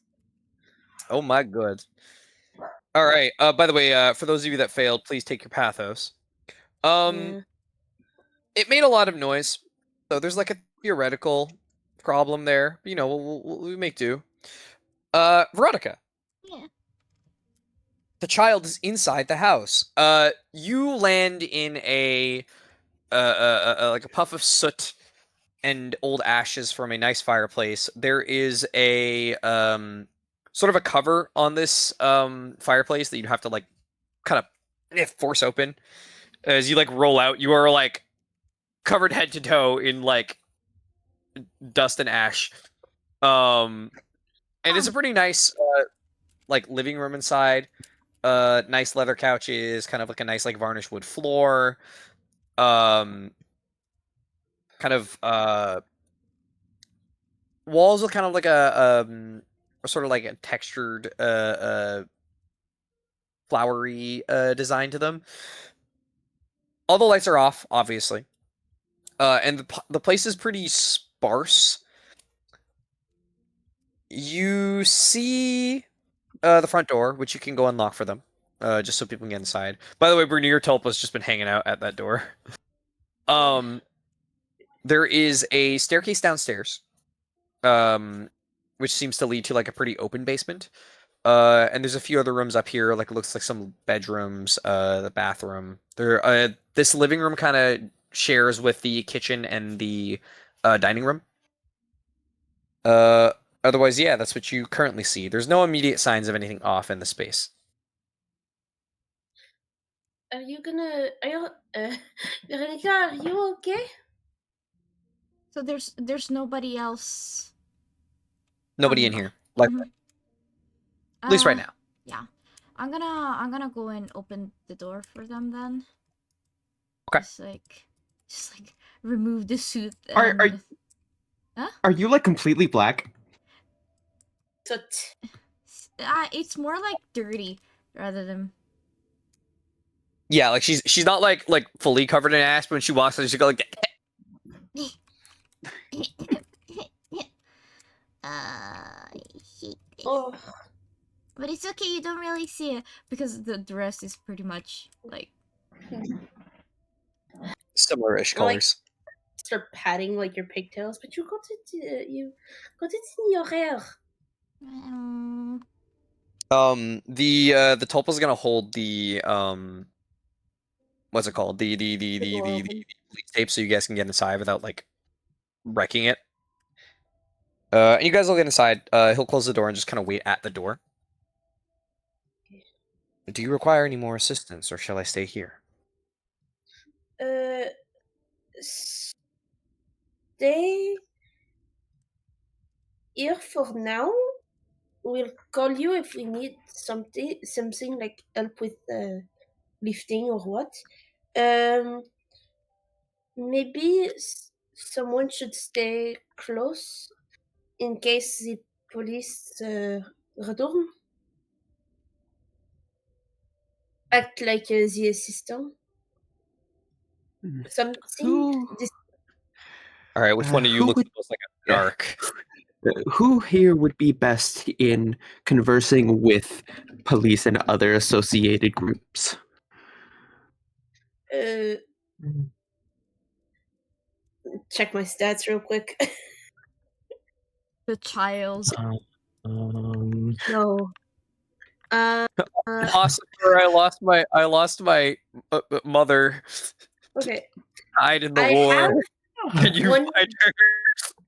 Oh my god. Alright, by the way, for those of you that failed, please take your pathos. Yeah. It made a lot of noise, so there's like a theoretical problem there. You know, we make do. Veronica. Yeah. The child is inside the house. You land in a like a puff of soot and old ashes from a nice fireplace. There is a sort of a cover on this fireplace that you have to like kind of force open. As you like roll out, you are like covered head to toe in like dust and ash. And it's a pretty nice like living room inside. Nice leather couches, kind of like a nice like varnished wood floor. Kind of walls with kind of like a sort of like a textured flowery design to them. All the lights are off, obviously. And the place is pretty sparse. You see the front door, which you can go unlock for them, just so people can get inside. By the way, Bruno, your Tulpa's just been hanging out at that door. There is a staircase downstairs, which seems to lead to like a pretty open basement. And there's a few other rooms up here, like it looks like some bedrooms, the bathroom. This living room kind of shares with the kitchen and the dining room. Otherwise, yeah, that's what you currently see. There's no immediate signs of anything off in the space. Are you, Veronica, are you okay? So there's nobody else. Nobody in here, like at least right now. Yeah, I'm gonna go and open the door for them then. Okay. Just like remove the suit. Are you like completely black? Soot. It's more like dirty rather than. Yeah, like she's not like fully covered in ash, but when she walks in, she go like. I hate this. Oh. But it's okay, you don't really see it because the rest is pretty much like Similar-ish colors. Start patting like your pigtails, but you got it in your hair. The Tulpa's gonna hold the what's it called? The police tape so you guys can get inside without like wrecking it. And you guys will get inside. He'll close the door and just kind of wait at the door. Do you require any more assistance, or shall I stay here? Stay here for now. We'll call you if we need something like help with lifting or what. Maybe someone should stay close in case the police return. Act like the assistant. Something. All right, which one of you looks most like a narc? Who here would be best in conversing with police and other associated groups? Check my stats real quick. the child. No. I lost my mother. Okay. Died in the war. Can you find her?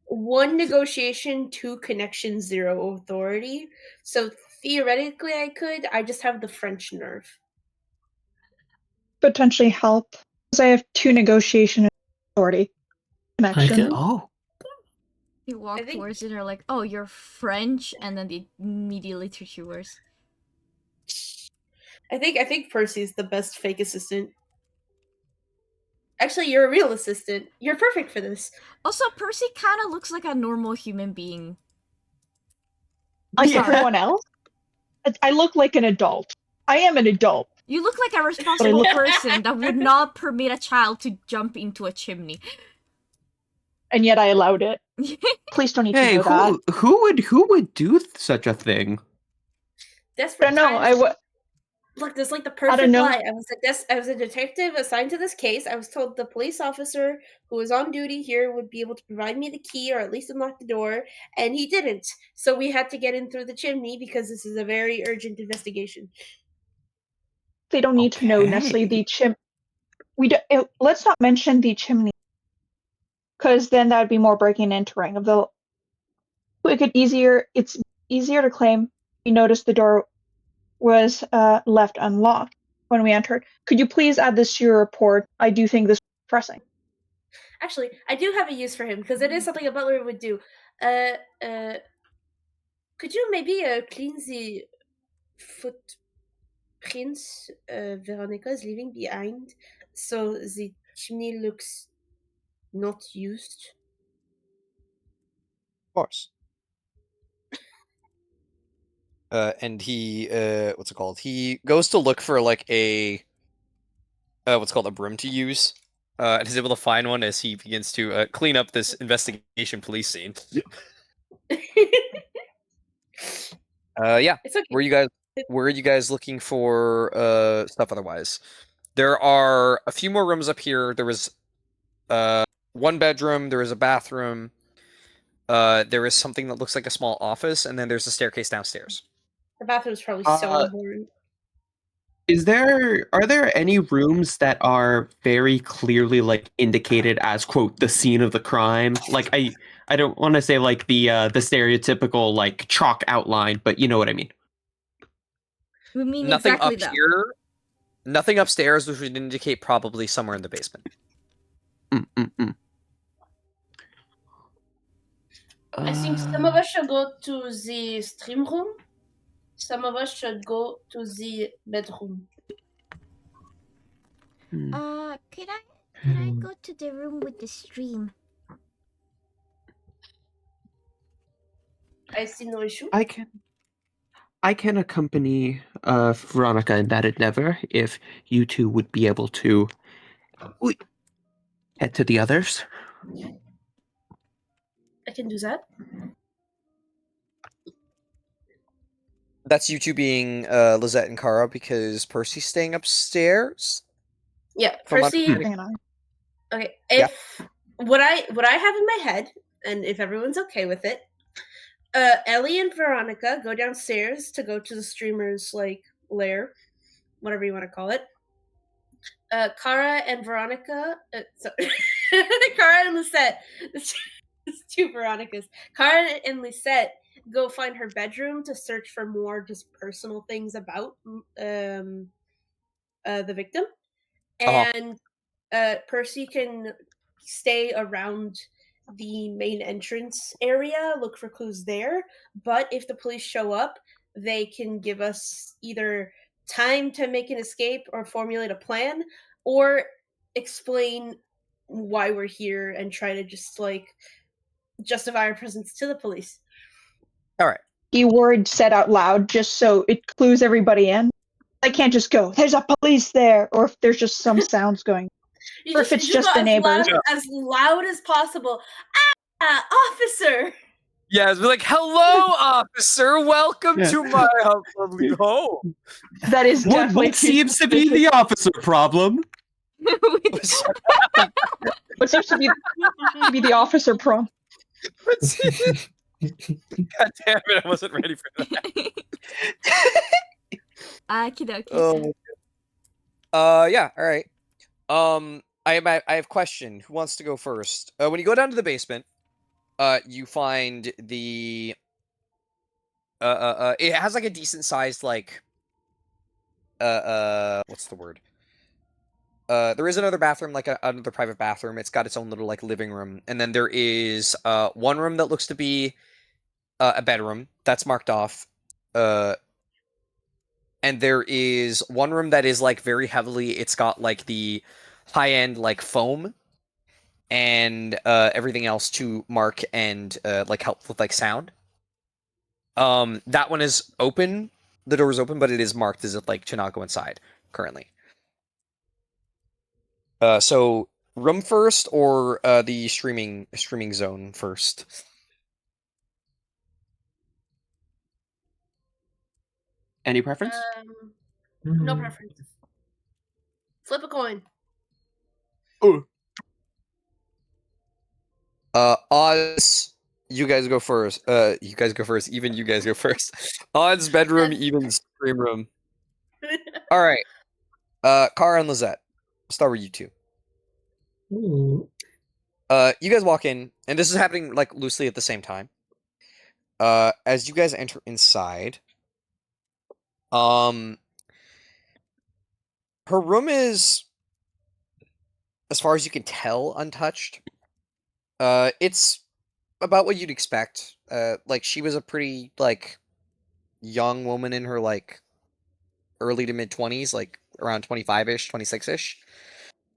1 negotiation, 2 connection, 0 authority. So theoretically I could. I just have the French nerve. Potentially help. Because I have 2 negotiation and authority connection. They walk towards it and are like, oh, you're French, and then they immediately treat you worse. I think Percy's the best fake assistant. Actually, you're a real assistant. You're perfect for this. Also, Percy kind of looks like a normal human being. Like everyone else? I look like an adult. I am an adult. You look like a responsible person that would not permit a child to jump into a chimney. And yet I allowed it. Please don't need to know that. Who would do such a thing? Desperate no, Look, this is like the I don't perfect know. lie. I was a detective assigned to this case. I was told the police officer who was on duty here would be able to provide me the key or at least unlock the door, and he didn't. So we had to get in through the chimney because this is a very urgent investigation. They don't need to know necessarily the let's not mention the chimney, because then that would be more breaking and entering of the. It's easier to claim we noticed the door was left unlocked when we entered. Could you please add this to your report? I do think this is pressing. Actually, I do have a use for him because it is something a butler would do. Could you maybe clean the footprints Veronica is leaving behind so the chimney looks not used? Of course. And he, what's it called? He goes to look for like a, what's called a broom to use. And he's able to find one as he begins to clean up this investigation police scene. Yeah. It's okay. Where are you guys looking for stuff otherwise? There are a few more rooms up here. There was one bedroom, there is a bathroom, there is something that looks like a small office, and then there's a staircase downstairs. The bathroom's probably so important. Are there any rooms that are very clearly like indicated as quote the scene of the crime? Like I don't want to say like the stereotypical like chalk outline, but you know what I mean. We mean Nothing exactly up that. here. Nothing upstairs, which would indicate probably somewhere in the basement. I think some of us should go to the stream room. Some of us should go to the bedroom. Could I go to the room with the stream? I see no issue. I can accompany Veronica in that endeavor if you two would be able to head to the others. I can do that. That's you two being Lizette and Kara because Percy's staying upstairs. Yeah, From Percy. Okay, if what I have in my head, and if everyone's okay with it, Ellie and Veronica go downstairs to go to the streamer's like lair, whatever you want to call it. Kara and Veronica, Kara and Lisette. It's two Veronicas. Kara and Lisette go find her bedroom to search for more just personal things about the victim, and Percy can stay around the main entrance area, look for clues there. But if the police show up, they can give us either time to make an escape or formulate a plan, or explain why we're here and try to just like justify our presence to the police. All right. Keyword said out loud just so it clues everybody in. I can't just go, there's a police there, or if there's just some sounds going. Or if it's just the neighbors. As loud as possible. Officer! Yeah, it's like, hello, officer. Welcome to my lovely home. That is definitely what seems to be the officer problem. What seems to be the officer problem? God damn it, I wasn't ready for that. Okie Yeah, all right. I have a question. Who wants to go first? When you go down to the basement, you find the it has like a decent sized like what's the word? There is another bathroom, like another private bathroom. It's got its own little like living room, and then there is one room that looks to be a bedroom that's marked off. And there is one room that is like very heavily. It's got like the high end like foam and everything else to mark and like help with like sound. That one is open. The door is open, but it is marked as if like to not go inside currently. So room first or the streaming zone first? Any preference? No Hmm. preference. Flip a coin. Odds. You guys go first. You guys go first. Even you guys go first. Odds bedroom, even scream room. All right. Kara and Lizette. I'll start with you two. Ooh. You guys walk in, and this is happening like loosely at the same time. As you guys enter inside, her room is, as far as you can tell, untouched. It's about what you'd expect. Like she was a pretty like young woman in her like early to mid 20s, like around 25-ish, 26-ish.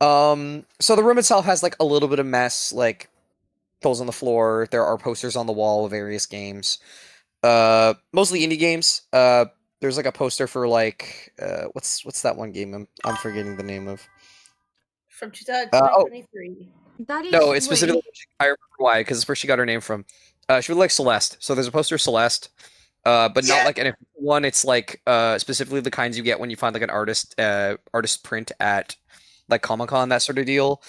So the room itself has like a little bit of mess, like clothes on the floor. There are posters on the wall of various games. Mostly indie games. There's like a poster for like what's that one game I'm forgetting the name of. From Oh 2023. That is no, it's specifically wait. I remember why, because it's where she got her name from. She would like Celeste. So there's a poster of Celeste. But not like an official one. It's like specifically the kinds you get when you find like an artist print at like Comic-Con, that sort of deal.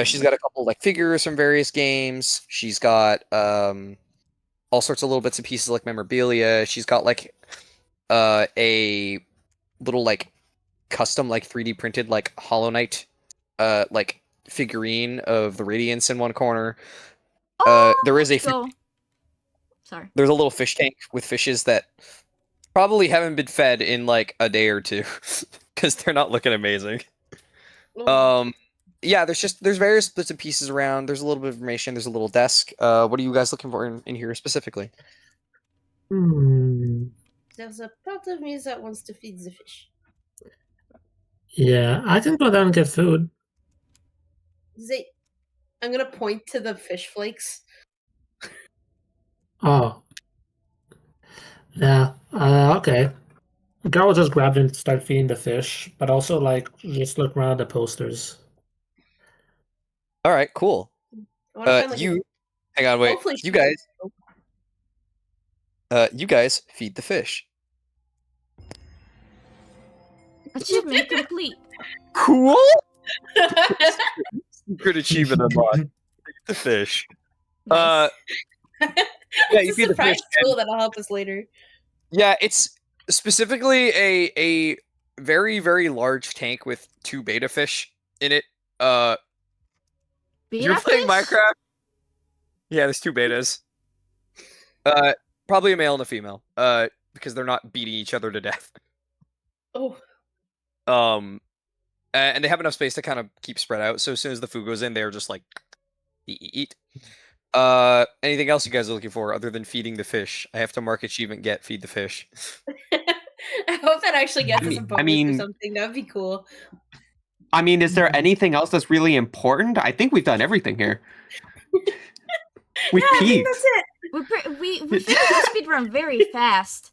She's got a couple like figures from various games. She's got all sorts of little bits and pieces like memorabilia. She's got like a little like custom like 3D printed like Hollow Knight like figurine of the Radiance in one corner. There is a Go. Sorry. there's a little fish tank with fishes that probably haven't been fed in like a day or two because they're not looking amazing. Yeah, there's various bits and pieces around. There's a little bit of information. There's a little desk. What are you guys looking for in here specifically? There's a part of me that wants to feed the fish. Yeah, I can go down and get food. I'm gonna point to the fish flakes. Oh. Yeah, okay. Girl will just grab and start feeding the fish, but also like just look around the posters. All right, cool. I wanna find, like, hang on, wait. hopefully You guys feed the fish. Achievement complete. Cool. Secret achievement unlocked. Feed the fish. Nice. Yeah, you it's feed a the fish. surprise tool that'll help us later. Yeah, it's specifically a very very large tank with 2 beta fish in it. You're playing Beta fish? Minecraft? Yeah, there's 2 betas. Probably a male and a female. Because they're not beating each other to death. Oh. And they have enough space to kind of keep spread out. So as soon as the food goes in, they're just like eat. Anything else you guys are looking for other than feeding the fish? I have to mark achievement get feed the fish. I hope that actually gets us a bonus mean- or something. That'd be cool. I mean, is there anything else that's really important? I think we've done everything here. We Yeah, I think peaked. that's it. We finished the speedrun very fast.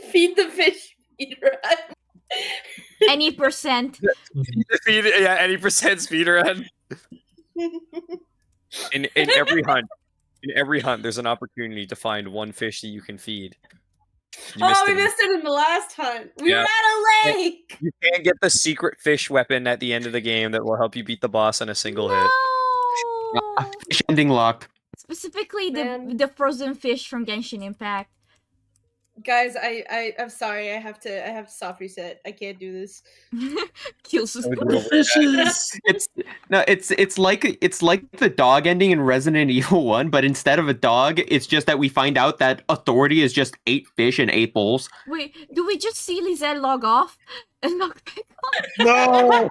Feed the fish, speed run. Any percent. Yeah, any percent speedrun. In every hunt, there's an opportunity to find one fish that you can feed. We missed it in the last hunt. We were Yeah. at a lake. You can get the secret fish weapon at the end of the game that will help you beat the boss in a single hit. No. Fish ending locked. Specifically Man. the frozen fish from Genshin Impact. Guys, I'm sorry. I have to soft reset. I can't do this. Kills us. Fishes. It's like the dog ending in Resident Evil 1, but instead of a dog, it's just that we find out that authority is just 8 fish and 8 bowls. Wait, do we just see Lizette log off and log back on? No.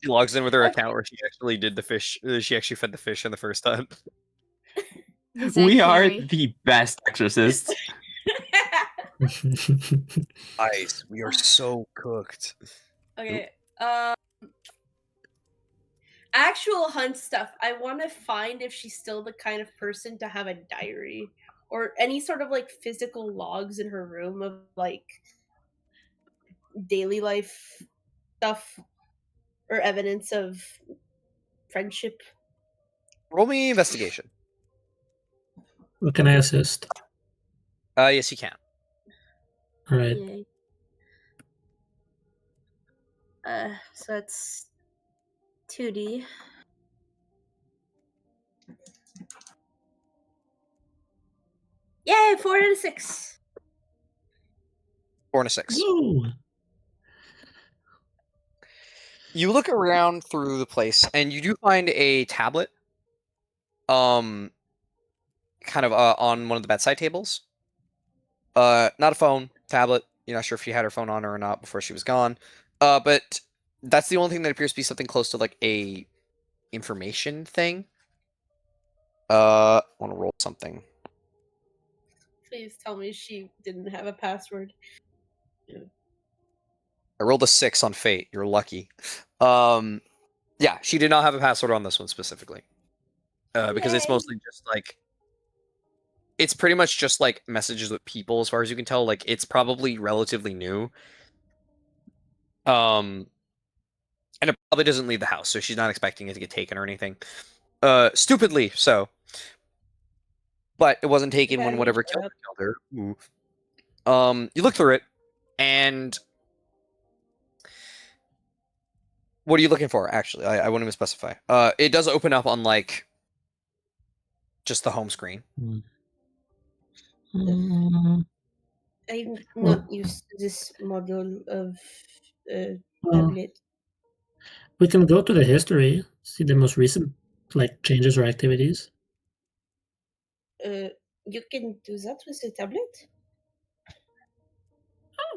She logs in with her account where she actually did the fish. She actually fed the fish in the first time. Lizette We are Carey. the best exorcists. Nice. We are so cooked. Okay. Actual hunt stuff. I want to find if she's still the kind of person to have a diary or any sort of like physical logs in her room of like daily life stuff or evidence of friendship. Roll me investigation. Well, can I assist? Yes, you can. All right. Yay. So it's 2D. Yay, 4 out of 6. 4 and a 6. Woo! You look around through the place, and you do find a tablet. Kind of on one of the bedside tables. Not a phone, tablet. You're not sure if she had her phone on her or not before she was gone. But that's the only thing that appears to be something close to like a information thing. I want to roll something. Please tell me she didn't have a password. I rolled a 6 on fate. You're lucky. Yeah, she did not have a password on this one specifically. Because it's Yay. mostly just like it's pretty much just like messages with people as far as you can tell. Like it's probably relatively new. And it probably doesn't leave the house, so she's not expecting it to get taken or anything. Stupidly so. But it wasn't taken when whatever killed her. Ooh. You look through it, and what are you looking for? Actually, I wouldn't even specify. It does open up on like just the home screen. I'm not used to this model of Well, tablet. we can go to the history, see the most recent like changes or activities. You can do that with a tablet?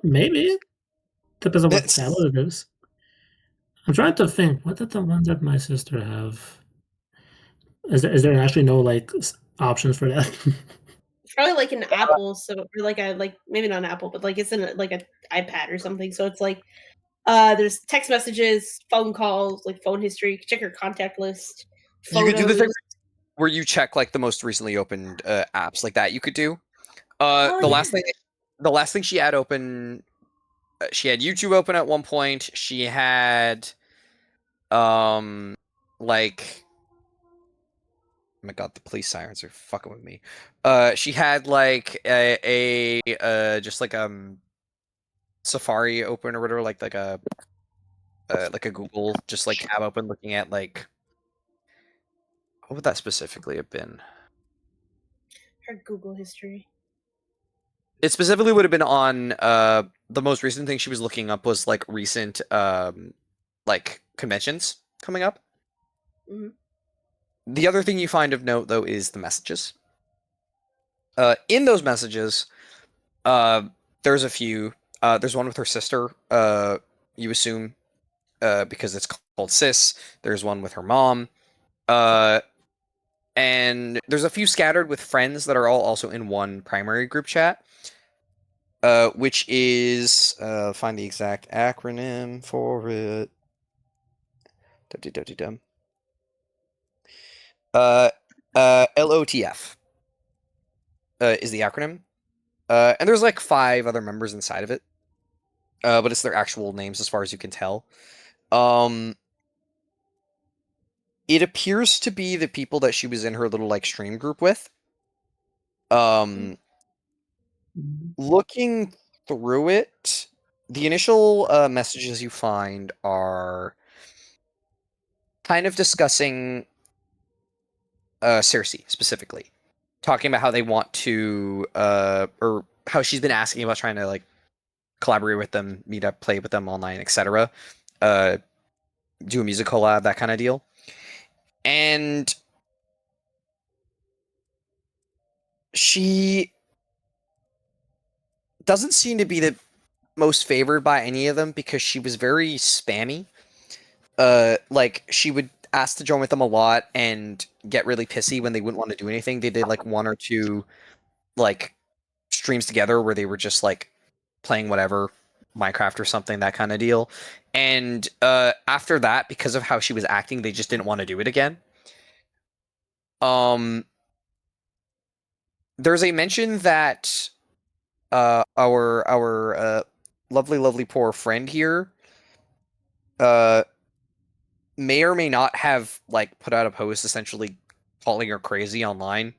Maybe. Depends on what It's- tablet it is. I'm trying to think. What did the ones that my sister have? Is there actually no like options for that? It's probably like an Apple, so or like a maybe not an Apple, but like it's in like an iPad or something. So it's like there's text messages, phone calls, like phone history, check your contact list, You photos. could do the thing where you check like the most recently opened apps like that. You could do. The last thing she had open, she had YouTube open at one point. She had, like, oh my god, the police sirens are fucking with me. She had like a just like Safari open or whatever, like a Google just like tab open, looking at like what would that specifically have been? Her Google history. It specifically would have been on the most recent thing she was looking up was like recent like conventions coming up. Mhm. The other thing you find of note though is the messages. In those messages, there's a few. There's one with her sister. You assume because it's called Sis. There's one with her mom. And there's a few scattered with friends that are all also in one primary group chat. Which is find the exact acronym for it. Dum. LOTF is the acronym, and there's like 5 other members inside of it, but it's their actual names as far as you can tell. It appears to be the people that she was in her little like stream group with. Looking through it, the initial messages you find are kind of discussing Cersei specifically, talking about how they want to, or how she's been asking about trying to like collaborate with them, meet up, play with them online, etc. Do a music collab, that kind of deal. And she doesn't seem to be the most favored by any of them because she was very spammy. Like she would ask to join with them a lot and get really pissy when they wouldn't want to do anything. They did like 1 or 2 like streams together where they were just like playing whatever, Minecraft or something, that kind of deal. And after that, because of how she was acting, they just didn't want to do it again. There's a mention that our lovely poor friend here may or may not have like put out a post essentially calling her crazy online.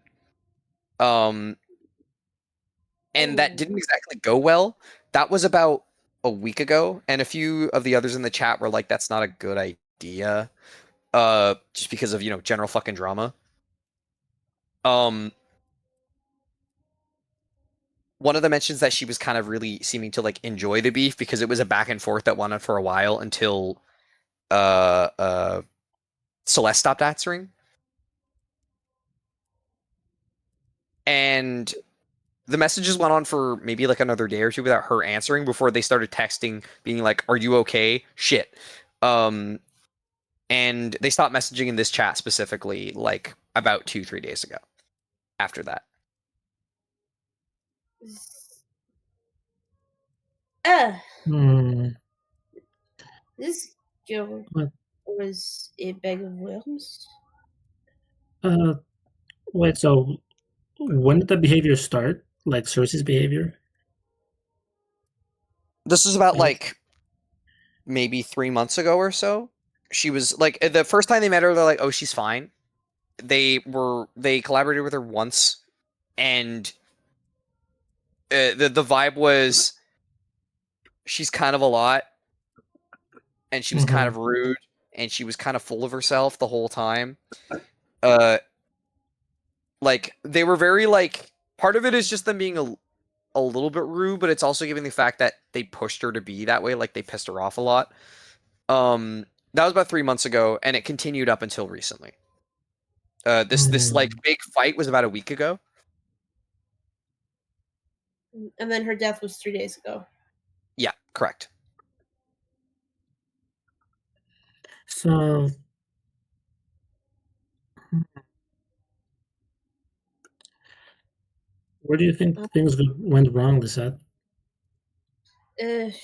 And that didn't exactly go well. That was about a week ago, and a few of the others in the chat were like, "That's not a good idea," just because of general fucking drama. One of them mentions that she was kind of really seeming to like enjoy the beef because it was a back and forth that went on for a while until Celeste stopped answering. And the messages went on for maybe like another day or two without her answering before they started texting, being like, "Are you okay?" Shit. And they stopped messaging in this chat specifically like about 2-3 days ago after that. This girl What? was a bag of worms. Wait, so when did the behavior start? Like Cersei's behavior? This is about like maybe 3 months ago or so. She was like, the first time they met her, they're like, "Oh, she's fine." They collaborated with her once, and the vibe was she's kind of a lot, and she was kind of rude, and she was kind of full of herself the whole time. Like they were very like, part of it is just them being a little bit rude, but it's also given the fact that they pushed her to be that way, like they pissed her off a lot. That was about 3 months ago, and it continued up until recently. This like big fight was about a week ago. And then her death was 3 days ago. Yeah, correct. So where do you think things went wrong, Lisette? If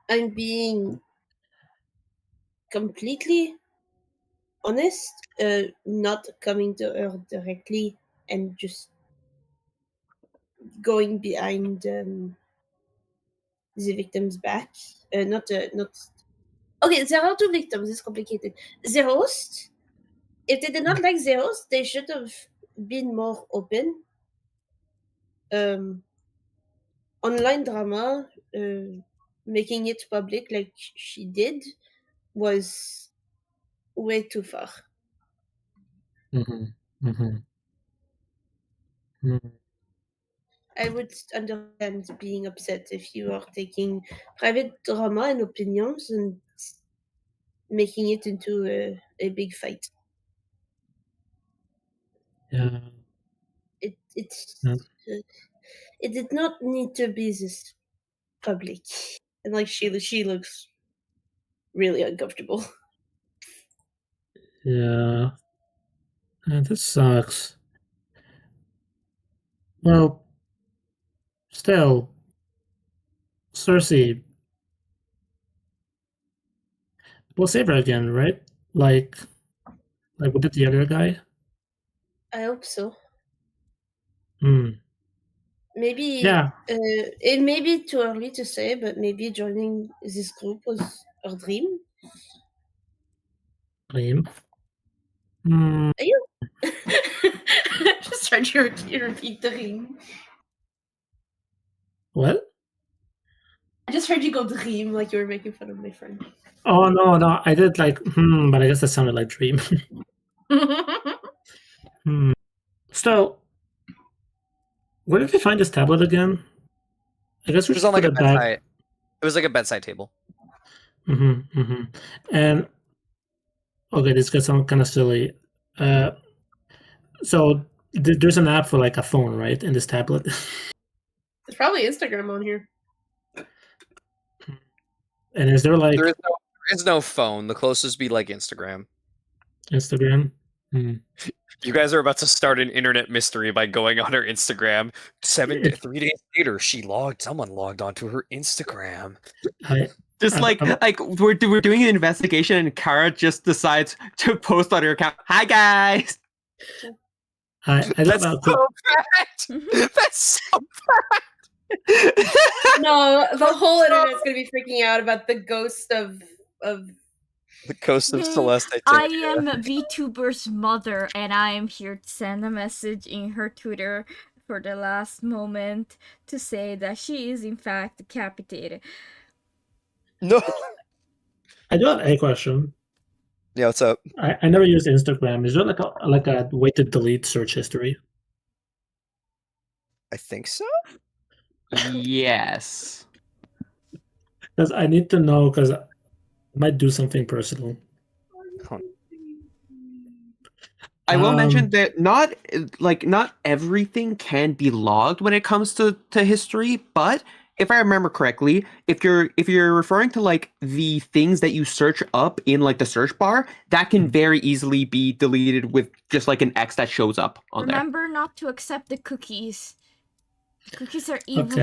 I'm being completely honest, not coming to her directly and just going behind the victim's back. Not. Okay, there are two victims. It's complicated. The host. If they did not like the host, they should have been more open. Online drama, making it public like she did, was way too far. I would understand being upset if you are taking private drama and opinions and making it into a big fight. Yeah. It did not need to be this public. And like she looks really uncomfortable. Yeah. This sucks. Well, still, Cersei, we'll save her again, right? Like we did the other guy? I hope so. Maybe it may be too early to say, but maybe joining this group was her dream. Dream? Are you? I just heard you repeat dream. What? I just heard you go dream like you were making fun of my friend. Oh no, I did like but I guess that sounded like dream. So, where did they find this tablet again? I guess we It was on like a put it back. bedside. It was like a bedside table. And okay, this gets sound kind of silly. So there's an app for like a phone, right? In this tablet. There's probably Instagram on here. And is there like there is no phone. The closest be like Instagram. Instagram? You guys are about to start an internet mystery by going on her Instagram. 3 days later, someone logged onto her Instagram. We're doing an investigation and Kara just decides to post on her account. Hi guys. That's so bad. That's so bad. No, the whole internet's gonna be freaking out about the ghost of The Coast of Yay, Celeste. I am VTuber's mother, and I am here to send a message in her Twitter for the last moment to say that she is in fact decapitated. No. I do have a question. Yeah, what's up? I never used Instagram. Is there like a way to delete search history? I think so. Yes. Because I need to know, because I might do something personal. I will mention that not everything can be logged when it comes to history, but if I remember correctly, if you're referring to like the things that you search up in like the search bar, that can very easily be deleted with just like an X that shows up on there. Remember not to accept the cookies. The cookies are evil.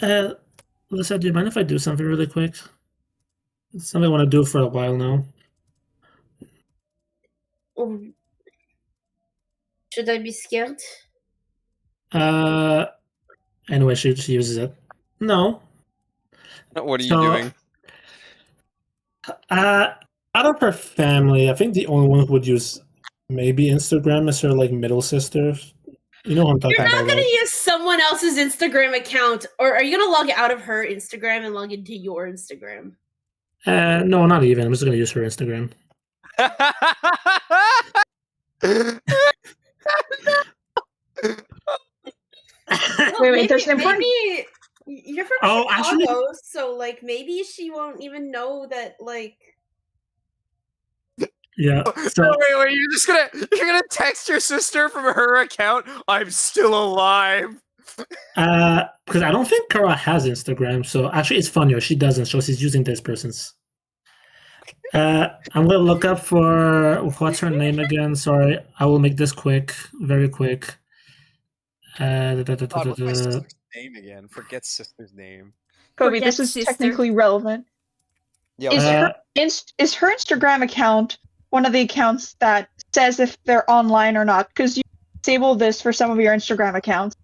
Okay. Lisa, do you mind if I do something really quick? It's something I want to do for a while now. Should I be scared? Anyway, she uses it. No. What are you doing? Out of her family, I think the only one who would use maybe Instagram is her like middle sister. You know what I'm talking You're about, not gonna right? use someone else's Instagram account, or are you gonna log out of her Instagram and log into your Instagram? No, not even. I'm just gonna use her Instagram. Wait, there's an important. Maybe you're from Oh, Chicago, actually- so like maybe she won't even know that like. Yeah. So wait, you're gonna text your sister from her account? I'm still alive. because I don't think Kara has Instagram, so actually it's funnier. She doesn't, so she's using this person's. I'm gonna look up for what's her name again. Sorry, I will make this quick, very quick. God, what's my sister's name again? Forget sister's name. Kobe, Forget this is sister. technically relevant. Yeah, Is her Instagram account one of the accounts that says if they're online or not? Because you disable this for some of your Instagram accounts.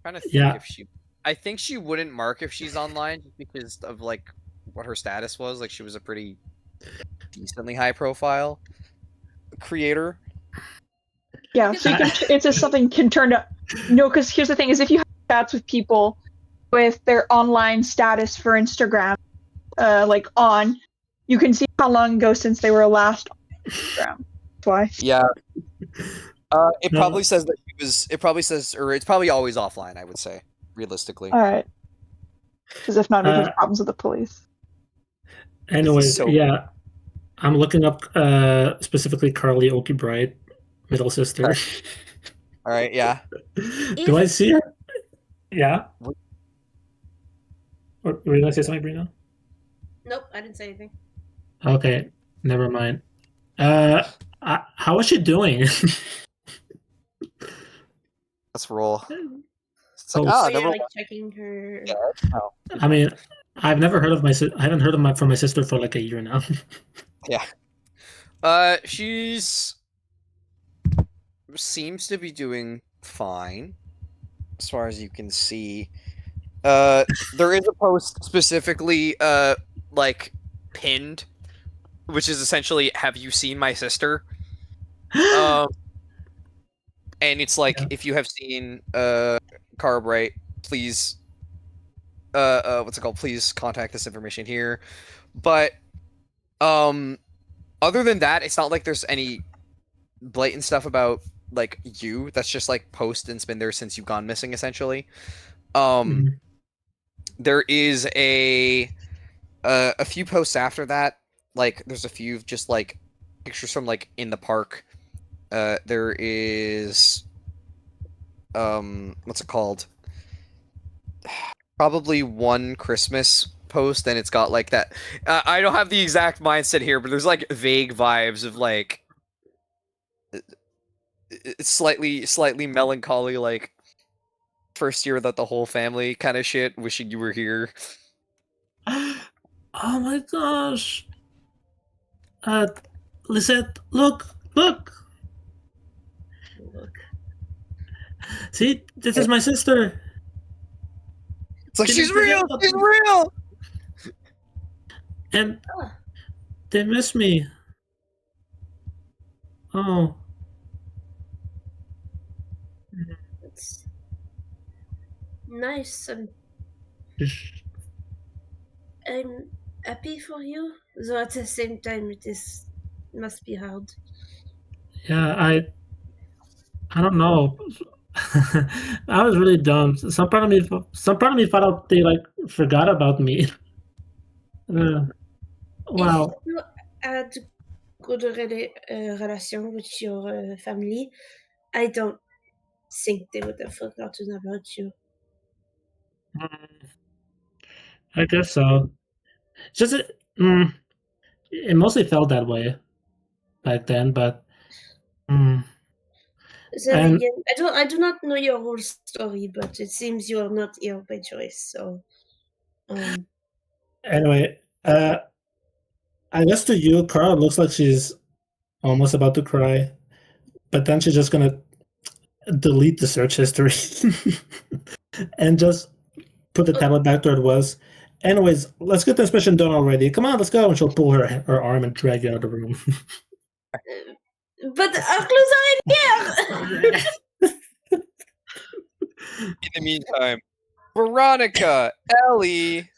trying to think Yeah. if she. I think she wouldn't mark if she's online just because of like what her status was. Like she was a pretty decently high profile creator. Yeah, so you can, it's just something you can turn up. No, because here's the thing: is if you have chats with people with their online status for Instagram, like on, you can see how long ago since they were last on Instagram. That's why. Yeah. It No. probably says that she was. It probably says, or it's probably always offline. I would say, realistically. All right. Because if not, we'd have problems with the police. Anyways, So- yeah, I'm looking up specifically Carly Okie Bright, middle sister. All right. Yeah. Do I see her? Yeah. Or were you gonna say something, Brina? Nope, I didn't say anything. Okay, never mind. How is she doing? Let's roll. It's like, Oh, ah, So you're never like checking her. Yeah. No. I mean, I've never heard of I haven't heard of from my sister for like a year now. Yeah. She's seems to be doing fine, as far as you can see. There is a post specifically, like pinned, which is essentially, "Have you seen my sister?" And it's like, Yeah. if you have seen Carbright, please, what's it called? Please contact this information here. But, other than that, it's not like there's any blatant stuff about like you. That's just like post and it's been there since you've gone missing, essentially. Mhm. There is a few posts after that. Like, there's a few just like pictures from like in the park. There is what's it called? Probably one Christmas post, and it's got like that. I don't have the exact mindset here, but there's like vague vibes of like it's slightly melancholy, like first year without the whole family kind of shit. Wishing you were here. Oh my gosh. Lisette, look. See, this is my sister. It's like, Can she's you forget real. about She's this? real. And Ah. they miss me. Oh. That's nice. I'm happy for you, though at the same time it must be hard. Yeah, I don't know. I was really dumb. Some part of me thought they like forgot about me. If Wow. you had good relation with your family, I don't think they would have forgotten about you. I guess so. Just mm, it mostly felt that way back then, but mm, Then and again, I do not know your whole story, but it seems you are not here by choice. So, anyway, I guess to you, Carl, it looks like she's almost about to cry, but then she's just gonna delete the search history and just put the tablet back where it was. Anyways, let's get this mission done already. Come on, let's go. And she'll pull her arm and drag you out of the room. but our clues are in here. In the meantime, Veronica, Ellie.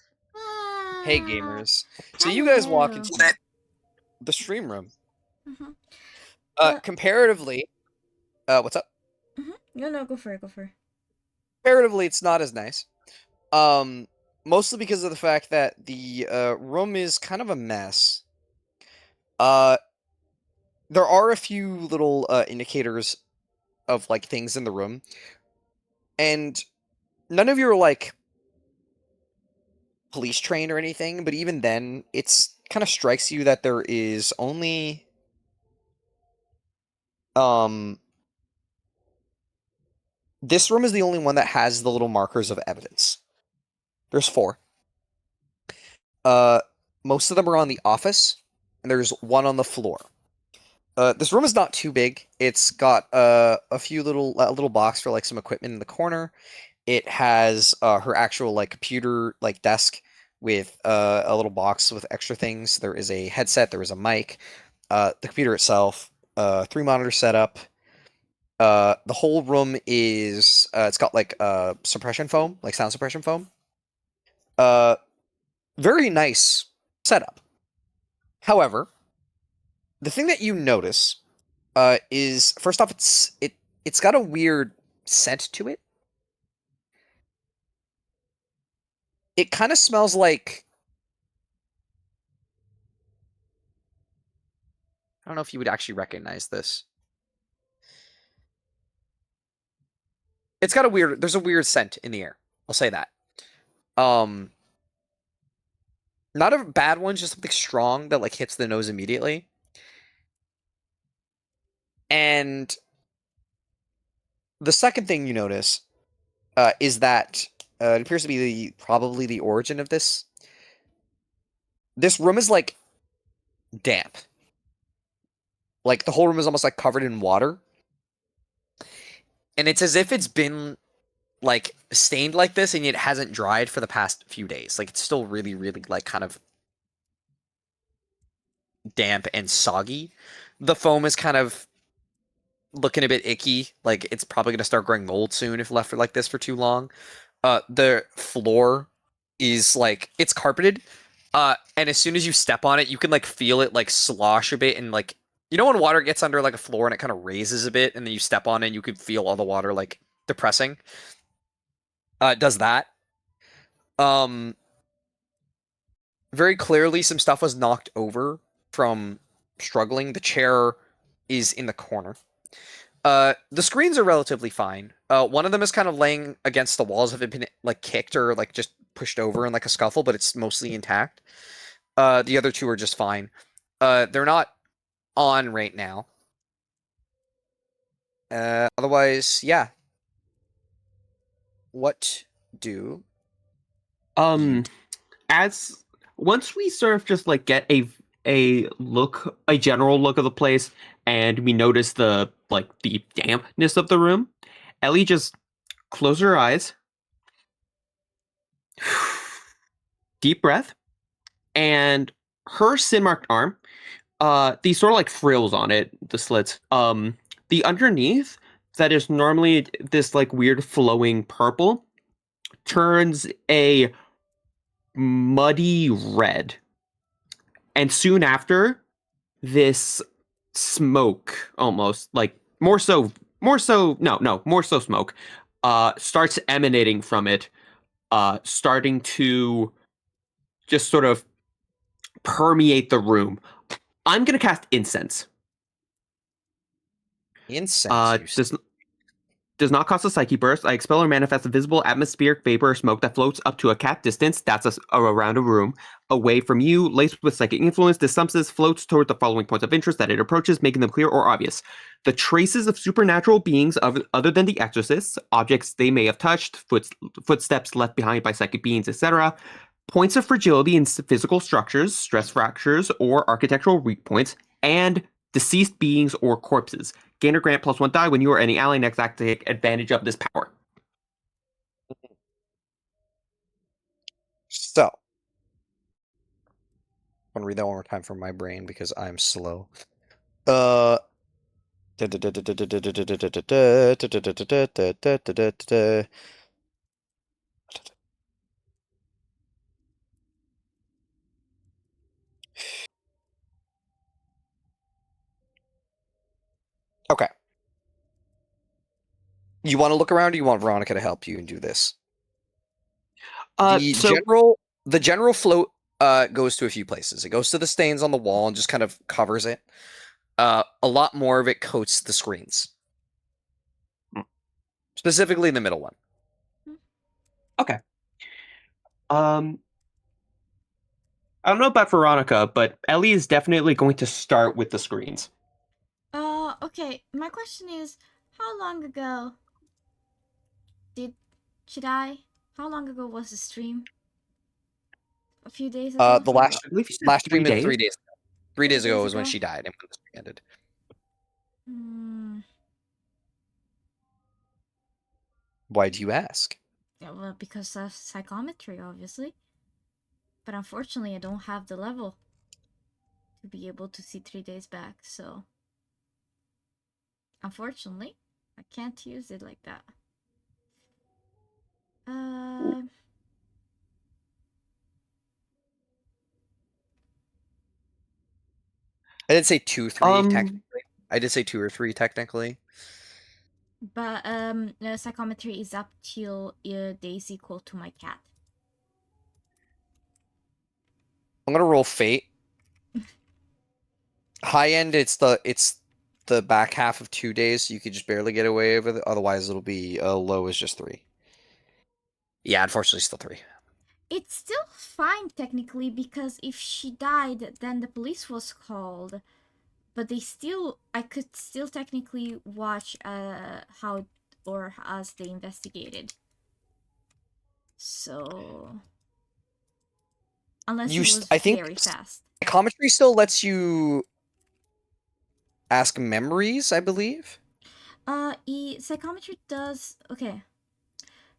Hey, gamers. So you guys walk into the stream room. Comparatively, what's up? No, go for it. Comparatively, it's not as nice. Mostly because of the fact that the room is kind of a mess. There are a few little indicators of like things in the room, and none of you are like police trained or anything, but even then, it's kind of strikes you that there is only this room is the only one that has the little markers of evidence. There's 4. Most of them are on the office, and there's one on the floor. This room is not too big. It's got a few little box for like some equipment in the corner. It has her actual like computer like desk with a little box with extra things. There is a headset. There is a mic. The computer itself. 3 monitor setup. The whole room is it's got like suppression foam, like sound suppression foam. Very nice setup. However, the thing that you notice is first off, it's got a weird scent to it. It kind of smells like, I don't know if you would actually recognize this. It's got there's a weird scent in the air. I'll say that. Not a bad one, just something strong that like hits the nose immediately. And the second thing you notice is that it appears to be probably the origin of this. This room is like damp. Like the whole room is almost like covered in water. And it's as if it's been like stained like this and it hasn't dried for the past few days. Like it's still really, really like kind of damp and soggy. The foam is kind of looking a bit icky. Like it's probably gonna start growing mold soon if left for like this for too long. The floor is like it's carpeted. And as soon as you step on it, you can like feel it like slosh a bit and like you know when water gets under like a floor and it kind of raises a bit and then you step on it and you can feel all the water like depressing. It does that. Very clearly some stuff was knocked over from struggling. The chair is in the corner. The screens are relatively fine. One of them is kind of laying against the walls if it been like kicked or like just pushed over in like a scuffle, but it's mostly intact. The other 2 are just fine. They're not on right now. Otherwise, yeah. What do? As once we sort of just like get a general look of the place, and we notice the dampness of the room, Ellie just closes her eyes, deep breath, and her sin-marked arm, these sort of like frills on it, the slits. The underneath that is normally this like weird flowing purple turns a muddy red. And soon after, this smoke almost like more so smoke starts emanating from it, starting to just sort of permeate the room. I'm gonna cast incense. Incense. Does not cause a psyche burst. I expel or manifest a visible atmospheric vapor or smoke that floats up to a cat distance, that's around a room, away from you, laced with psychic influence. This substance floats toward the following points of interest that it approaches, making them clear or obvious. The traces of supernatural beings other than the exorcists, objects they may have touched, footsteps left behind by psychic beings, etc., points of fragility in physical structures, stress fractures, or architectural weak points, and deceased beings or corpses. Gain or grant +1 die when you or any ally next act take advantage of this power. So, I'm gonna read that one more time from my brain because I'm slow. Okay. You want to look around, or you want Veronica to help you and do this? The general float goes to a few places. It goes to the stains on the wall and just kind of covers it. A lot more of it coats the screens. Specifically the middle one. Okay. I don't know about Veronica, but Ellie is definitely going to start with the screens. Okay. My question is, how long ago did she die? How long ago was the stream? A few days ago? The last stream 3 days. 3 days ago. 3 days ago was when ago? she died and when the stream ended. Why do you ask? Yeah, well, because of psychometry, obviously. But unfortunately, I don't have the level to be able to see 3 days back, so unfortunately, I can't use it like that. I did say 2, 3 technically. I did say 2 or 3 technically. But the psychometry is up till days equal to my cat. I'm gonna roll fate. High end, it's the back half of 2 days, so you could just barely get away with it. Otherwise, it'll be low as just 3. Yeah, unfortunately, still 3. It's still fine technically because if she died, then the police was called. But I could still technically watch how or as they investigated. So unless it was very fast. Psychometry still lets you ask memories, I believe. Psychometry does okay.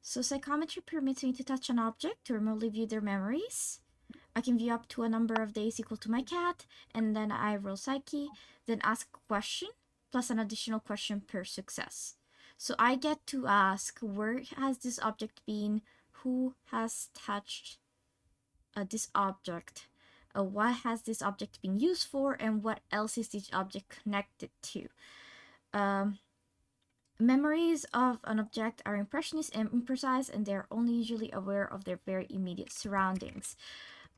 So psychometry permits me to touch an object to remotely view their memories. I can view up to a number of days equal to my cat, and then I roll psyche, then ask a question, plus an additional question per success. So I get to ask, where has this object been? Who has touched this object? What has this object been used for? And what else is this object connected to? Memories of an object are impressionist and imprecise, and they're only usually aware of their very immediate surroundings.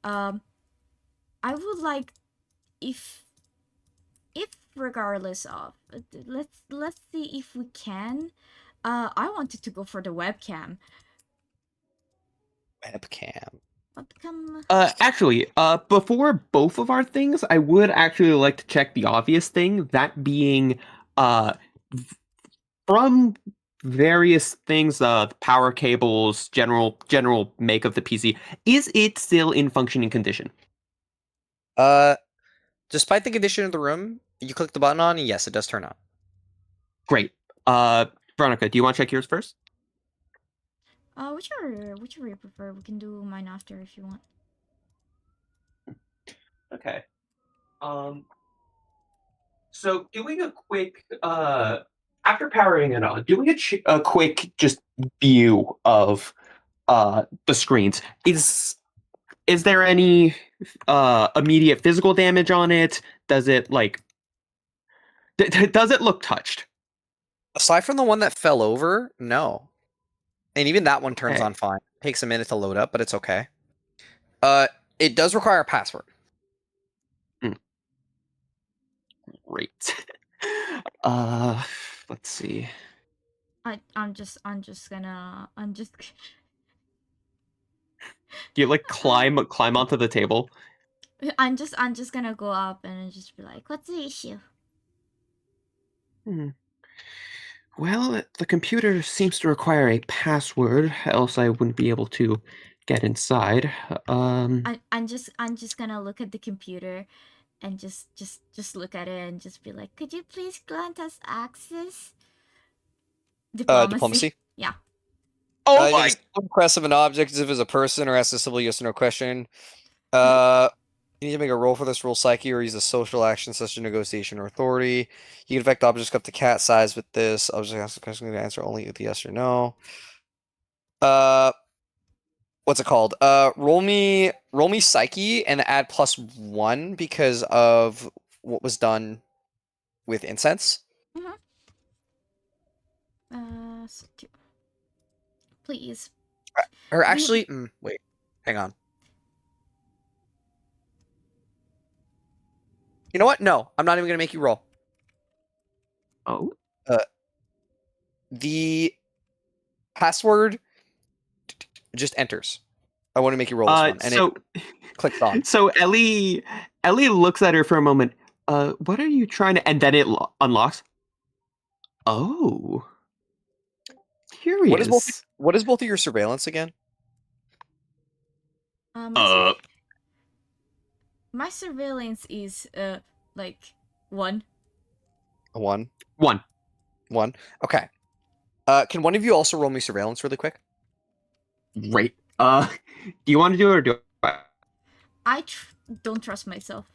I would like, if regardless of, let's see if we can. I wanted to go for the webcam. Webcam. Actually, before both of our things, I would actually like to check the obvious thing, that being, from various things, power cables, general make of the PC, is it still in functioning condition? Despite the condition of the room, you click the button on, and yes, it does turn on. Great. Veronica, do you want to check yours first? Whichever you prefer. We can do mine after if you want. Okay. So doing a quick after powering it on, doing a quick just view of the screens. Is there any immediate physical damage on it? Does it like does it look touched? Aside from the one that fell over, no. And even that one turns Okay. on fine. Takes a minute to load up, but it's okay. It does require a password. Great. Let's see. I'm just gonna Do you like climb onto the table? I'm just gonna go up and just be like, what's the issue? Well, the computer seems to require a password, else I wouldn't be able to get inside. I'm just gonna look at the computer and just look at it and just be like, could you please grant us access? Diplomacy. Yeah. Oh If my! it's request of an object as if it's a person or asks a simple yes or no question. You need to make a roll for this. Roll psyche or use a social action such as negotiation or authority. You can affect objects up to cat size with this. I'll just ask the question to answer only with yes or no. What's it called? Roll me psyche and add +1 because of what was done with incense. So please. Or actually, wait, hang on. You know what? No, I'm not even gonna make you roll. Oh. The password just enters. I want to make you roll this one, and So it clicks on. So Ellie looks at her for a moment. What are you trying to? And then it unlocks. Oh, curious. What is both of your surveillance again? My surveillance is like 1. A 1. 1. 1. Okay. Can one of you also roll me surveillance really quick? Right. Do you want to do it or do I? I don't trust myself.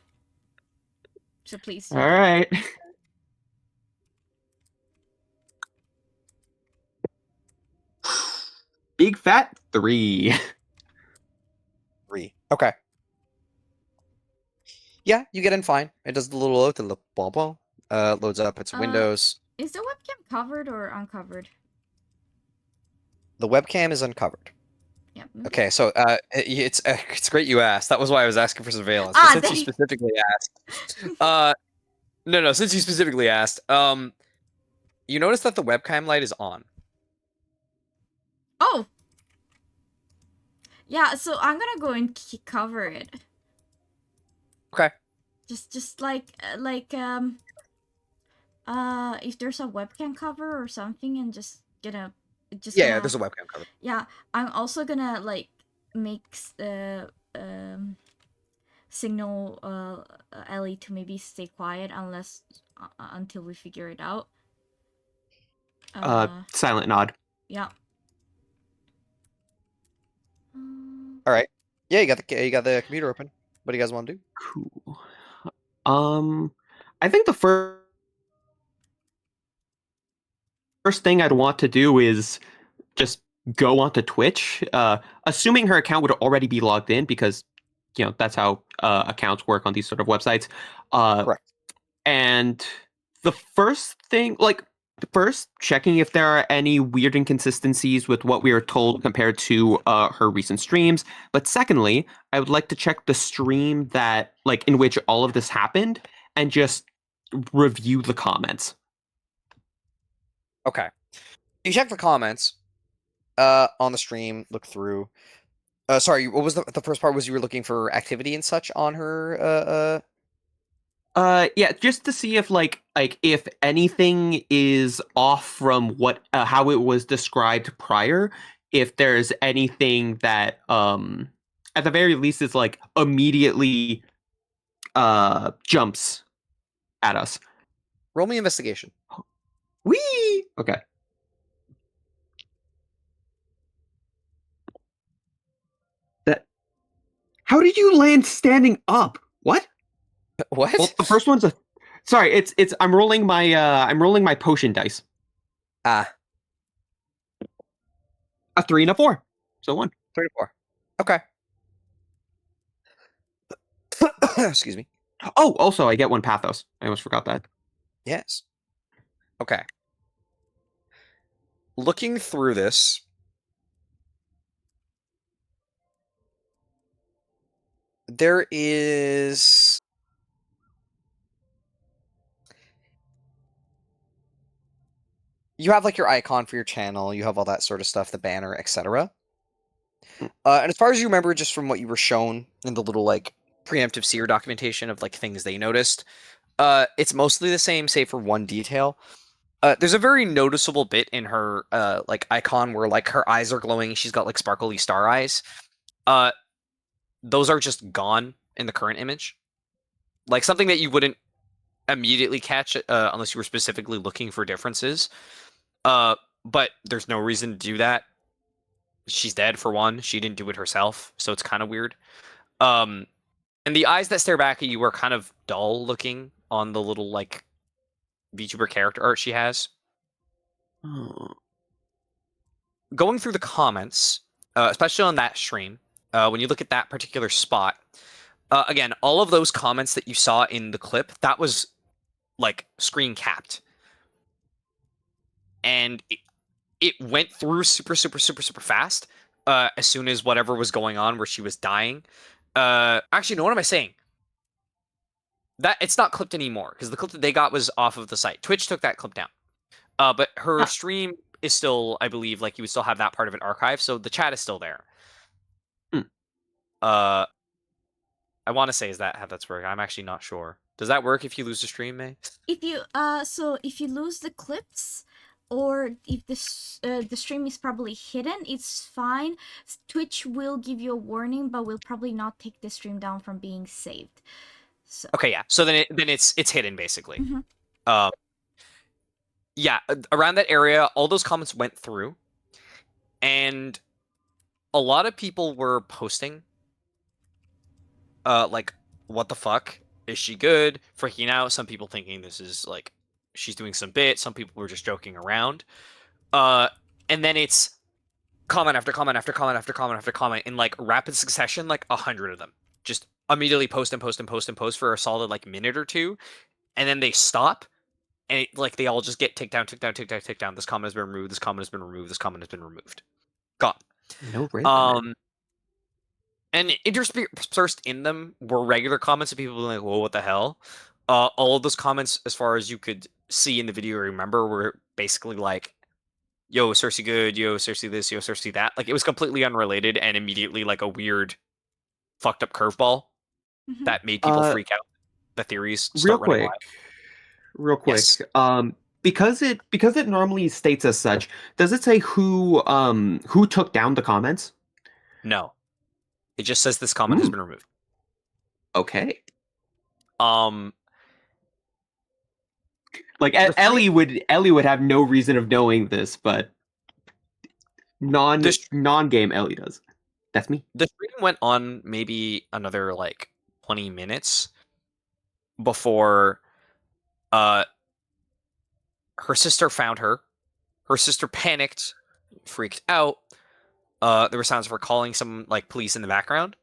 So please. All right. Big fat 3. 3. Okay. Yeah, you get in fine. It does the little load, the little blah blah. Loads up its windows. Is the webcam covered or uncovered? The webcam is uncovered. Yeah. Okay, so it's great you asked. That was why I was asking for surveillance. Since you specifically asked, no, since you specifically asked, you notice that the webcam light is on. Oh. Yeah, so I'm gonna go and cover it. Okay. Just like if there's a webcam cover or something, and just Yeah, there's a webcam cover. Yeah, I'm also gonna like make signal Ellie to maybe stay quiet until we figure it out. Silent nod. Yeah. All right. Yeah, you got the computer open. What do you guys want to do? Cool. I think the first thing I'd want to do is just go onto Twitch, assuming her account would already be logged in, because that's how accounts work on these sort of websites. Correct. And the first thing, checking if there are any weird inconsistencies with what we are told compared to her recent streams. But secondly, I would like to check the stream that in which all of this happened and just review the comments. Okay. You check the comments on the stream, look through. Sorry, what was the first part? Was you were looking for activity and such on her yeah, just to see if if anything is off from what how it was described prior, if there's anything that at the very least is immediately jumps at us. Roll me investigation. Whee! Okay. How did you land standing up? What? What? Well, the first one's a. Sorry, it's. I'm rolling my potion dice. Ah, A 3 and a 4, so 1. 3 to 4. Okay. Excuse me. Oh, also I get 1 pathos. I almost forgot that. Yes. Okay. Looking through this, there is you have like your icon for your channel, you have all that sort of stuff, the banner, etc. And as far as you remember, just from what you were shown in the little like preemptive seer documentation of like things they noticed, it's mostly the same, save for one detail. There's a very noticeable bit in her like icon where like her eyes are glowing. She's got like sparkly star eyes. Those are just gone in the current image. Like something that you wouldn't immediately catch unless you were specifically looking for differences. But there's no reason to do that. She's dead for one. She didn't do it herself, so it's kind of weird. And the eyes that stare back at you are kind of dull looking on the little like VTuber character art she has. Going through the comments, especially on that stream, when you look at that particular spot, again, all of those comments that you saw in the clip, that was like screen capped. And it went through super fast as soon as whatever was going on where she was dying. Actually, no, what am I saying? That it's not clipped anymore because the clip that they got was off of the site. Twitch took that clip down. But her stream is still, I believe, like you would still have that part of it archived, so the chat is still there. I want to say is that how that's working. I'm actually not sure. Does that work if you lose the stream, May? If you so if you lose the clips, or if the stream is probably hidden, it's fine. Twitch will give you a warning, but will probably not take the stream down from being saved. So. Okay, yeah. So then it's hidden basically. Mm-hmm. Yeah, around that area, all those comments went through, and a lot of people were posting, like, what the fuck? Is she good? Freaking out. Some people thinking this is like she's doing some bit. Some people were just joking around. And then it's comment after comment after comment after comment after comment in like rapid succession, like 100 of them. Just immediately post for a solid like minute or two, and then they stop, and like they all just get tick down. This comment has been removed. This comment has been removed. This comment has been removed. Gone. No rhythm. And interspersed in them were regular comments of people being like, "Whoa, what the hell?" All of those comments, as far as you could see in the video, remember, were basically like, "Yo, Cersei good. Yo, Cersei this. Yo, Cersei that." Like it was completely unrelated and immediately like a weird, fucked up curveball that made people freak out. The theories start running wild. Real quick. Yes. Because it normally states as such, does it say who took down the comments? No. It just says this comment has been removed. Okay. Like Ellie would have no reason of knowing this, but non-game Ellie does. That's me. The stream went on maybe another like 20 minutes before her sister found her. Her sister panicked, freaked out. There were sounds of her calling some like police in the background.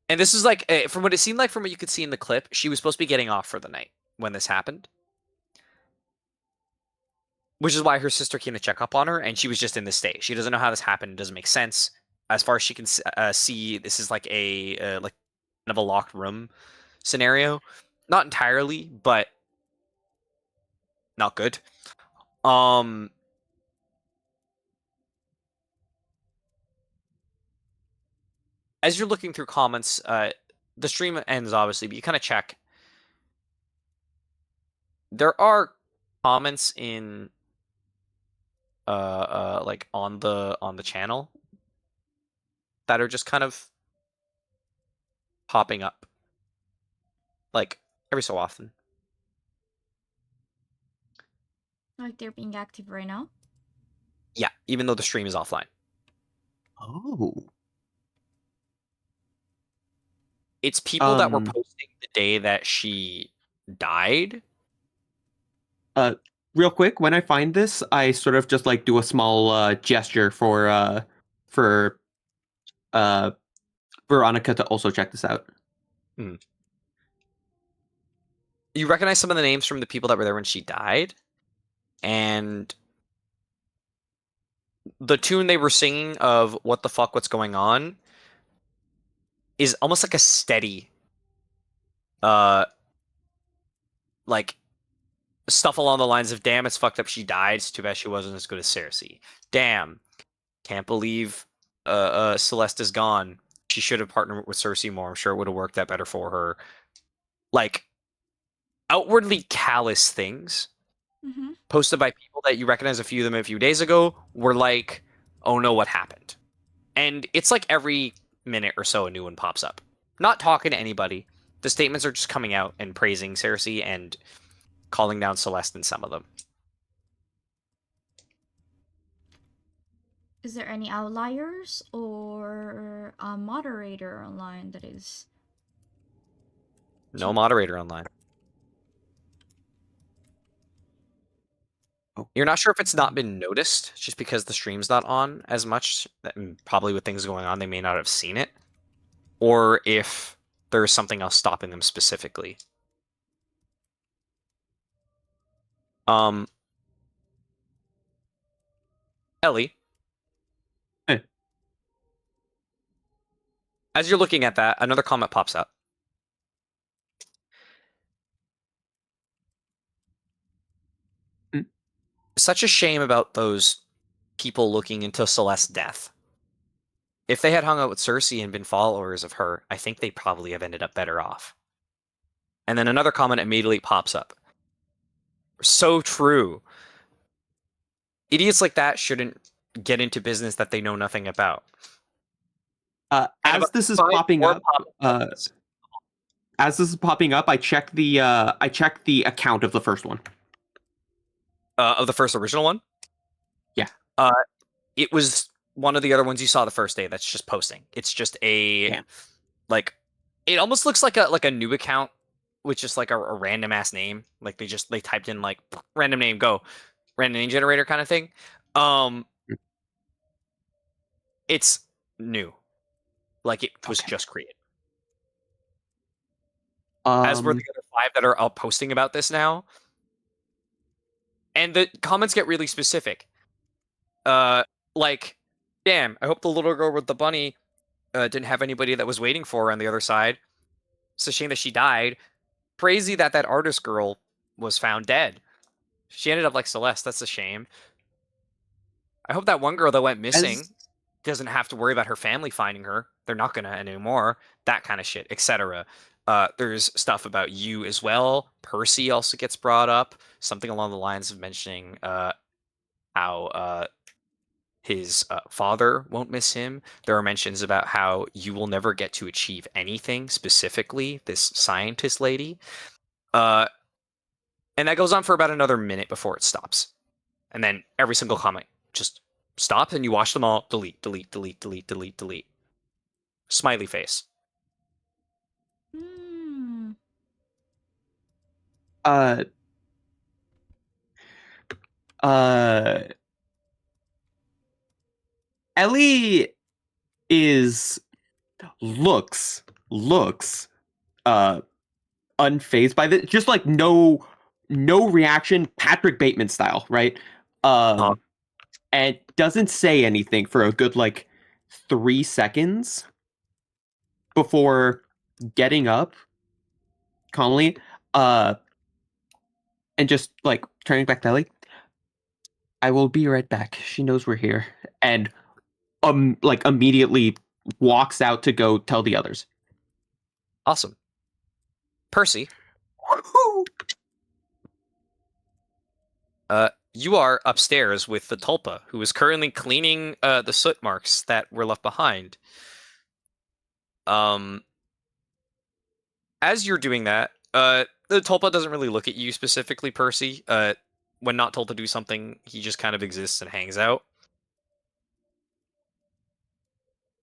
And this is like, from what it seemed like from what you could see in the clip, she was supposed to be getting off for the night when this happened. Which is why her sister came to check up on her, and she was just in this state. She doesn't know how this happened. It doesn't make sense. As far as she can see, this is like a like kind of a locked room scenario. Not entirely, but not good. As you're looking through comments, the stream ends obviously, but you kind of check. There are comments in like on the channel that are just kind of popping up like every so often. Like they're being active right now? Yeah, even though the stream is offline. Oh. It's people that were posting the day that she died. Real quick, when I find this, I sort of just like do a small gesture for Veronica to also check this out. You recognize some of the names from the people that were there when she died, and the tune they were singing of "What the fuck, what's going on" is almost like a steady, like stuff along the lines of "Damn, it's fucked up she died. It's too bad she wasn't as good as Cersei. Damn, can't believe Celeste is gone. She should have partnered with Cersei more. I'm sure it would have worked out better for her." Like outwardly callous things posted by people that you recognize a few of them a few days ago were like, "Oh no, what happened?" And it's like every minute or so a new one pops up. Not talking to anybody. The statements are just coming out and praising Cersei and calling down Celeste in some of them. Is there any outliers or a moderator online that is... No moderator online. You're not sure if it's not been noticed, just because the stream's not on as much, and probably with things going on, they may not have seen it, or if there's something else stopping them specifically. Ellie, Hey. As you're looking at that, another comment pops up. Such a shame about those people looking into Celeste's death. If they had hung out with Cersei and been followers of her, I think they probably have ended up better off. And then another comment immediately pops up. So true. Idiots like that shouldn't get into business that they know nothing about. As this is popping up, I check the account of the first one. Of the first original one? Yeah. It was one of the other ones you saw the first day that's just posting. It's just like it almost looks like a new account with just like a random ass name. Like they typed in like random name, go, random name generator kind of thing. It's new. Like it was just created. As were the other 5 that are out posting about this now. And the comments get really specific. Like, damn, I hope the little girl with the bunny didn't have anybody that was waiting for her on the other side. It's a shame that she died. Crazy that artist girl was found dead. She ended up like Celeste. That's a shame. I hope that one girl that went missing doesn't have to worry about her family finding her. They're not gonna anymore. That kind of shit, etc. There's stuff about you as well. Percy also gets brought up. Something along the lines of mentioning how his father won't miss him. There are mentions about how you will never get to achieve anything, specifically this scientist lady. And that goes on for about another minute before it stops. And then every single comment just stops and you watch them all delete, delete, delete, delete, delete, delete. Smiley face. Ellie looks unfazed by this, just like no reaction, Patrick Bateman style, right? And doesn't say anything for a good like 3 seconds before getting up calmly, and just like turning back to Ellie. I will be right back. She knows we're here. And like immediately walks out to go tell the others. Awesome. Percy. You are upstairs with the Tulpa, who is currently cleaning the soot marks that were left behind. As you're doing that, the Tulpa doesn't really look at you specifically, Percy. When not told to do something, he just kind of exists and hangs out.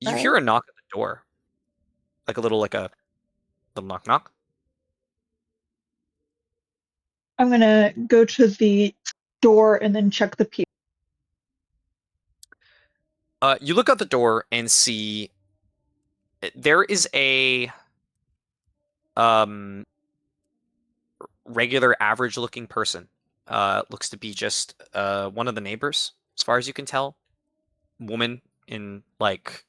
You hear a knock at the door. Like a little, like a Little knock knock. I'm gonna go to the door and then check the people. You look out the door and see there is a regular average looking person. Looks to be just one of the neighbors, as far as you can tell. Woman in like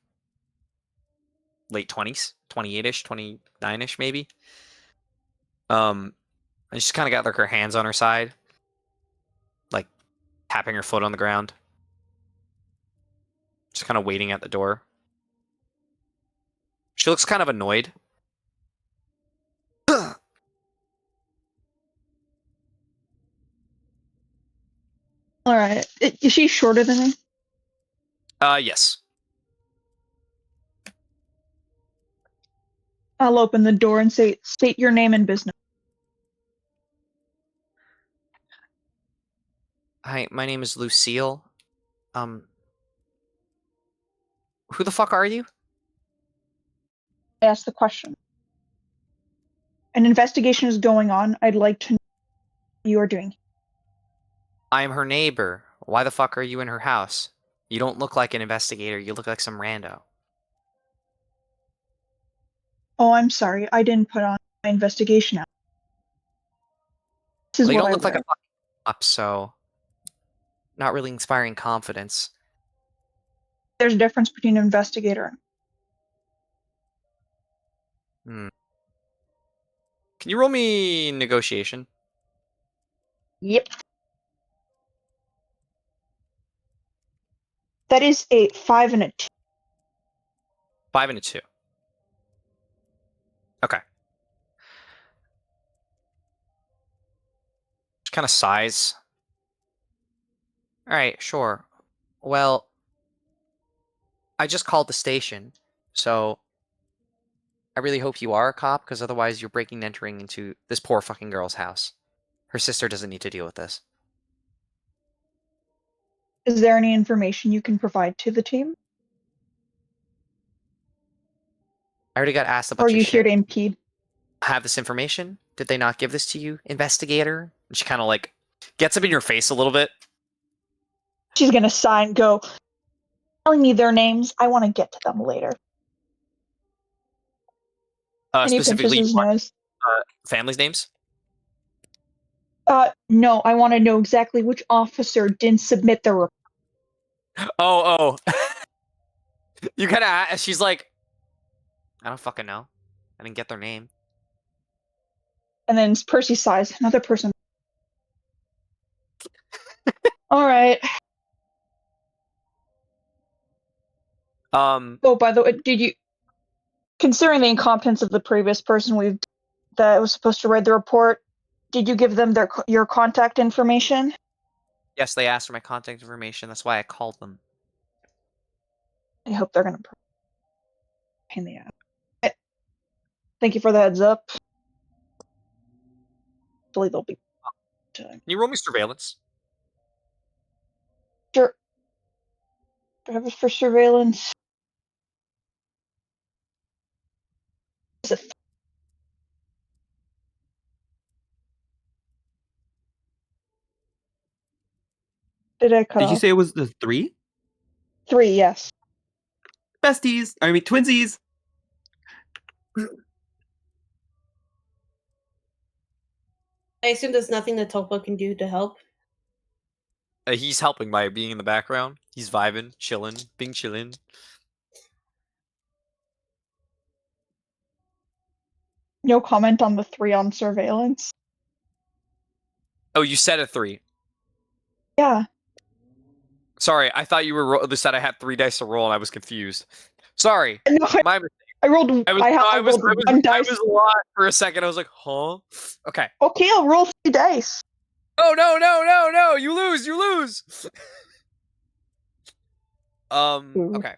late 20s, 28ish, 29ish maybe. And she's kind of got like her hands on her side, like tapping her foot on the ground. Just kind of waiting at the door. She looks kind of annoyed. All right, is she shorter than me? Yes. I'll open the door and say, "State your name and business." Hi, my name is Lucille. Who the fuck are you? I asked the question. An investigation is going on. I'd like to know what you are doing. I am her neighbor. Why the fuck are you in her house? You don't look like an investigator. You look like some rando. Oh, I'm sorry. I didn't put on my investigation out. This is Well, you what don't I look like wear. a fucking cop, so not really inspiring confidence. There's a difference between an investigator. Hmm. Can you roll me negotiation? Yep. That is a 5 and a 2. 5 and a 2. Okay. Just kind of sighs. All right, sure. Well, I just called the station, so I really hope you are a cop, because otherwise you're breaking and entering into this poor fucking girl's house. Her sister doesn't need to deal with this. Is there any information you can provide to the team? I already got asked a Or are bunch of you here shit. to impede? Have this information? Did they not give this to you, investigator? And she kind of like gets up in your face a little bit. She's gonna sigh and go, telling me their names. I want to get to them later. And he pinches Specifically, his nose. families' names? No, I want to know exactly which officer didn't submit their report. Oh. You kind of, she's like, I don't fucking know. I didn't get their name. And then Percy sighs, another person. All right. Oh, by the way, did you, considering the incompetence of the previous person that was supposed to read the report, did you give them your contact information? Yes, they asked for my contact information. That's why I called them. I hope they're gonna pain the ass. Thank you for the heads up. Hopefully they'll be time. Can you roll me surveillance? Sure. Drivers for surveillance. Did I cut Did off? you say it was the 3? 3, yes. Besties! I mean, twinsies! I assume there's nothing that Topo can do to help. He's helping by being in the background. He's vibing, chilling, being chillin'. No comment on the 3 on surveillance. Oh, you said a 3. Yeah. Sorry, I thought you were said I had 3 dice to roll, and I was confused. Sorry, No, my mistake. I rolled. I rolled one dice. I was lost for a second. I was like, huh? Okay. Okay, I'll roll 3 dice. Oh no! You lose. Okay.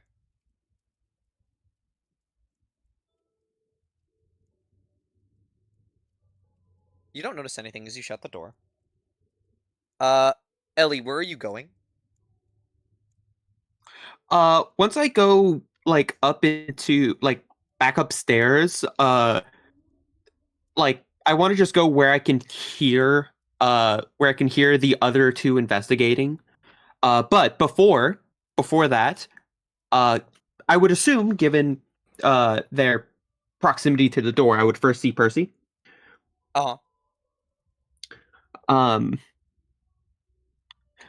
You don't notice anything as you shut the door. Ellie, where are you going? Once I go like up into like back upstairs, like I want to just go where I can hear the other two investigating. But before that, I would assume, given their proximity to the door, I would first see Percy. Uh-huh. Um,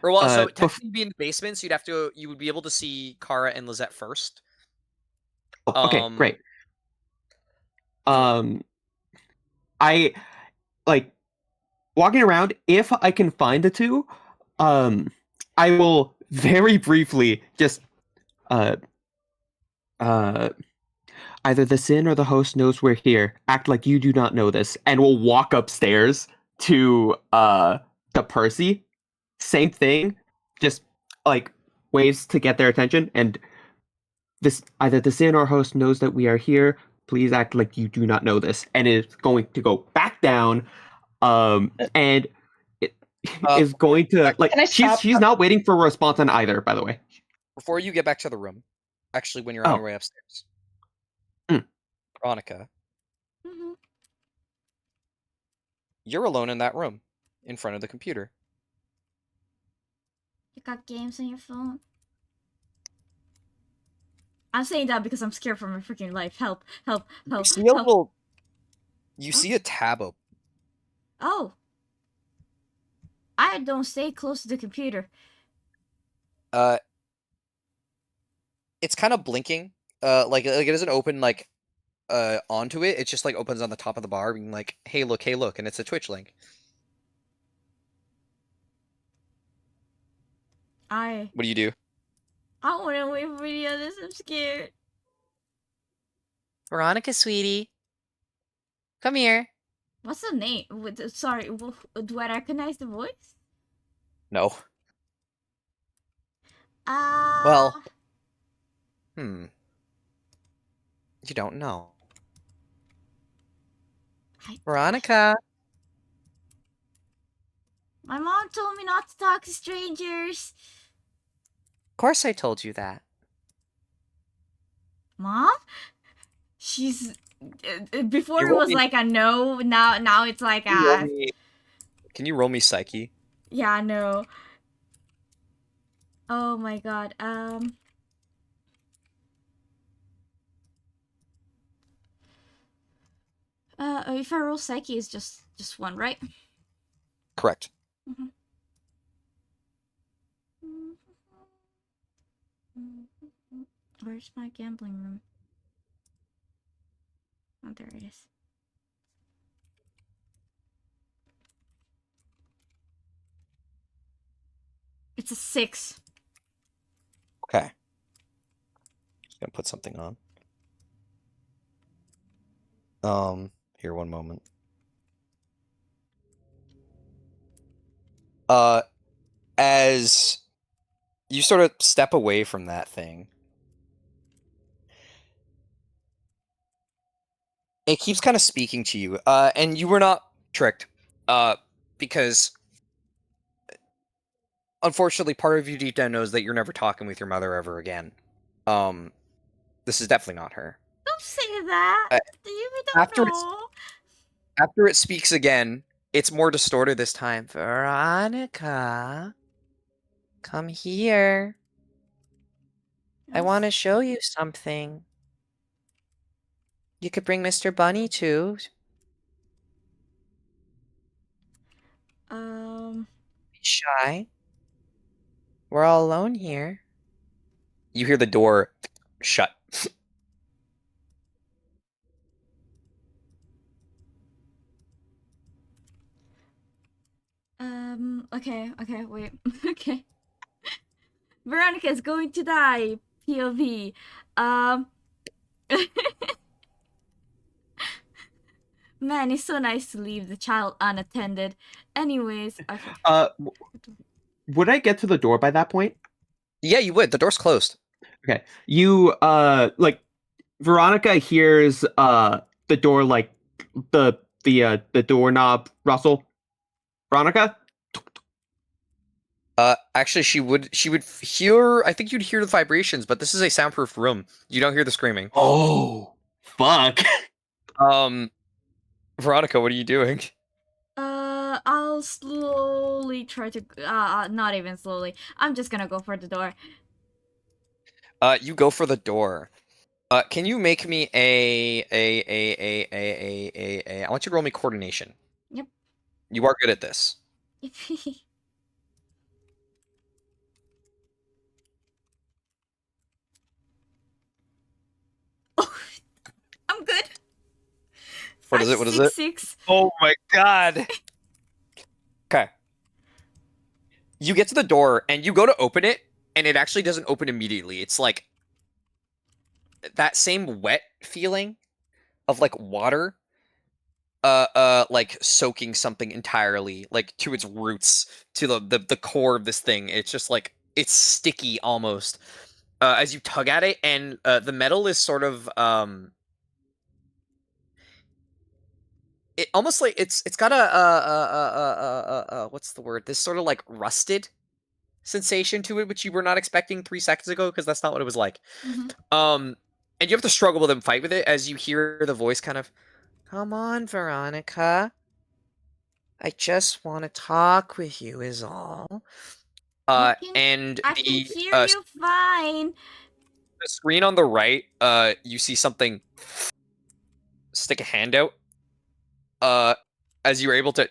Or well, so bef- technically be in the basement, so you would be able to see Kara and Lizette first. oh, okay, great. I like walking around. If I can find the two, I will very briefly just either the Sin or the host knows we're here. Act like you do not know this, and we'll walk upstairs to Percy. Same thing, just like ways to get their attention. And this either the Sin or host knows that we are here. Please act like you do not know this, and it's going to go back down. And it is going to like Can I stop? she's not waiting for a response on either. By the way, Before you get back to the room, actually, when you're on your way upstairs, Veronica, Mhm. you're alone in that room, in front of the computer. You got games on your phone? I'm saying that because I'm scared for my freaking life. Help, help, help, You see a help. little. You see a tab open. Oh. I don't stay close to the computer. It's kind of blinking. Like it doesn't open like onto it. It just like opens on the top of the bar, being like, hey look, and it's a Twitch link. What do you do? I want to wait for the others. I'm scared. Veronica, sweetie, come here. What's the name? Sorry, do I recognize the voice? No. Ah. Well. You don't know. Veronica. My mom told me not to talk to strangers. Of course I told you that. Mom? She's before You it roll was me- like a no, now it's like a Can you roll me psyche? yeah, no. Oh my god. If I roll psyche is just one, right? Correct. Where's my gambling room? Oh, there it is. It's a 6. Okay. Just gonna put something on. Here, one moment. As you sort of step away from that thing, it keeps kind of speaking to you. And you were not tricked. Because unfortunately, part of you deep down knows that you're never talking with your mother ever again. This is definitely not her. Don't say that. You don't know. After it speaks again, it's more distorted this time. Veronica, come here. I want to show you something. You could bring Mr. Bunny too. Be shy. We're all alone here. You hear the door shut. Okay, wait. Okay. Veronica is going to die. POV. Man, it's so nice to leave the child unattended. Anyways, okay. Would I get to the door by that point? Yeah, you would. The door's closed. Okay. You like Veronica hears the door like the doorknob rustle. Veronica? Actually she would hear, I think you'd hear the vibrations, but this is a soundproof room. You don't hear the screaming. Oh, fuck. Veronica, what are you doing? I'll slowly try to. Not even slowly. I'm just gonna go for the door. You go for the door. Can you make me a I want you to roll me coordination. Yep. You are good at this. Oh, I'm good. What is it? What is it? 566. Oh my god. Okay. You get to the door and you go to open it, and it actually doesn't open immediately. It's like that same wet feeling of like water like soaking something entirely, like to its roots, to the core of this thing. It's just like it's sticky almost. As you tug at it, and the metal is sort of it almost like it's got a what's the word? This sort of like rusted sensation to it, which you were not expecting 3 seconds ago, because that's not what it was like. Um, and you have to struggle with and fight with it as you hear the voice kind of, "Come on, Veronica. I just want to talk with you is all." And I can hear you fine. the screen on the right, you see something stick a hand out. As you were able to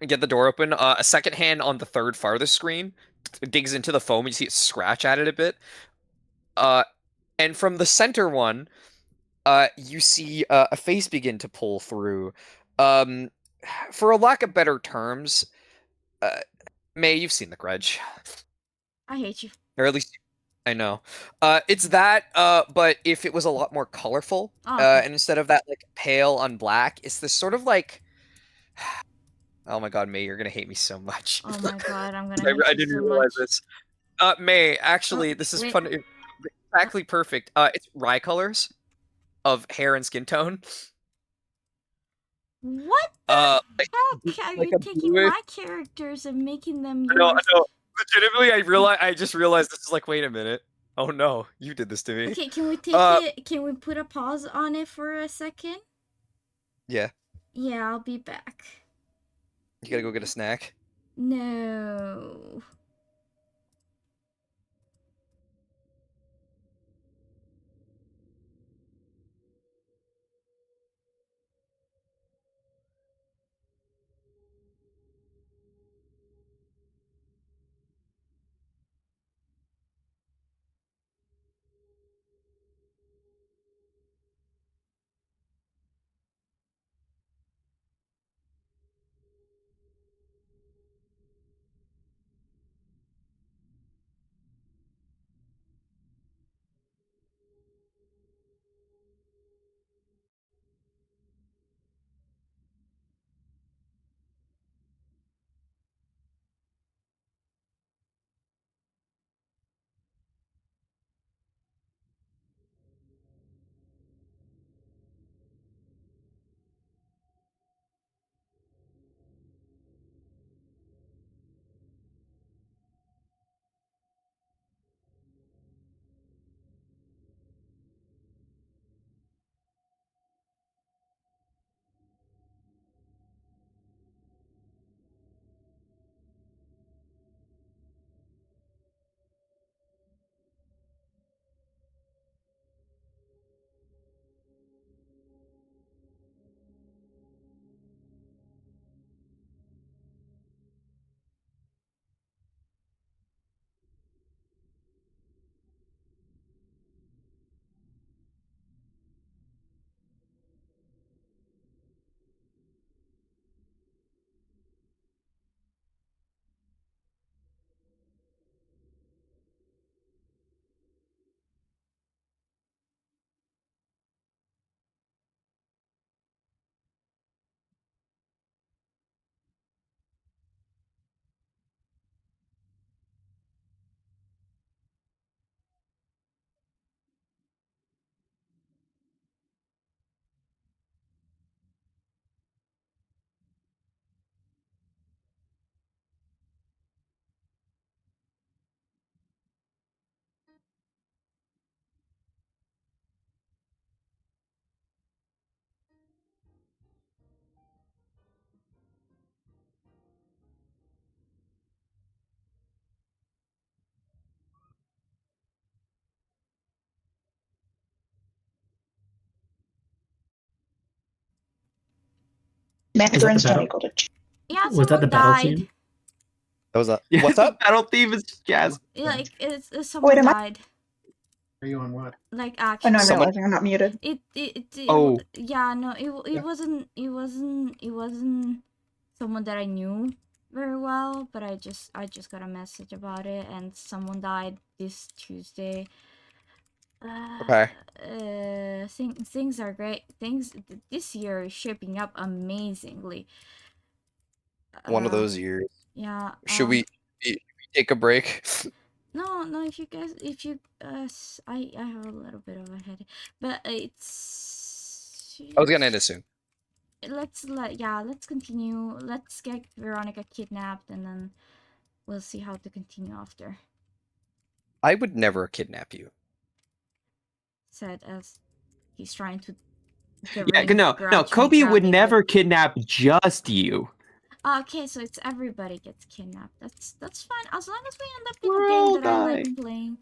get the door open, a second hand on the third farthest screen digs into the foam. You see it scratch at it a bit. And from the center one, you see a face begin to pull through. Um, for a lack of better terms, May, you've seen the Grudge. I hate you. Or at least I know. It's that, but if it was a lot more colorful, Oh, okay. and instead of that like pale on black, it's this sort of like, oh my god, May, you're gonna hate me so much. Oh my god, I'm gonna I, hate I you didn't so realize much. this. May, actually, this is wait. fun. Exactly perfect. It's rye colors of hair and skin tone. What the Like, heck are like you a taking bluish. my characters and making them No, yours? no. Legitimately, I just realized this is like, wait a minute. Oh no, you did this to me. Okay, can we take it? Can we put a pause on it for a second? Yeah. Yeah, I'll be back. You gotta go get a snack. No. Mandarins don't battle? equal to. Yeah, Was that the someone battle died. team? That was that. Yeah, What's the up? battle theme is jazz. Like Wait, someone am I? died. Are you on what? Like Oh no, actually. I'm Someone- realizing I'm not muted. Oh. Yeah, no, it wasn't someone that I knew very well, but I just got a message about it, and someone died this Tuesday. Okay. Things are great. Things this year is shaping up amazingly. One of those years. Yeah. Should we take a break? No, if you guys, I have a little bit of a headache, but it's. I was gonna end it soon. Let's continue. Let's get Veronica kidnapped, and then we'll see how to continue after. I would never kidnap you. Said as he's trying to. Yeah, no, Kobe would never kidnap just you. Okay, so it's everybody gets kidnapped. That's fine as long as we end up in a game that I like playing.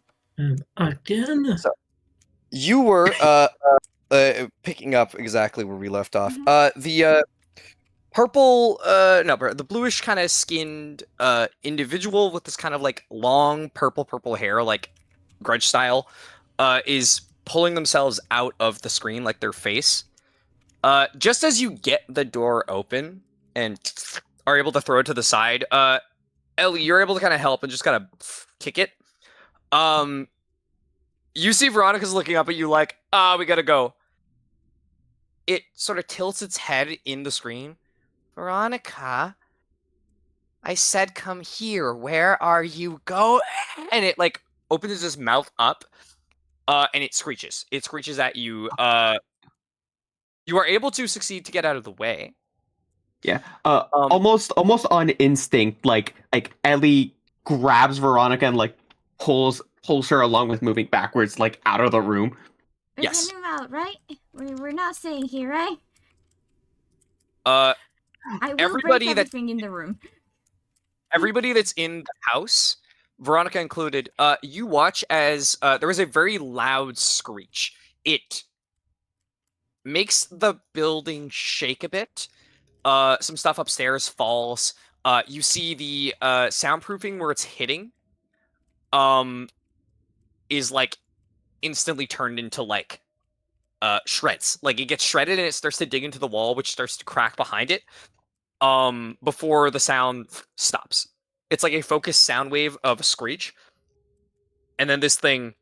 Again. So, you were picking up exactly where we left off. The purple, the bluish kind of skinned individual with this kind of like long purple hair, like grudge style, is pulling themselves out of the screen, like their face. Just as you get the door open and are able to throw it to the side, Ellie, you're able to kind of help and just kind of kick it. You see Veronica's looking up at you like, we gotta go. It sort of tilts its head in the screen. Veronica, I said come here. Where are you going? And it like opens its mouth up, and it screeches. It screeches at you. You are able to succeed to get out of the way. Yeah. Almost on instinct, like Ellie grabs Veronica and like pulls her along with moving backwards, like out of the room. We're Yes. coming out, right? We're not staying here, right? Uh, I will everybody break everything in the room. Everybody that's in the house, Veronica included, you watch as there is a very loud screech. It makes the building shake a bit. Some stuff upstairs falls. You see the soundproofing where it's hitting is like instantly turned into like shreds. Like it gets shredded and it starts to dig into the wall, which starts to crack behind it. Before the sound stops. It's like a focused sound wave of a screech. And then this thing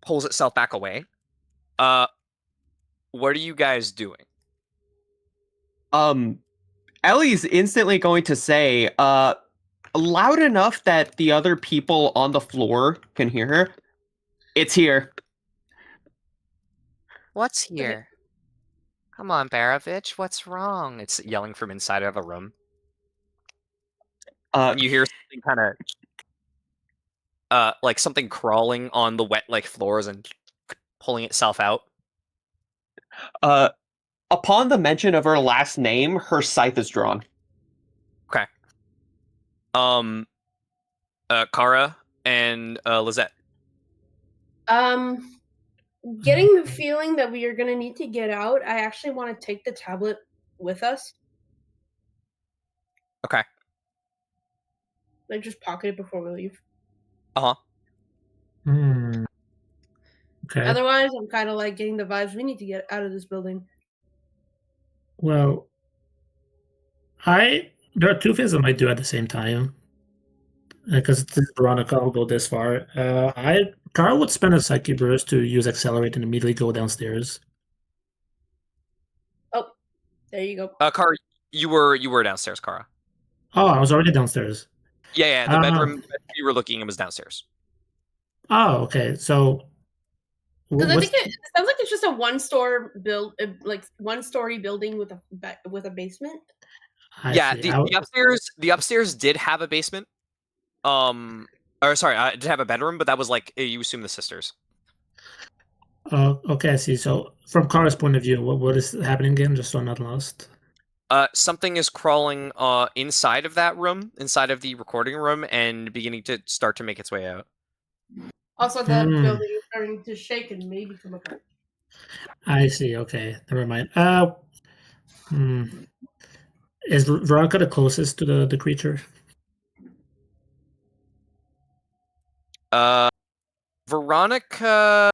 pulls itself back away. What are you guys doing? Ellie's instantly going to say, loud enough that the other people on the floor can hear her. It's here. What's here? Come on, Barovich, what's wrong? It's yelling from inside of a room. And you hear something kind of like something crawling on the wet like floors and pulling itself out. Upon the mention of her last name, her scythe is drawn. Okay. Kara and Lizette. Getting the feeling that we are going to need to get out, I actually want to take the tablet with us. Okay. Like, just pocket it before we leave. Uh-huh. Okay. Otherwise, I'm kind of like getting the vibes we need to get out of this building. Well, there are two things I might do at the same time. Because Veronica will go this far. Carl would spend a psyche burst to use accelerate and immediately go downstairs. Oh, there you go. Kara, you were downstairs, Kara. Oh, I was already downstairs. Yeah, the bedroom you were looking at was downstairs. Oh, okay. So because I think it sounds like it's just a one-story building with a basement. The upstairs did have a basement. Did have a bedroom, but that was like you assume the sisters. Okay, I see. So from Kara's point of view, what is happening again? Just so I'm not lost. Something is crawling inside of that room, inside of the recording room, and beginning to start to make its way out. Also, that building is starting to shake and maybe come apart. I see. Okay, never mind. Is Veronica the closest to the creature? Veronica.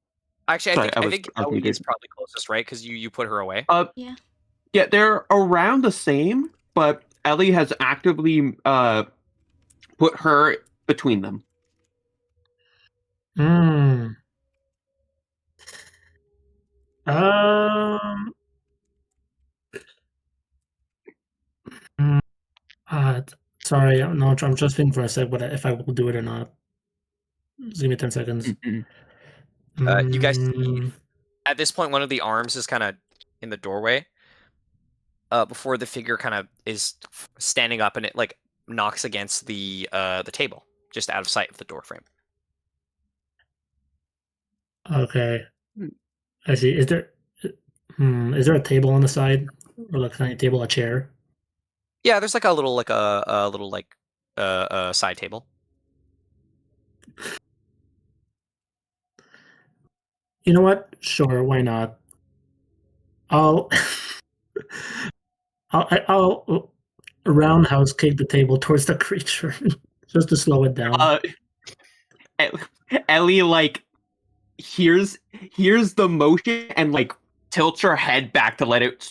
Actually, Sorry, I think I was Ellie is muted. probably closest, right? Because you put her away. Yeah. Yeah, they're around the same, but Ellie has actively put her between them. Hmm. Um. mm, Sorry, no, I'm just thinking for a sec, but if I will do it or not. Just give me 10 seconds. You guys see Mm, at this point one of the arms is kind of in the doorway. Before the figure kind of is standing up and it like knocks against the table, just out of sight of the door frame. okay. I see. Is there a table on the side? Or like a tiny table, a chair? Yeah, there's like a little side table. You know what? Sure, why not? I'll I'll roundhouse kick the table towards the creature just to slow it down. Ellie like hears the motion and like tilts her head back to let it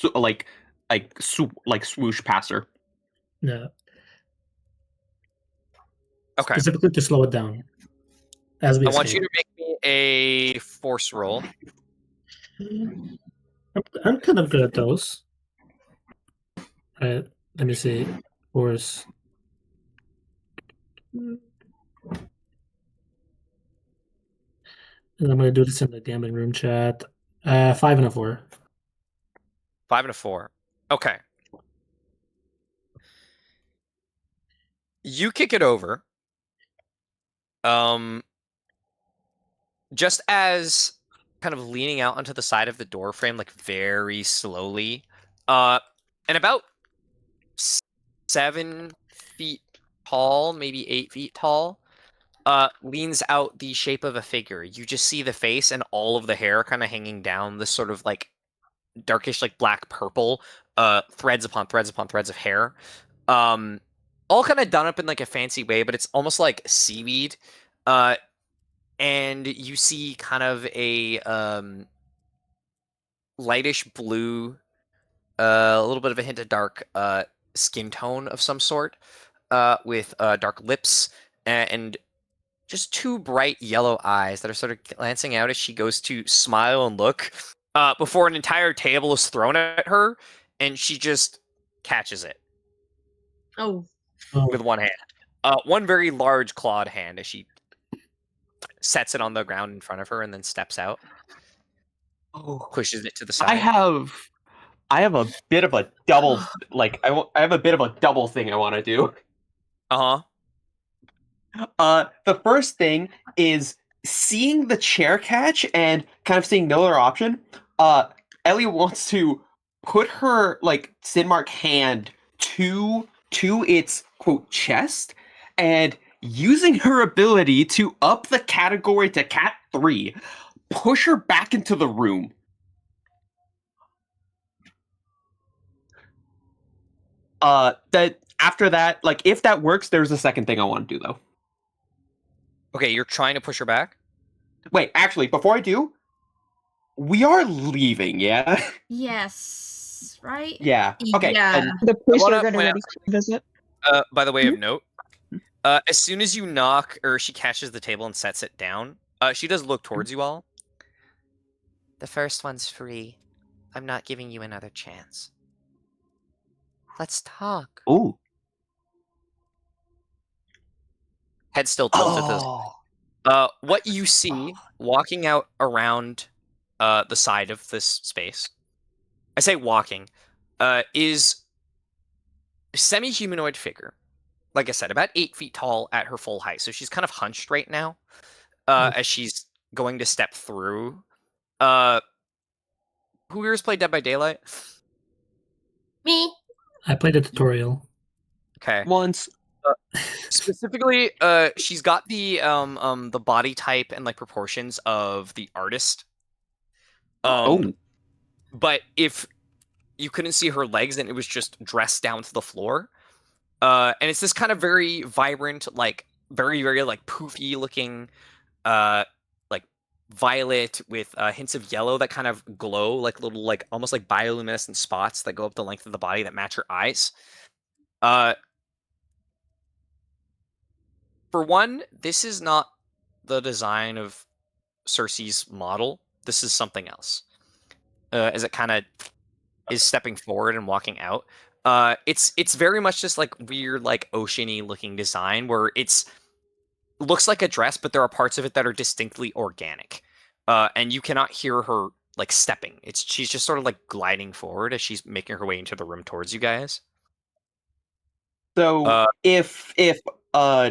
swoosh past her. Yeah. Okay. Specifically to slow it down. As we I want you escape. to make me a force roll. I'm kind of good at those. Alright, let me see. Force. And I'm gonna do this in the gambling room chat. 5 and a 4. 5 and a 4. Okay. You kick it over. Just as kind of leaning out onto the side of the door frame, like very slowly, and about 7 feet tall, maybe 8 feet tall, leans out the shape of a figure. You just see the face and all of the hair kind of hanging down, this sort of like darkish, like black purple, threads upon threads upon threads of hair. All kind of done up in like a fancy way, but it's almost like seaweed. And you see kind of a lightish blue, a little bit of a hint of dark skin tone of some sort, with dark lips and just 2 bright yellow eyes that are sort of glancing out as she goes to smile and look, before an entire table is thrown at her, and she just catches it. Oh. With one hand. One very large clawed hand as she sets it on the ground in front of her and then steps out. Pushes it to the side. I have a bit of a double I have a bit of a double thing I want to do. The first thing is seeing the chair catch and kind of seeing no other option. Ellie wants to put her like Sinmark hand to its quote chest, and using her ability to up the category to Cat 3, push her back into the room. That after that, like if that works, there's a second thing I want to do though. Okay, you're trying to push her back? Wait, actually, before I do, we are leaving, yeah? Yes, right? Yeah. Okay. Yeah. And The police wanna are going to point ready to visit. By the way of note, as soon as you knock, or she catches the table and sets it down, she does look towards you all. The first one's free. I'm not giving you another chance. Let's talk. ooh. Head still tilted to what you see walking out around the side of this space, I say walking, is a semi-humanoid figure. Like I said, about 8 feet tall at her full height. So she's kind of hunched right now as she's going to step through. Who here's played Dead by Daylight? Me. I played a tutorial. Okay. Once. Specifically, she's got the body type and like proportions of the artist. But if you couldn't see her legs, and it was just dressed down to the floor. And it's this kind of very vibrant, like very, very like poofy looking, like violet with hints of yellow that kind of glow, like little, like almost like bioluminescent spots that go up the length of the body that match her eyes. For one, this is not the design of Cersei's model. This is something else. As it kind of is stepping forward and walking out. It's very much just like weird, like oceany looking design where it's looks like a dress, but there are parts of it that are distinctly organic. And you cannot hear her like stepping. She's just sort of like gliding forward as she's making her way into the room towards you guys. So if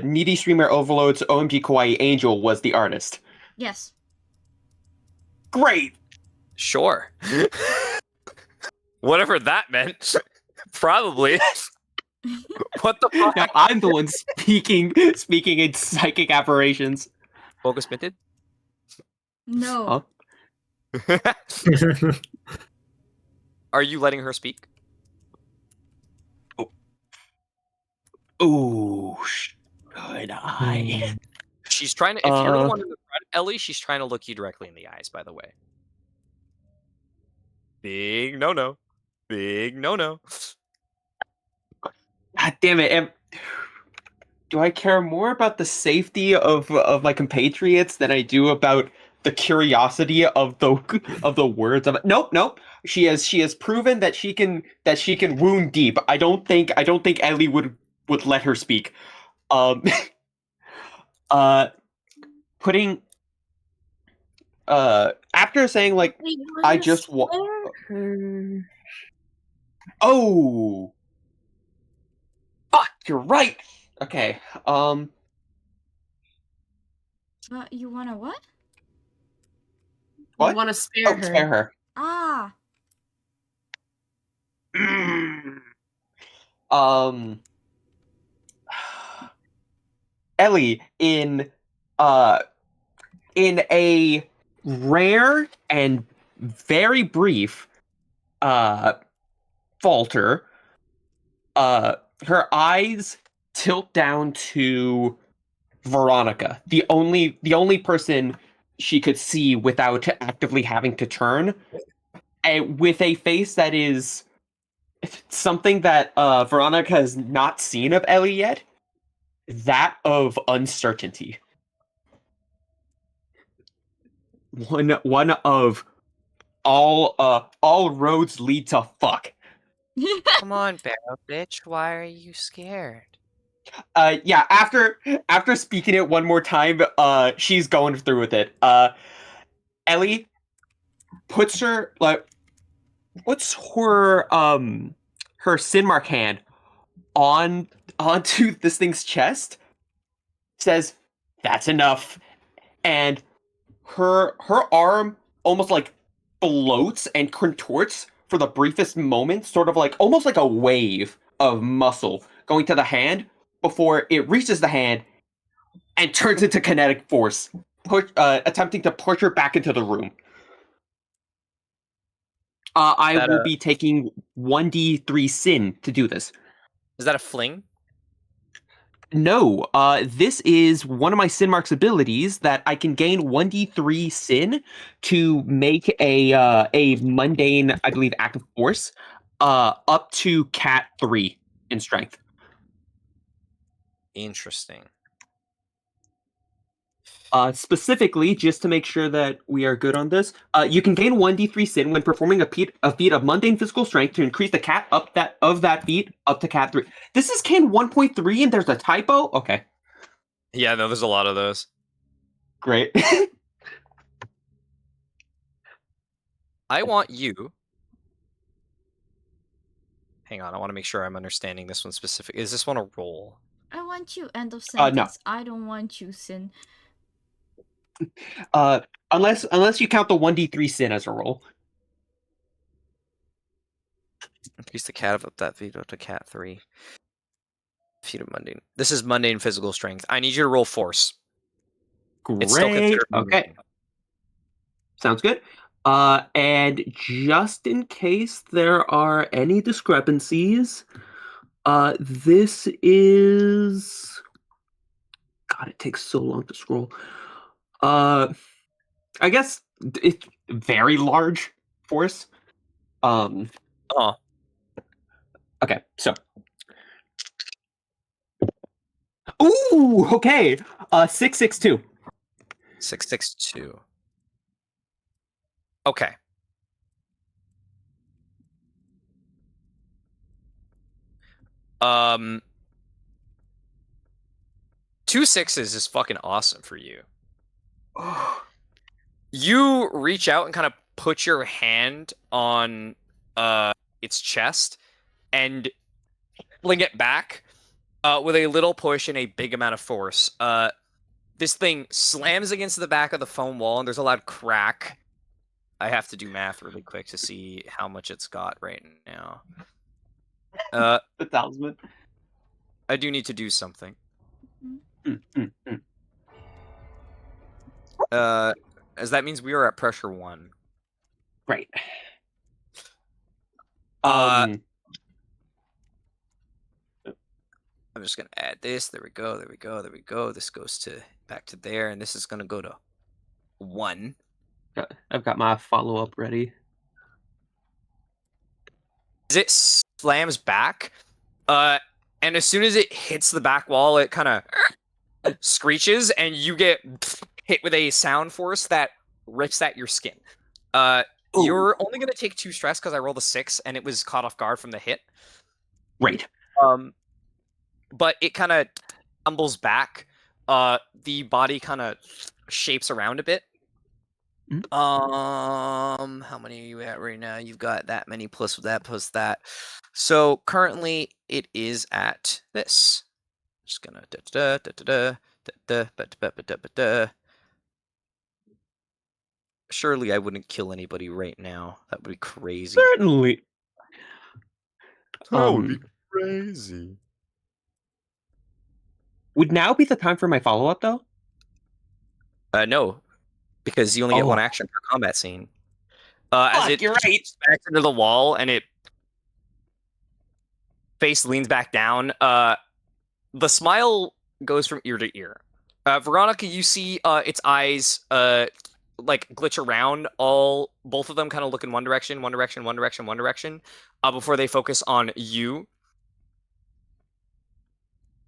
Needy Streamer Overload's OMG Kawaii Angel was the artist. Yes. Great. Sure. Whatever that meant. Probably. What the fuck? Now I'm the one speaking in psychic aberrations. Focus minted? No. Huh? Are you letting her speak? Ooh, should I? She's trying to. If you're the one in the front, Ellie, she's trying to look you directly in the eyes. By the way. Big no. Big no. God damn it! Do I care more about the safety of my compatriots than I do about the curiosity of the words of it? Nope. She has proven that she can wound deep. I don't think Ellie would let her speak. Putting after saying like I just oh fuck, you're right. Okay. But you wanna what? What? You want to spare her. Spare her. Ah. Ellie, in a rare and very brief falter, her eyes tilt down to Veronica, the only person she could see without actively having to turn, with a face that is something that Veronica has not seen of Ellie yet. That of uncertainty. One of all roads lead to fuck. Come on, Barrow bitch. Why are you scared? Yeah, after speaking it one more time, she's going through with it. Ellie puts her her sin mark hand onto this thing's chest, says, "That's enough," and her arm almost like floats and contorts for the briefest moment, sort of like almost like a wave of muscle going to the hand before it reaches the hand and turns into kinetic force, attempting to push her back into the room. I will be taking 1d3 sin to do this. Is that a fling? No, this is one of my Sin Mark's abilities that I can gain 1d3 sin to make a mundane, I believe, active force, up to Cat 3 in strength. Interesting. Specifically, just to make sure that we are good on this, you can gain 1d3 sin when performing a feat of mundane physical strength to increase the cat of that feat up to Cat 3. This is CAIN 1.3 and there's a typo? Okay. Yeah, no, there's a lot of those. Great. I want you... Hang on, I want to make sure I'm understanding this one specific. Is this one a roll? I want you, end of sentence. No. I don't want you, Sin. Unless you count the 1d3 sin as a roll. Increase the cat of that feat up to Cat 3. Feat of mundane. This is mundane physical strength. I need you to roll force. Great. It's still considered okay. Sounds good. And just in case there are any discrepancies, this is... God, it takes so long to scroll. I guess it's very large force. Oh. Okay, so. Ooh, okay. 662. 662. Okay. Um, 2 6s is fucking awesome for you. You reach out and kind of put your hand on its chest and fling it back with a little push and a big amount of force. This thing slams against the back of the foam wall, and there's a loud crack. I have to do math really quick to see how much it's got right now. The talisman. I do need to do something. As that means we are at pressure 1. Right. I'm just gonna add this. There we go. There we go. There we go. This goes to back to there, and this is gonna go to 1. I've got my follow-up ready. As it slams back, and as soon as it hits the back wall, it kind of screeches, and you get hit with a sound force that rips at your skin. You're only gonna take 2 stress because I rolled a 6, and it was caught off guard from the hit. Right. But it kind of tumbles back. The body kind of shapes around a bit. How many are you at right now? You've got that many plus that plus that. So currently it is at this. Just gonna Surely I wouldn't kill anybody right now. That would be crazy. Certainly. That would be crazy. Would now be the time for my follow-up, though? No, because you only get 1 action per combat scene. As it you're right. back into the wall and it face leans back down, the smile goes from ear to ear. Veronica, you see its eyes like glitch around, both of them kind of look in one direction, before they focus on you.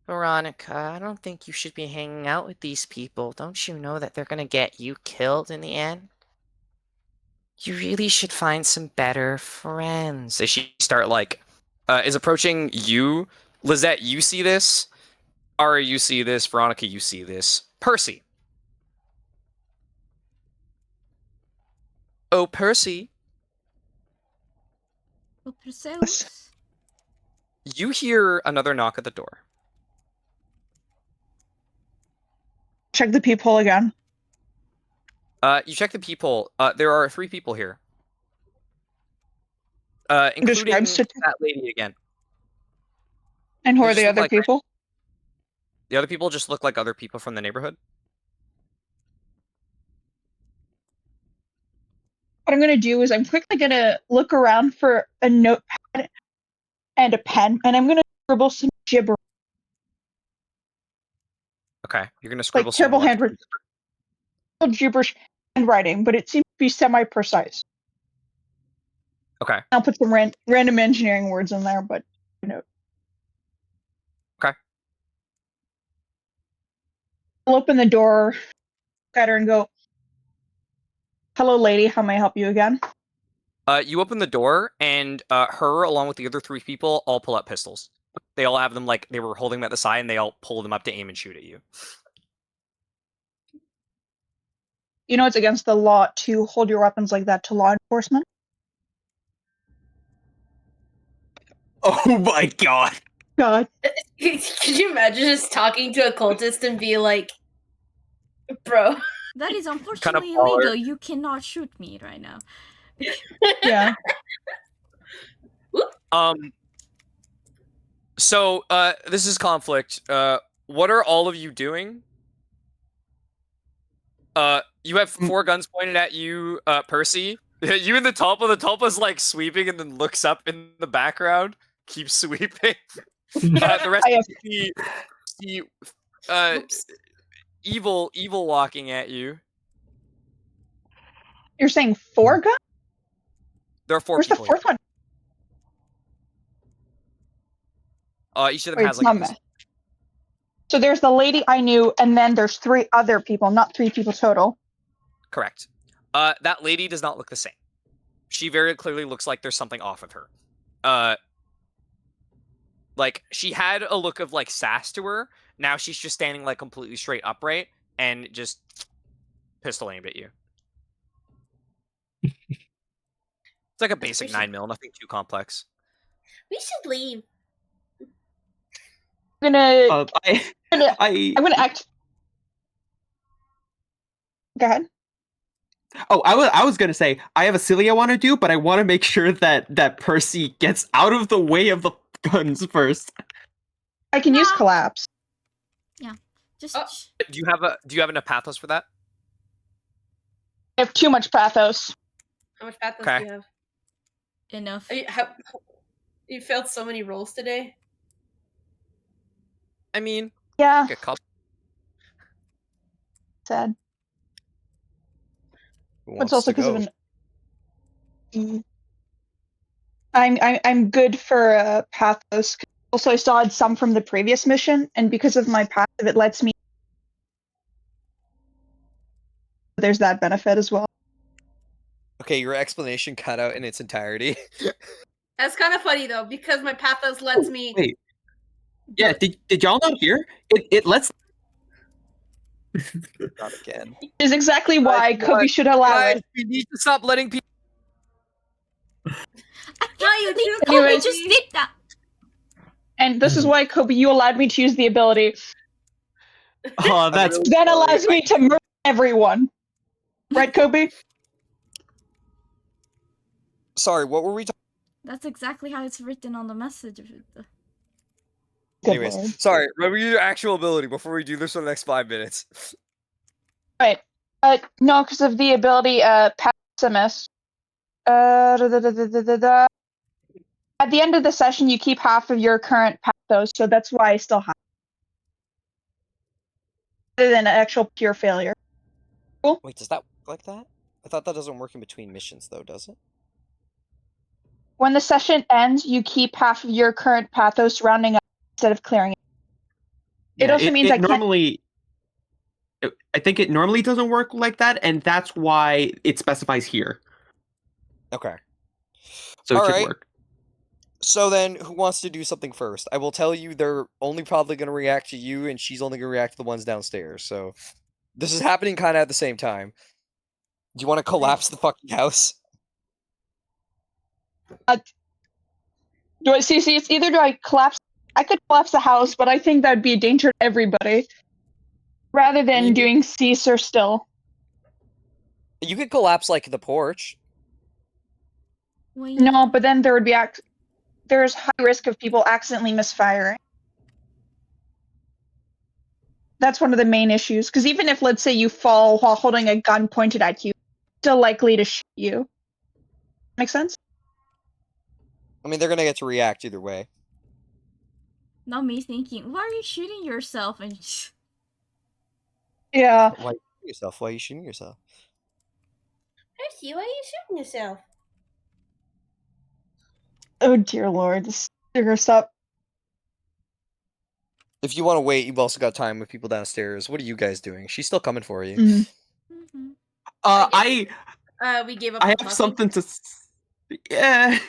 Veronica, I don't think you should be hanging out with these people. Don't you know that they're gonna get you killed in the end? You really should find some better friends. As she is approaching you. Lizette, you see this. Ari, you see this. Veronica, you see this. Percy. Oh, Percy. Oh, Perseus. You hear another knock at the door. Check the peephole again. You check the peephole. There are 3 people here. Including that lady again. And who are the other people? The other people just look like other people from the neighborhood. What I'm going to do is I'm quickly going to look around for a notepad and a pen, and I'm going to scribble some gibberish. Okay, you're going to scribble like some terrible what? handwriting. Gibberish handwriting, but it seems to be semi-precise. Okay. I'll put some random engineering words in there, but no. Okay. I'll open the door at her and go, "Hello, lady. How may I help you again?" You open the door, and her, along with the other 3 people, all pull out pistols. They all have them like they were holding them at the side, and they all pull them up to aim and shoot at you. You know it's against the law to hold your weapons like that to law enforcement. Oh my god. God. Could you imagine just talking to a cultist and be like, bro? That is unfortunately illegal. You cannot shoot me right now. Yeah. So, this is conflict. What are all of you doing? You have 4 guns pointed at you, Percy. Yeah, you in the Tulpa's like sweeping and then looks up in the background, keeps sweeping. The rest I have, see Oops. evil walking at you. you're saying 4 guns? There are 4 Where's the people here. 4th one? Each of them Wait, has it's like a not pistol. So there's the lady I knew, and then there's 3 other people, not 3 people total. Correct. That lady does not look the same. She very clearly looks like there's something off of her. Like she had a look of like sass to her. Now she's just standing like completely straight upright and just pistol aimed at you. It's like a basic 9mm, nothing too complex. We should leave. I'm gonna, I I'm gonna act. Go ahead. Oh, I was gonna say I have a silly I want to do, but I want to make sure that Percy gets out of the way of the guns first. I can use Nah. collapse. Yeah. Just Oh. Do you have enough pathos for that? I have too much pathos. How much pathos Okay. do you have? enough. You failed so many rolls today. I mean, Yeah, like a couple. sad. Who It's wants also to because of go? an. I'm good for pathos. Also, I still had some from the previous mission, and because of my passive, it lets me. There's that benefit as well. Okay, your explanation cut out in its entirety. That's kind of funny though, because my pathos lets me. Wait. Yeah, did y'all not hear? It lets. Not again. Is exactly why Kobe should allow Guys, it. we need to stop letting people. I can't believe Kobe Anyways. just did that. And this is why, Kobe, you allowed me to use the ability. Oh, that's really That sorry. allows me to murder everyone. Right, Kobe? Sorry, what were we talking? That's exactly how it's written on the message. Good Anyways, lord. sorry. Remember your actual ability before we do this for the next 5 minutes. Right. No, because of the ability, Pessimus. At the end of the session, you keep half of your current pathos, so that's why I still have. Rather than an actual pure failure. Wait, does that work like that? I thought that doesn't work in between missions, though, does it? When the session ends, you keep half of your current pathos rounding up instead of clearing it. It also means I can't. normally. I think it normally doesn't work like that, and that's why it specifies here. Okay. So it should Alright. work. So then, who wants to do something first? I will tell you they're only probably going to react to you, and she's only going to react to the ones downstairs. So this is happening kind of at the same time. Do you want to collapse the fucking house? Do I see? It's either do I collapse. I could collapse the house, but I think that'd be a danger to everybody. Rather than doing cease or still. You could collapse like the porch. Well, yeah. No, but then there would be there's high risk of people accidentally misfiring. That's one of the main issues. Because even if, let's say, you fall while holding a gun pointed at you, still likely to shoot you. Make sense? I mean, they're going to get to react either way. Not me thinking, why are you shooting yourself? And Yeah. Why are you shooting yourself? Why are you shooting yourself? Percy, why are you shooting yourself? Oh dear lord, this sugar stop. If you want to wait, you've also got time with people downstairs. What are you guys doing? She's still coming for you. Mhm. We gave up. I on have talking. something to. Yeah.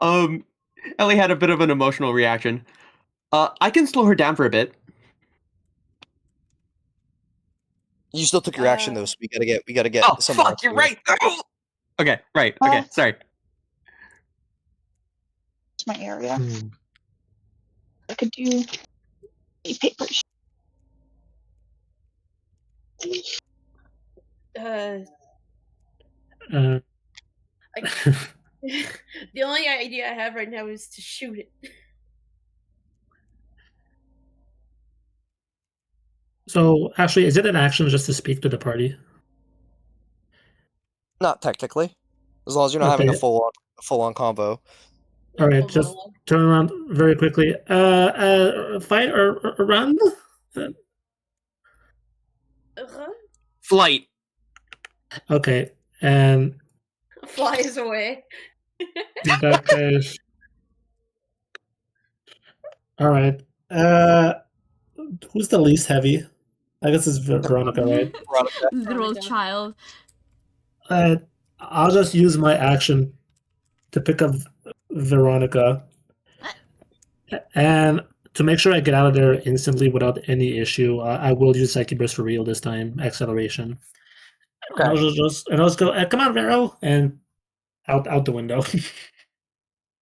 Ellie had a bit of an emotional reaction. I can slow her down for a bit. You still took your action though, so we gotta get. Oh someone fuck! else You're to do it. right. Okay, right. Okay, sorry. It's my area. I could do papers. The only idea I have right now is to shoot it. So, actually, is it an action just to speak to the party? Not technically. As long as you're not having a Okay. full on combo. All right, Full just monologue. turn around very quickly. Fight or run? Uh-huh. Flight. Okay, and Flies away. in that case, all right. Who's the least heavy? I guess it's Veronica, right? Literal Veronica. child. I'll just use my action to pick up Veronica, and to make sure I get out of there instantly without any issue, I will use Psyche Burst for real this time, acceleration. Okay. And I'll just go, come on, Vero, and out the window.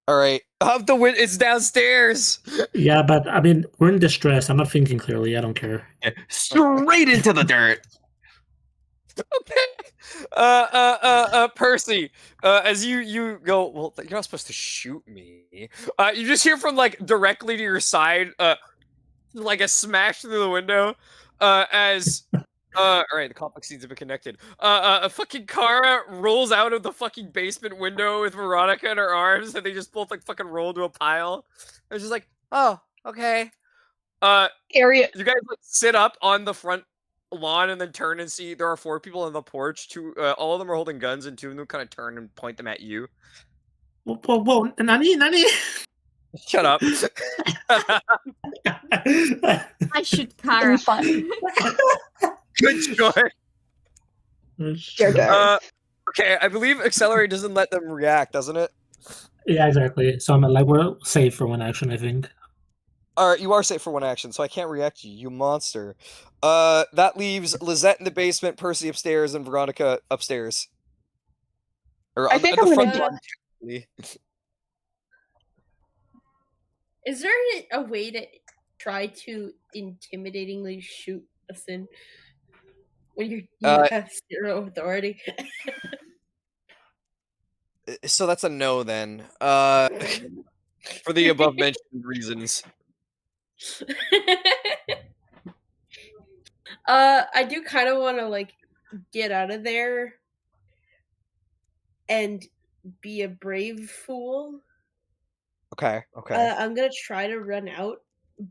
All right. Up the window. It's downstairs. Yeah, but I mean, we're in distress. I'm not thinking clearly. I don't care. Straight into the dirt. Percy, as you go, well, you're not supposed to shoot me. You just hear from like directly to your side, like a smash through the window, as all right, the complex scenes have been connected. A fucking Kara rolls out of the fucking basement window with Veronica in her arms, and they just both like fucking roll into a pile. It's just like, oh, okay. Area. You guys like, sit up on the front lawn and then turn and see there are 4 people on the porch. Two, all of them are holding guns, and 2 of them kind of turn and point them at you. Whoa, Nani? Shut up. I should Kara. Fine. Good choice. Your turn. Okay, I believe Accelerate doesn't let them react, doesn't it? Yeah, exactly. So I'm like, we're safe for one action, I think. Alright, you are safe for 1 action, so I can't react to you, you monster. That leaves Lizette in the basement, Percy upstairs, and Veronica upstairs. Or I on think the I'm front gonna lawn, technically. Is there a way to try to intimidatingly shoot us in when you have 0 authority? So that's a no then. For the above mentioned reasons. I do kind of want to like get out of there and be a brave fool. Okay. I'm gonna try to run out,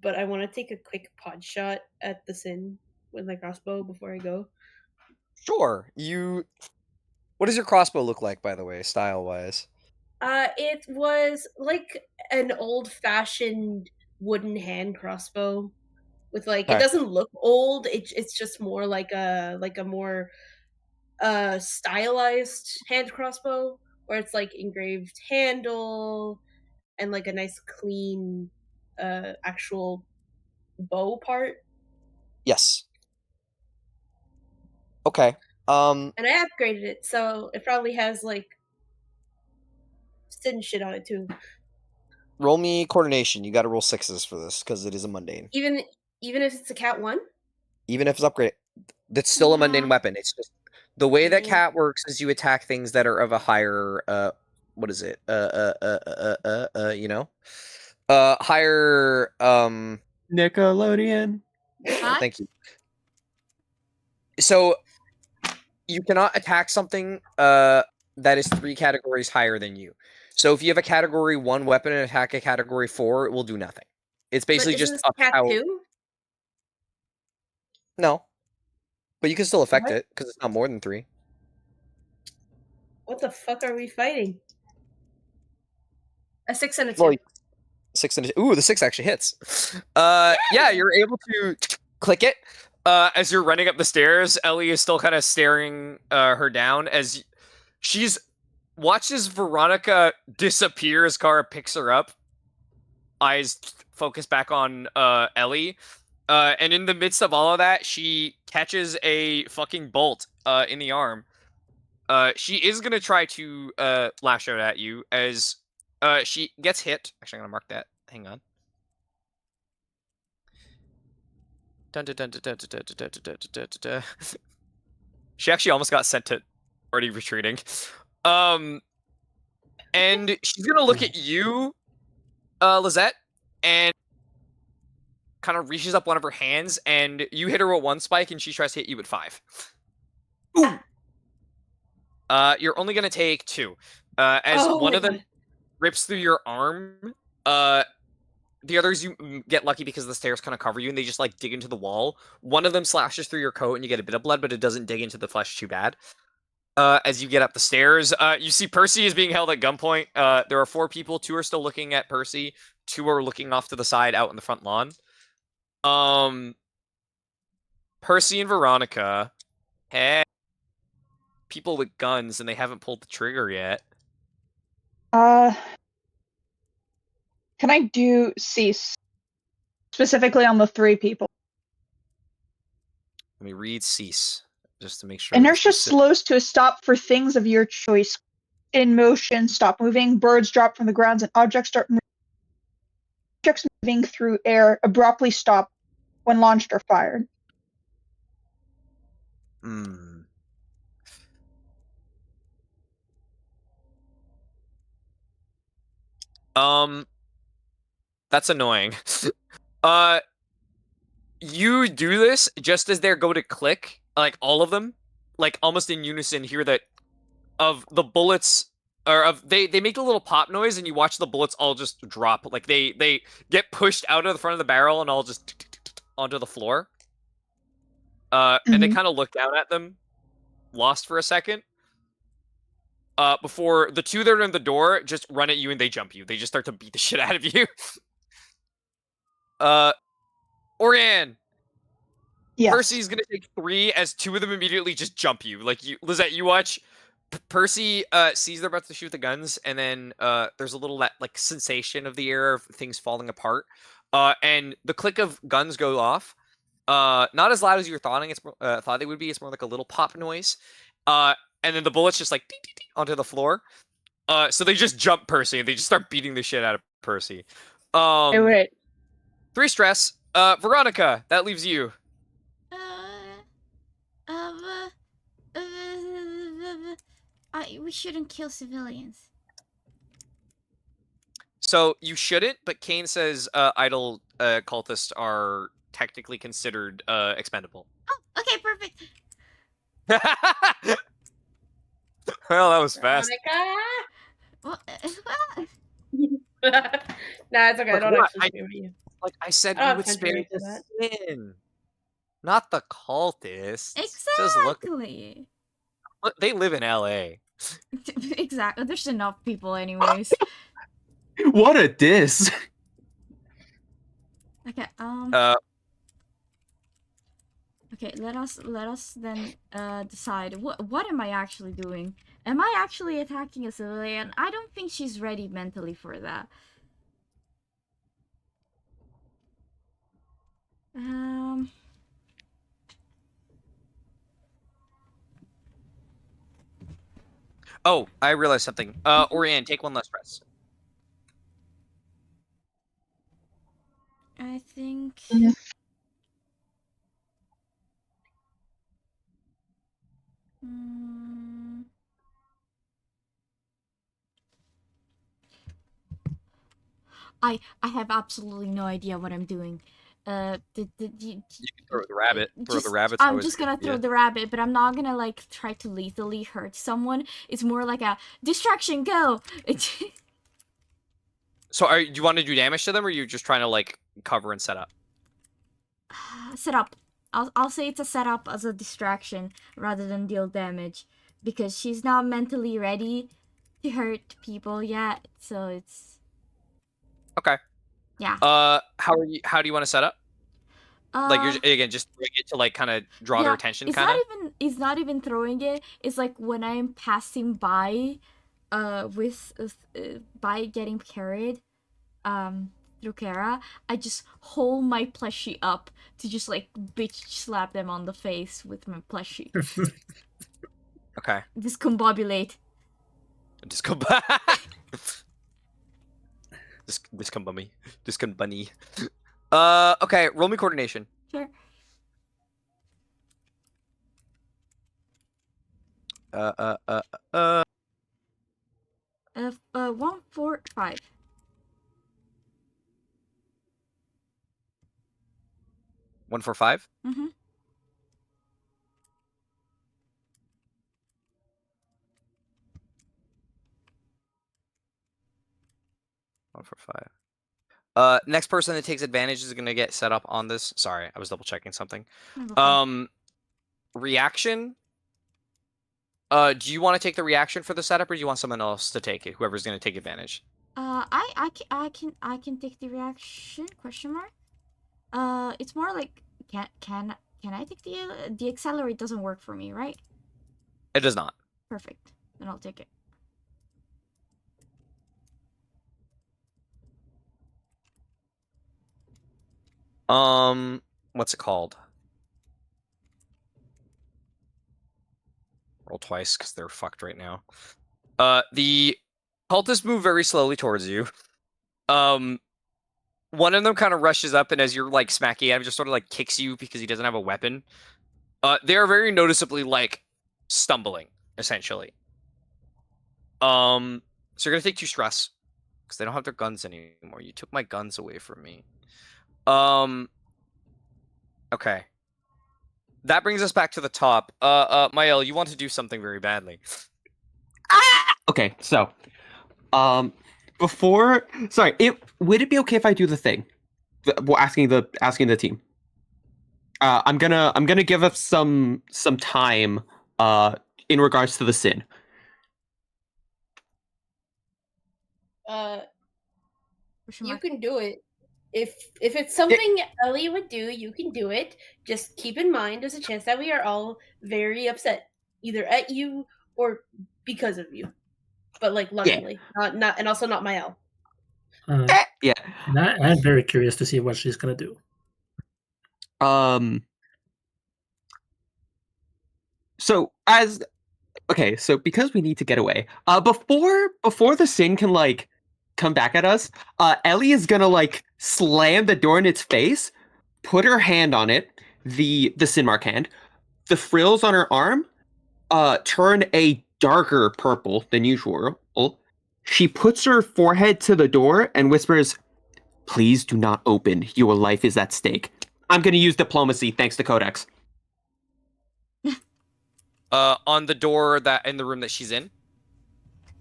but I want to take a quick pod shot at the Sin with my crossbow before I go. Sure. What does your crossbow look like, by the way, style-wise? It was like an old-fashioned wooden hand crossbow with like Okay. it doesn't look old. It's just more like a more stylized hand crossbow where it's like engraved handle and like a nice clean actual bow part. Yes. Okay. And I upgraded it, so it probably has like Sin shit on it too. Roll me coordination. You got to roll 6s for this because it is a mundane. Even if it's a cat 1? Even if it's upgraded, that's still a mundane weapon. It's just the way that cat works is you attack things that are of a higher what is it? You know? Higher Nickelodeon. Thank you. So you cannot attack something that is 3 categories higher than you. So if you have a category 1 weapon and attack a category 4, it will do nothing. It's basically just up cat how 2? No. But you can still affect it because it's not more than 3. What the fuck are we fighting? A 6 and a 2. Well, 6 and a, ooh, the 6 actually hits. Yeah, you're able to click it. As you're running up the stairs, Ellie is still kind of staring her down as she's watches Veronica disappear as Kara picks her up. Eyes focus back on Ellie. And in the midst of all of that, she catches a fucking bolt in the arm. She is going to try to lash out at you as she gets hit. Actually, I'm going to mark that. Hang on. She actually almost got sent to already retreating. And she's going to look at you, Lizette, and kind of reaches up one of her hands, and you hit her with 1 spike, and she tries to hit you with 5. Ooh. You're only gonna take 2. As one my of them God. rips through your arm, the others you get lucky because the stairs kind of cover you and they just like dig into the wall. One of them slashes through your coat and you get a bit of blood, but it doesn't dig into the flesh too bad. As you get up the stairs, you see Percy is being held at gunpoint. There are 4 people. 2 are still looking at Percy. 2 are looking off to the side out in the front lawn. Percy and Veronica have people with guns and they haven't pulled the trigger yet. Can I do cease specifically on the 3 people? Let me read cease just to make sure. Inertia slows to a stop for things of your choice. In motion, stop moving. Birds drop from the grounds and objects start moving. Objects moving through air abruptly stop when launched or fired. That's annoying. You do this just as they go to click, like all of them, like almost in unison. Hear that of the bullets, or of they make a little pop noise, and you watch the bullets all just drop. Like they get pushed out of the front of the barrel and all just onto the floor. And they kind of look down at them, lost for a second. Before the 2 that are in the door just run at you and they jump you. They just start to beat the shit out of you. Orianne. Yes. Percy's gonna take 3 as 2 of them immediately just jump you. Like Lizette, you watch Percy sees they're about to shoot the guns, and then there's a little like sensation of the air of things falling apart. And the click of guns go off. Not as loud as you were thought they would be. It's more like a little pop noise. And then the bullets just like ding, ding, ding, onto the floor. So they just jump Percy and they just start beating the shit out of Percy. Hey, wait. 3 stress. Veronica, that leaves you. We shouldn't kill civilians. So you shouldn't, but CAIN says idle cultists are technically considered expendable. Oh, okay, perfect. Well, that was fast. Well, Nah, it's okay. Look, I don't actually I- agree with you. Like I said, I don't we have would time to spare answer the that. sin, not the cultists. Just look, exactly. they live in LA. Exactly. There's enough people, anyways. What a diss! Okay. Okay. Let us then decide what am I actually doing? Am I actually attacking a civilian? I don't think she's ready mentally for that. Oh, I realized something. Orianne, take 1 less press. I think. I have absolutely no idea what I'm doing. You can throw the rabbit. Throw the rabbit. I'm just gonna throw the rabbit, but I'm not gonna like try to lethally hurt someone. It's more like a distraction. Go. So, do you want to do damage to them, or are you just trying to like cover and set up? Set up. I'll say it's a setup as a distraction rather than deal damage, because she's not mentally ready to hurt people yet. So it's Okay. yeah. How do you want to set up? Like you're again just throwing it to like kind of draw their attention, kind of. It's not even throwing it. It's like when I'm passing by, by getting carried, through Kara, I just hold my plushie up to just like bitch slap them on the face with my plushie. Okay. Discombobulate. Discombunny. Okay, roll me coordination. Sure. 1, 4, 5. 1, 4, 5? Mm-hmm. 1, 4, 5. Next person that takes advantage is gonna get set up on this. Sorry, I was double checking something. Reaction. Do you want to take the reaction for the setup, or do you want someone else to take it? Whoever's gonna take advantage. I can take the reaction? Question mark. It's more like can I take the accelerate doesn't work for me, right? It does not. Perfect. Then I'll take it. What's it called? Roll twice because they're fucked right now. The cultists move very slowly towards you. One of them kind of rushes up, and as you're like smacking at him, just sort of like kicks you because he doesn't have a weapon. They are very noticeably like stumbling, essentially. So you're gonna take 2 stress because they don't have their guns anymore. You took my guns away from me. Okay. That brings us back to the top. Mael, you want to do something very badly. Okay, so, would it be okay if I do the thing? Asking the team. I'm gonna give us some time in regards to the sin. You can do it. If it's something Ellie would do, you can do it. Just keep in mind there's a chance that we are all very upset, either at you or because of you. But like lovingly, not and also not Mael. Yeah. And I'm very curious to see what she's gonna do. So because we need to get away, before the sin can like come back at us, Ellie is gonna like slam the door in its face, put her hand on it, the sin mark hand, the frills on her arm, turn a darker purple than usual. She puts her forehead to the door and whispers, "Please do not open. Your life is at stake." I'm gonna use diplomacy thanks to Codex. On the door that in the room that she's in?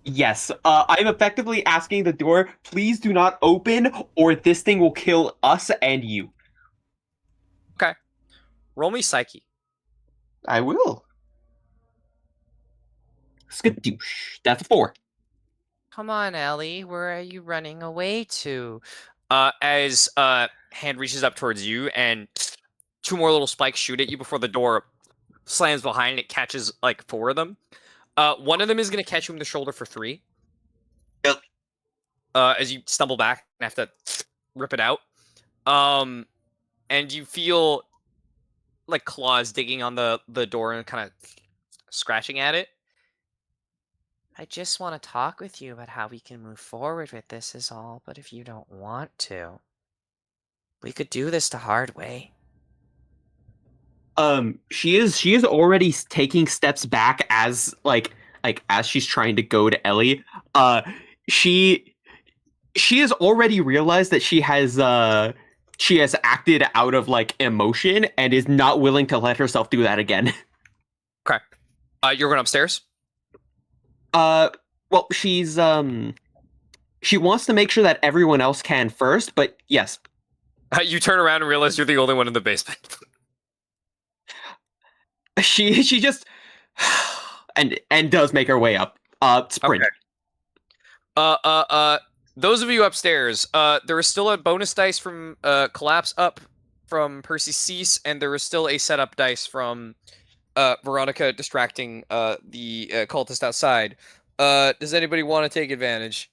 Yes. I'm effectively asking the door, please do not open, or this thing will kill us and you. Okay. Roll me Psyche. I will. Skadoosh. That's a 4. Come on, Ellie. Where are you running away to? As hand reaches up towards you and 2 more little spikes shoot at you before the door slams behind and it catches like 4 of them. One of them is going to catch you in the shoulder for 3. Yep. As you stumble back and have to rip it out. And you feel like claws digging on the door and kind of scratching at it. I just want to talk with you about how we can move forward with this is all, but if you don't want to, we could do this the hard way. She is already taking steps back as as she's trying to go to Ellie. She has already realized that she has acted out of like emotion and is not willing to let herself do that again. Okay. You're going upstairs? Well, she's she wants to make sure that everyone else can first, but yes. You turn around and realize you're the only one in the basement. She just and does make her way up. Sprint. Okay. Those of you upstairs, there is still a bonus dice from collapse up from Percy Cease, and there is still a setup dice from Veronica distracting the cultist outside. Does anybody want to take advantage?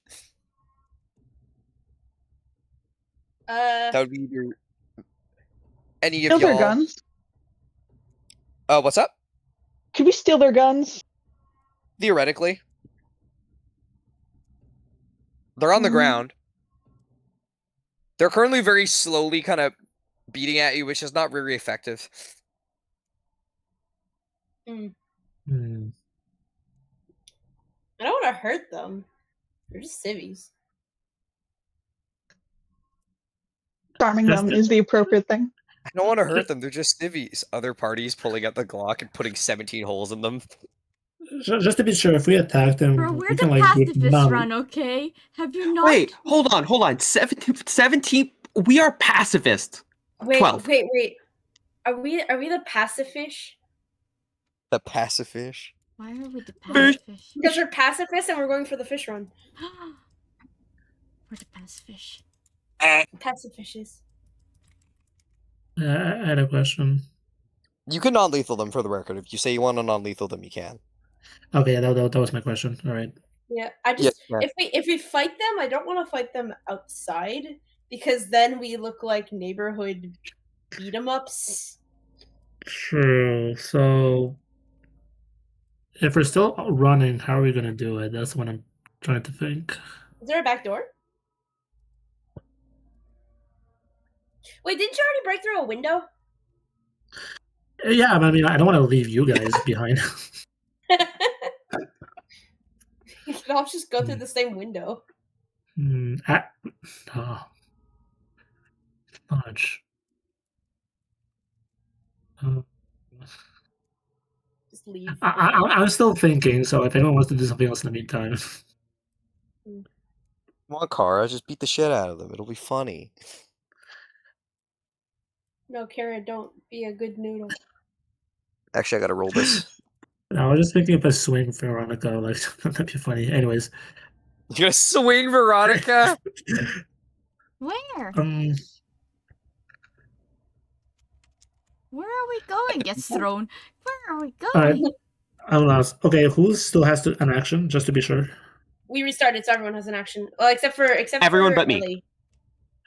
That would be either any of y'all. Steal their guns? What's up? Could we steal their guns? Theoretically. They're on the ground. They're currently very slowly kind of beating at you, which is not very effective. I don't want to hurt them. They're just civvies. Charming them is the appropriate thing. I don't want to hurt them. They're just civvies. Other parties pulling out the Glock and putting 17 holes in them. Just to be sure, if we attack them, Bro, we're we the can like do it pacifist now. run, okay? Have you not? Wait, hold on. 17. We are pacifist. Wait, 12. wait. Are we the pacifish? The pacifish. Why are we the Fish. pacifish? Because we're pacifists and we're going for the fish run. We're the pacifish. Pacifishes. I had a question. You can non-lethal them for the record. If you say you want to non-lethal them, you can. Okay, yeah, that was my question. All right. Yeah, I just Yes, if we fight them, I don't want to fight them outside because then we look like neighborhood beat 'em ups. True. So, if we're still running, how are we gonna do it? That's what I'm trying to think. Is there a back door? Wait, didn't you already break through a window? Yeah, I mean, I don't want to leave you guys behind. You can all just go through the same window. No, much. Just leave. I'm still thinking, so if anyone wants to do something else in the meantime. Come on, Kara, just beat the shit out of them. It'll be funny. No, Kara, don't be a good noodle. Actually, I gotta roll this. I was just thinking of a swing for Veronica, like that'd be funny. Anyways. You gonna swing Veronica? Where? Where are we going? Gets thrown. Where are we going? I'm lost. Okay, who still has an action, just to be sure? We restarted, so everyone has an action. Well, except for Everyone but me. Ellie.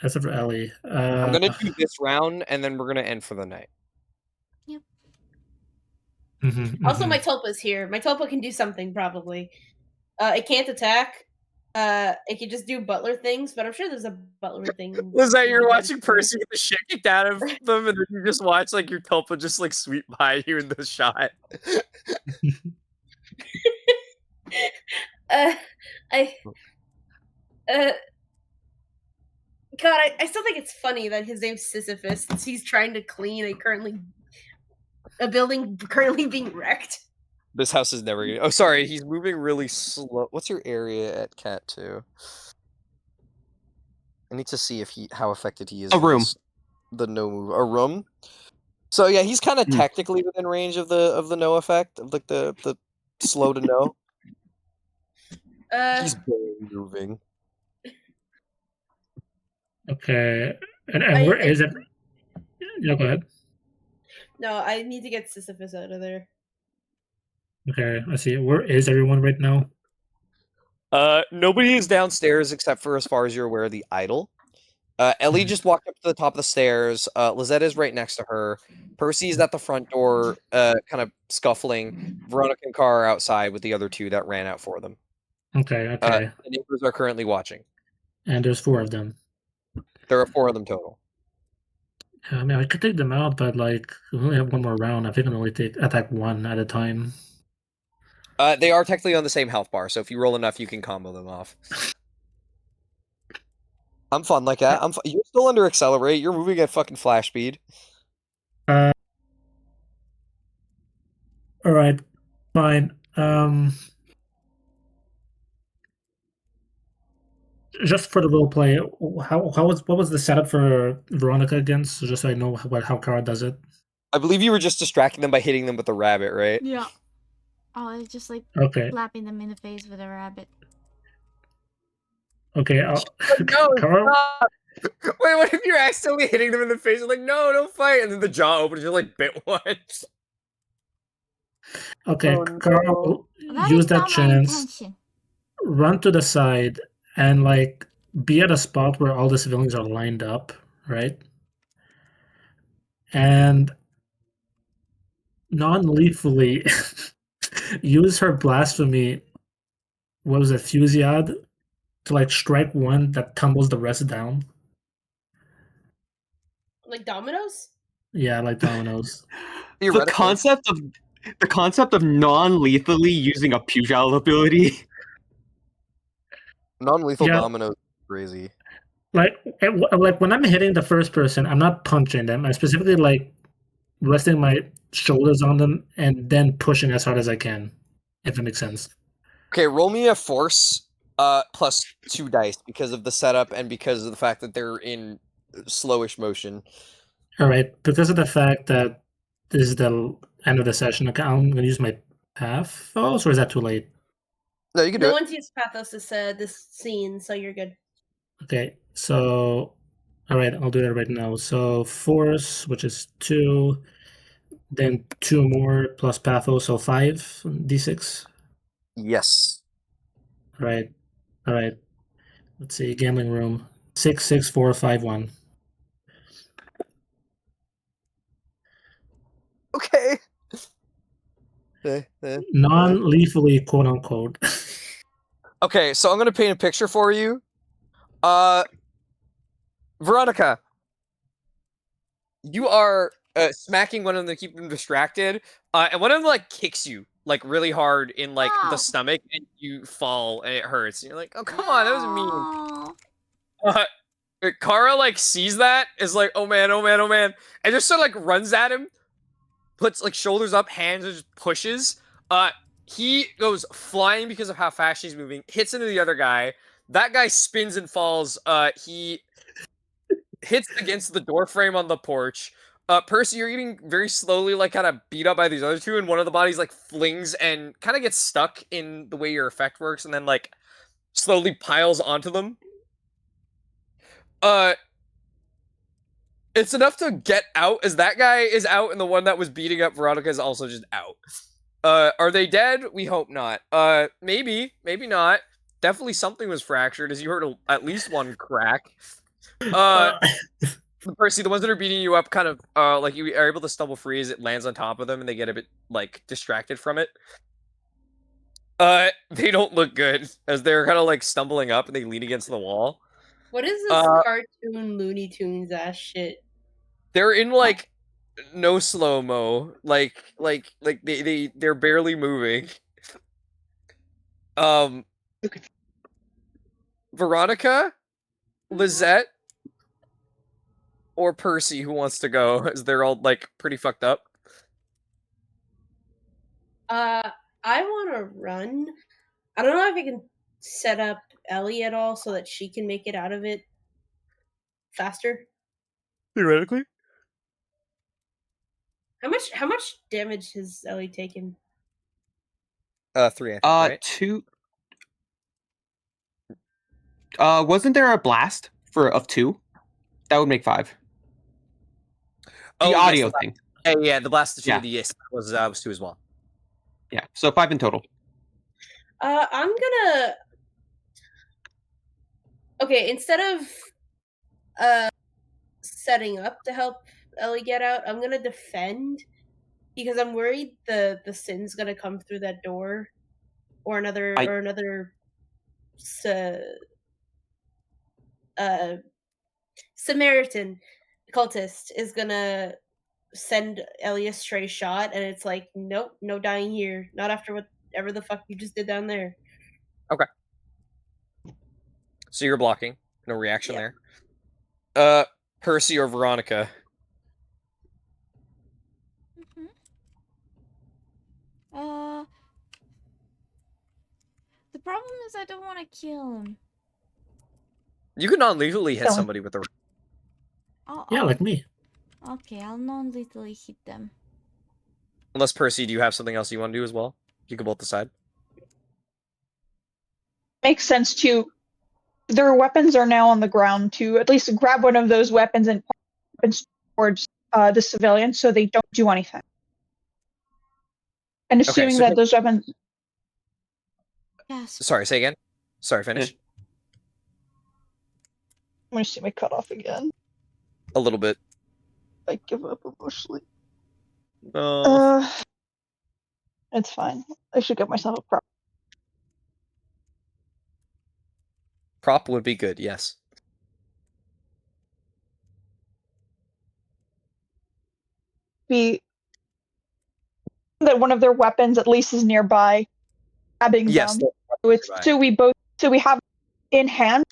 Except for Ellie. I'm gonna do this round, and then we're gonna end for the night. Yep. Also, my Tulpa's here. My Tulpa can do something, probably. It can't attack. It can just do butler things, but I'm sure there's a butler thing. Was that you're watching Percy get the shit kicked out of them, and then you just watch like your Tulpa just like sweep by you in the shot? God, I still think it's funny that his name's Sisyphus, since he's trying to clean a building currently being wrecked. This house is never gonna. Oh, sorry, he's moving really slow. What's your area at Cat 2? I need to see if how affected he is. A room. The no move. A room. So yeah, he's kind of technically within range of the no effect of like the slow to no. He's barely moving. Okay, and where is it? Yeah, go ahead. No, I need to get Sisyphus out of there. Okay, I see. Where is everyone right now? Nobody is downstairs except for, as far as you're aware, the idol. Ellie just walked up to the top of the stairs. Lizette is right next to her. Percy's at the front door, kind of scuffling. Veronica and Cara are outside with the other two that ran out for them. Okay. The neighbors are currently watching. And there's 4 of them. There are 4 of them total. I mean, I could take them out, but like we only have 1 more round. I think I can only attack 1 at a time. They are technically on the same health bar, so if you roll enough, you can combo them off. I'm fun like that. You're still under accelerate. You're moving at fucking flash speed. All right, fine. Just for the role play, what was the setup for Veronica again? So just so I know how Kara does it. I believe you were just distracting them by hitting them with the rabbit, right? Yeah. Oh, it's just like slapping them in the face with a rabbit. Okay. No, Kara... Wait, what if you're accidentally hitting them in the face? You're like, no, don't fight, and then the jaw opens, you're like, bit one. Okay, Kara, use that chance. Run to the side and like be at a spot where all the civilians are lined up, right? And non-lethally use her blasphemy. What was it, Fusiad, to like strike one that tumbles the rest down. Like dominoes? Yeah, like dominoes. The concept of non-lethally using a Pujal ability. Non-lethal dominoes is crazy. Like when I'm hitting the first person, I'm not punching them. I'm specifically like resting my shoulders on them and then pushing as hard as I can. if that makes sense. Okay, roll me a force plus 2 dice because of the setup and because of the fact that they're in slowish motion. All right, because of the fact that this is the end of the session, okay, I'm going to use my pathos, or is that too late? No, you can do No it. one's used Pathos this scene, so you're good. Okay, so all right, I'll do that right now. So force, which is 2, then 2 more plus pathos, so 5 d6. Yes. All right, all right. Let's see, gambling room 6, 6, 4, 5, 1. Okay. Non-lethally, quote unquote. Okay, so I'm gonna paint a picture for you. Veronica, you are smacking one of them to keep them distracted, and one of them like kicks you like really hard in like the Oh. stomach, and you fall and it hurts. And you're like, oh come on, that was mean. Oh. Kara like sees that, is like, oh man, oh man, oh man, and just sort of like runs at him, puts like shoulders up, hands, and just pushes. He goes flying because of how fast she's moving, hits into the other guy. That guy spins and falls. He hits against the door frame on the porch. Percy, you're getting very slowly like kind of beat up by these other two, and one of the bodies like flings and kind of gets stuck in the way your effect works, and then like slowly piles onto them. It's enough to get out as that guy is out, and the one that was beating up Veronica is also just out. Are they dead? We hope not. Maybe not. Definitely something was fractured, as you heard at least one crack. Percy, the ones that are beating you up kind of, like, you are able to stumble free as it lands on top of them, and they get a bit, like, distracted from it. They don't look good, as they're kind of, like, stumbling up, and they lean against the wall. What is this cartoon Looney Tunes ass shit? They're in, like, no slow-mo. Like, they're barely moving. Veronica? Lizette? Or Percy, who wants to go, as they're all, like, pretty fucked up? I want to run. I don't know if I can set up Ellie at all so that she can make it out of it faster. Theoretically. How much damage has Ellie taken? 3, I think, right? 2. Wasn't there a blast of 2? That would make 5. The audio thing. Yeah, the blast of 2, yes, was 2 as well. Yeah, so 5 in total. I'm gonna... Okay, instead of setting up to help Ellie get out, I'm gonna defend, because I'm worried the Sin's gonna come through that door, or another Samaritan cultist is gonna send Ellie a stray shot, and it's like, nope, no dying here. Not after whatever the fuck you just did down there. Okay. So you're blocking. No reaction there. Percy or Veronica? The problem is I don't want to kill him. You can non-lethally hit somebody with a... Yeah, like me. Okay, I'll non-lethally hit them. Unless, Percy, do you have something else you want to do as well? You can both decide. Makes sense to... Their weapons are now on the ground, to at least grab one of those weapons and point weapons towards the civilian so they don't do anything. And assuming that those weapons... Yes. Sorry, say again? Sorry, finish. I'm going to see my cutoff again. A little bit. I give up emotionally. No. It's fine. I should get myself a prop. Prop would be good, yes. Be that one of their weapons at least is nearby, grabbing them. So it's so we have in hand.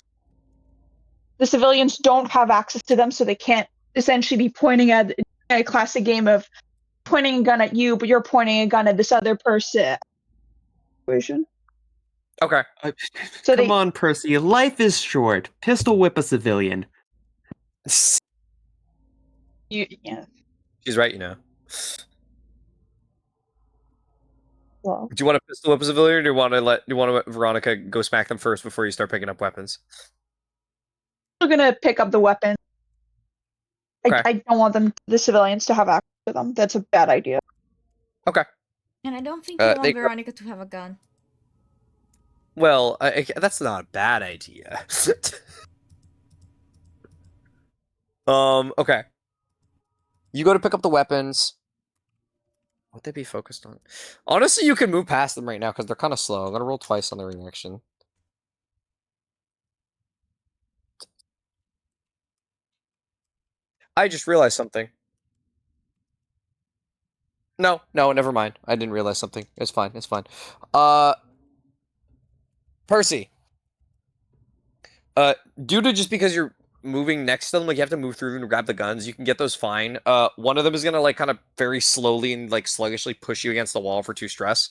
The civilians don't have access to them, so they can't essentially be pointing at a classic game of pointing a gun at you, but you're pointing a gun at this other person. situation. Okay. So Come they- on, Percy. Life is short. Pistol whip a civilian. Yeah. She's right, you know. Well, Do you want to pistol whip a civilian, or do you want to let Veronica go smack them first before you start picking up weapons? I'm gonna pick up the weapon. Okay. I don't want the civilians to have access to them. That's a bad idea. Okay. And I don't think you want they- Veronica to have a gun. Well, that's not a bad idea. Okay. You go to pick up the weapons. What they be focused on? Honestly, you can move past them right now because they're kind of slow. I'm gonna roll twice on their reaction. I just realized something. No, never mind. I didn't realize something. It's fine. It's fine. Percy. Due to just because you're moving next to them, like you have to move through them to grab the guns, you can get those fine. One of them is gonna like kind of very slowly and like sluggishly push you against the wall for 2 stress.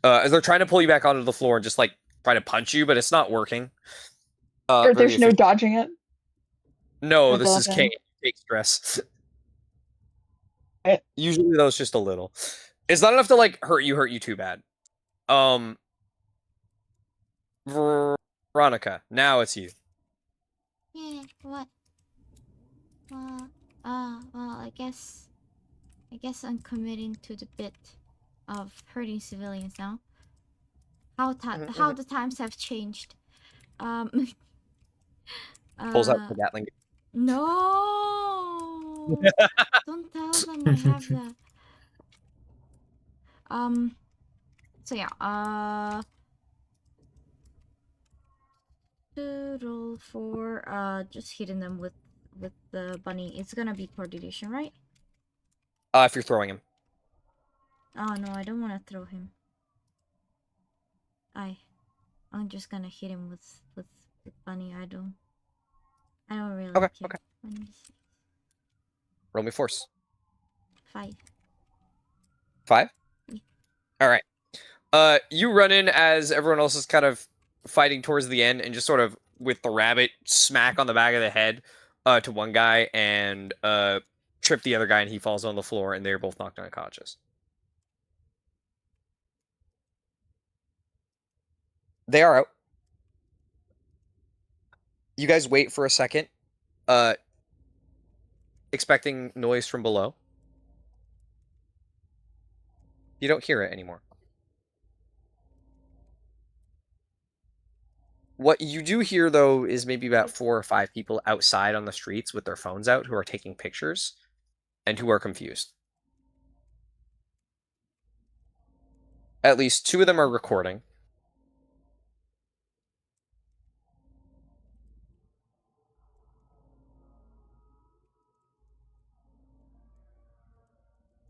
As they're trying to pull you back onto the floor and just like try to punch you, but it's not working. There's no dodging it. No, or this is dodging. CAIN. Take stress. Right. Usually those just a little. It's not enough to like hurt you too bad. Veronica, now it's you. Yeah, what? Well, I guess I'm committing to the bit of hurting civilians now. How the times have changed. Pulls out the Gatling. No. Don't tell them I have that. So yeah, total for just hitting them with the bunny. It's gonna be coordination, right? If you're throwing him. Oh no, I don't want to throw him. I'm just gonna hit him with bunny. I don't really Okay, care. okay. Roll me force. 5. 5? Yeah. Alright. You run in as everyone else is kind of fighting towards the end and just sort of with the rabbit smack on the back of the head to one guy and trip the other guy and he falls on the floor and they're both knocked unconscious. They are out. You guys wait for a second, expecting noise from below. You don't hear it anymore. What you do hear, though, is maybe about 4 or 5 people outside on the streets with their phones out who are taking pictures and who are confused. At least 2 of them are recording.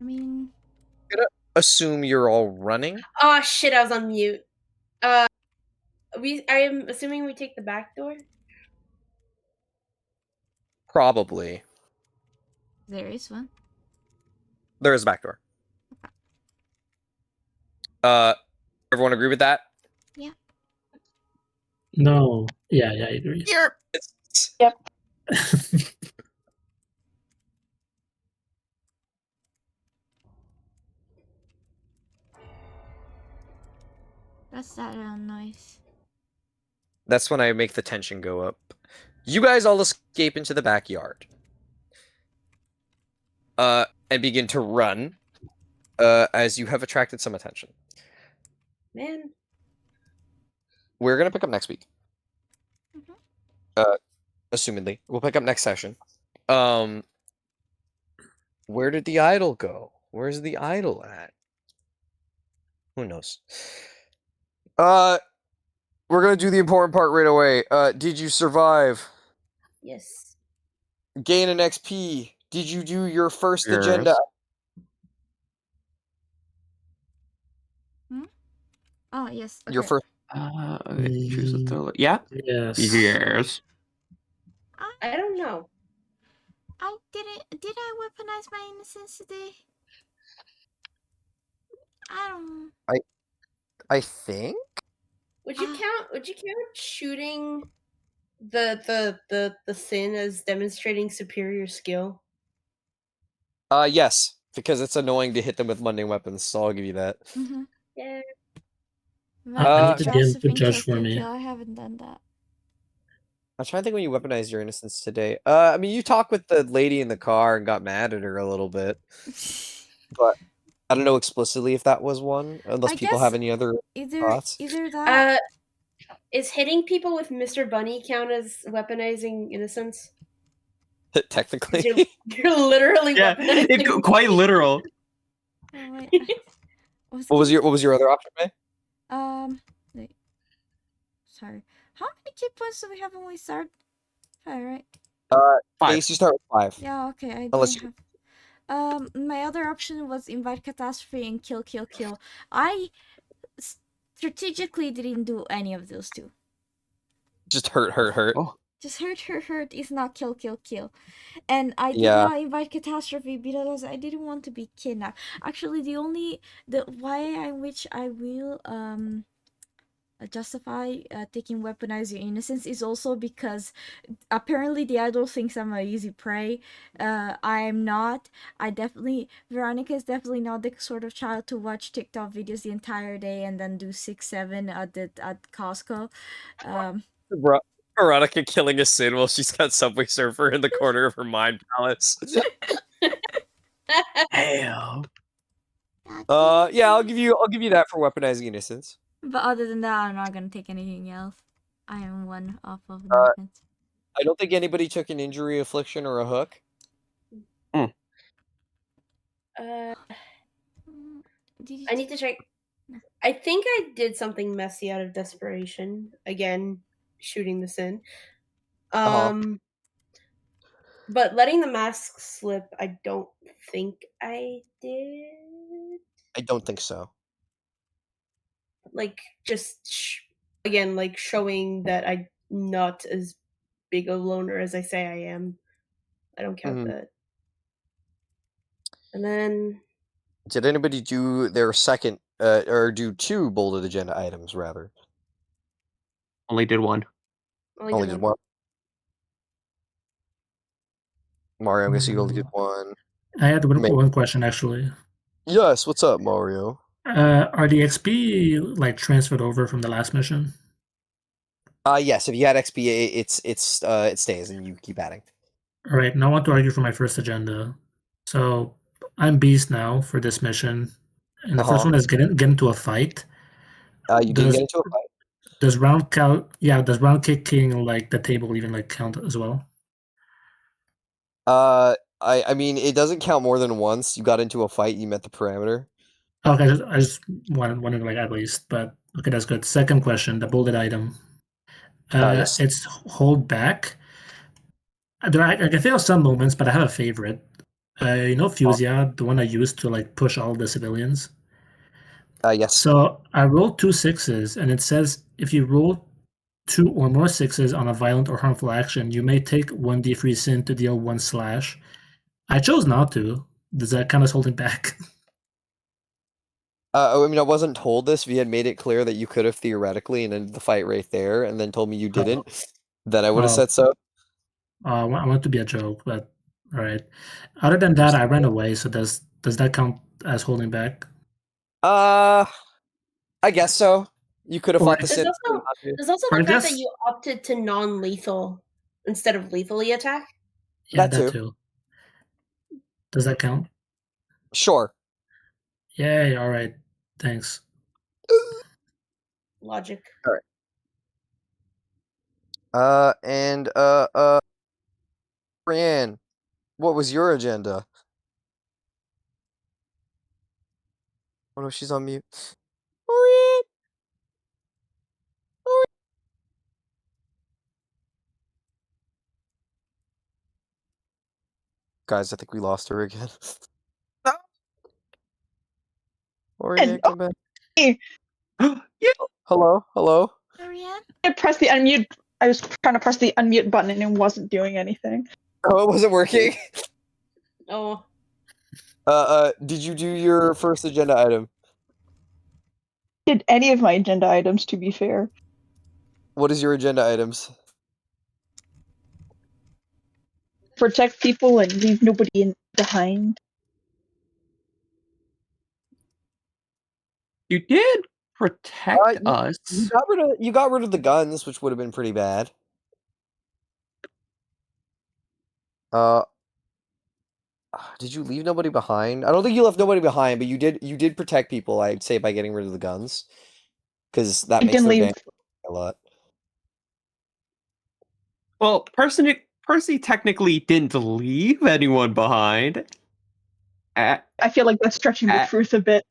I mean, I'm gonna assume you're all running. Oh shit, I was on mute. I am assuming we take the back door. Probably. there is one. There is a back door. Everyone agree with that? Yeah. No. Yeah, I agree. Yep. What's that noise? That's when I make the tension go up. You guys all escape into the backyard. And begin to run. As you have attracted some attention. Man. We're gonna pick up next week. Mhm. Assumedly. We'll pick up next session. Where did the idol go? Where's the idol at? Who knows? We're gonna do the important part right away. Did you survive? Yes. Gain an XP. Did you do your first Yes. agenda? Oh yes. Okay. Your first. Choose a throw. Yeah. Yes. Yes. I don't know. I didn't. Did I weaponize my innocence today? I don't. I think. Would you count? Would you count shooting the sin as demonstrating superior skill? Yes, because it's annoying to hit them with mundane weapons, so I'll give you that. Mm-hmm. Yeah. I need the DM to judge for me. I haven't done that. I'm trying to think when you weaponized your innocence today. I mean, you talked with the lady in the car and got mad at her a little bit, but I don't know explicitly if that was one, unless I people guess have any other thoughts. Either that. Is hitting people with Mr. Bunny count as weaponizing innocence? Technically. You're literally Yeah, weaponizing. quite literal. Oh, wait. What was your other option, May? Wait. Sorry. How many key points do we have when we start? 5, right? 5. Ace, you start with 5. Yeah, okay, I Unless didn't have... my other option was invite catastrophe and kill. I strategically didn't do any of those two. Just hurt. Oh. Just hurt is not kill. And I did Yeah. not invite catastrophe because I didn't want to be kidnapped. Actually, the way in which I will justify taking weaponize your innocence is also because apparently the idol thinks I'm a easy prey. I am not. Veronica is definitely not the sort of child to watch TikTok videos the entire day and then do 6-7 at Costco. Veronica killing a Sin while she's got Subway Surfer in the corner of her mind palace. Damn. Yeah, I'll give you that for weaponizing innocence. But other than that, I'm not gonna take anything else. I am one off of the movements. I don't think anybody took an injury, affliction, or a hook. I need to check. I think I did something messy out of desperation. Again, shooting the sin. But letting the mask slip, I don't think I did. I don't think so. Like, just again, like showing that I'm not as big a loner as I say I am. I don't count that. And then, did anybody do their second, or do 2 bolded agenda items rather? Only did one. Only did one. Mario, I'm guessing you only did one. I had one question actually. Yes, what's up, Mario? Are the XP like transferred over from the last mission? Yes. If you had XP, it stays, and you keep adding. All right. Now I want to argue for my first agenda. So I'm Beast now for this mission, and the first one is get into a fight. You did get into a fight. Does round count? Yeah. Does round kicking like the table even like count as well? I mean, it doesn't count more than once. You got into a fight, you met the parameter. Okay, I just wanted like at least, but okay, that's good. Second question, the bolded item. Yes. It's hold back. I can fail some moments, but I have a favorite. Fusia, the one I used to like push all the civilians. Yes. So I rolled 2 6s, and it says if you roll 2 or more 6s on a violent or harmful action, you may take 1d3 sin to deal 1 slash. I chose not to. Does that count as holding back? I mean, I wasn't told this. If you had made it clear that you could have theoretically and ended the fight right there, and then told me you didn't, then I would have said so. I want it to be a joke, but all right. Other than that, I ran away. So does that count as holding back? I guess so. You could have fought the Sin. There's also the fact that you opted to non-lethal instead of lethally attack. Yeah, that too. Does that count? Sure. Yay! All right. Thanks. Logic. All right. And Brienne, what was your agenda? Oh no, she's on mute. Brienne. Guys, I think we lost her again. Oriane, come back. Yeah. Hello? I pressed the unmute. I was trying to press the unmute button and it wasn't doing anything. Oh, it wasn't working? Oh. Did you do your first agenda item? Did any of my agenda items, to be fair. What is your agenda items? Protect people and leave nobody behind. You did protect us. You got rid of the guns, which would have been pretty bad. Did you leave nobody behind? I don't think you left nobody behind, but you did protect people, I'd say, by getting rid of the guns. Because that I makes didn't their leave. damage a lot. Well, Percy technically didn't leave anyone behind. I feel like that's stretching the truth a bit.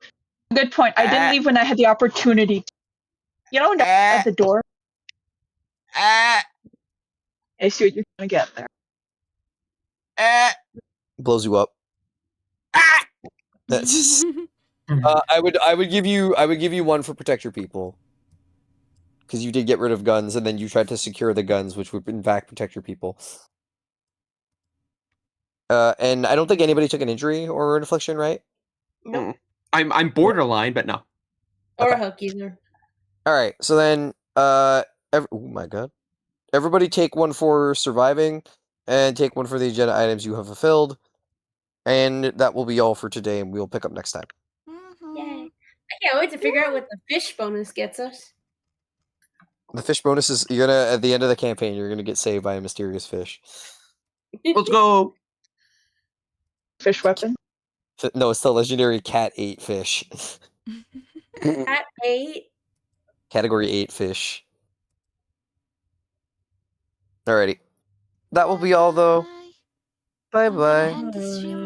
Good point. I didn't leave when I had the opportunity to. You know, at the door. I see what you're gonna get there. Blows you up. That's I would give you one for protect your people. Because you did get rid of guns, and then you tried to secure the guns, which would in fact protect your people. And I don't think anybody took an injury or an affliction, right? Nope. I'm borderline, but no. Or a hook either. All right, so then oh my god, everybody take one for surviving, and take one for the agenda items you have fulfilled, and that will be all for today. And we'll pick up next time. Yay! I can't wait to figure out what the fish bonus gets us. The fish bonus is you're gonna at the end of the campaign you're gonna get saved by a mysterious fish. Let's go. Fish weapon. No, it's the legendary Cat 8 fish. Cat 8. Category 8 fish. Alrighty. That will be all though. Bye bye. End the stream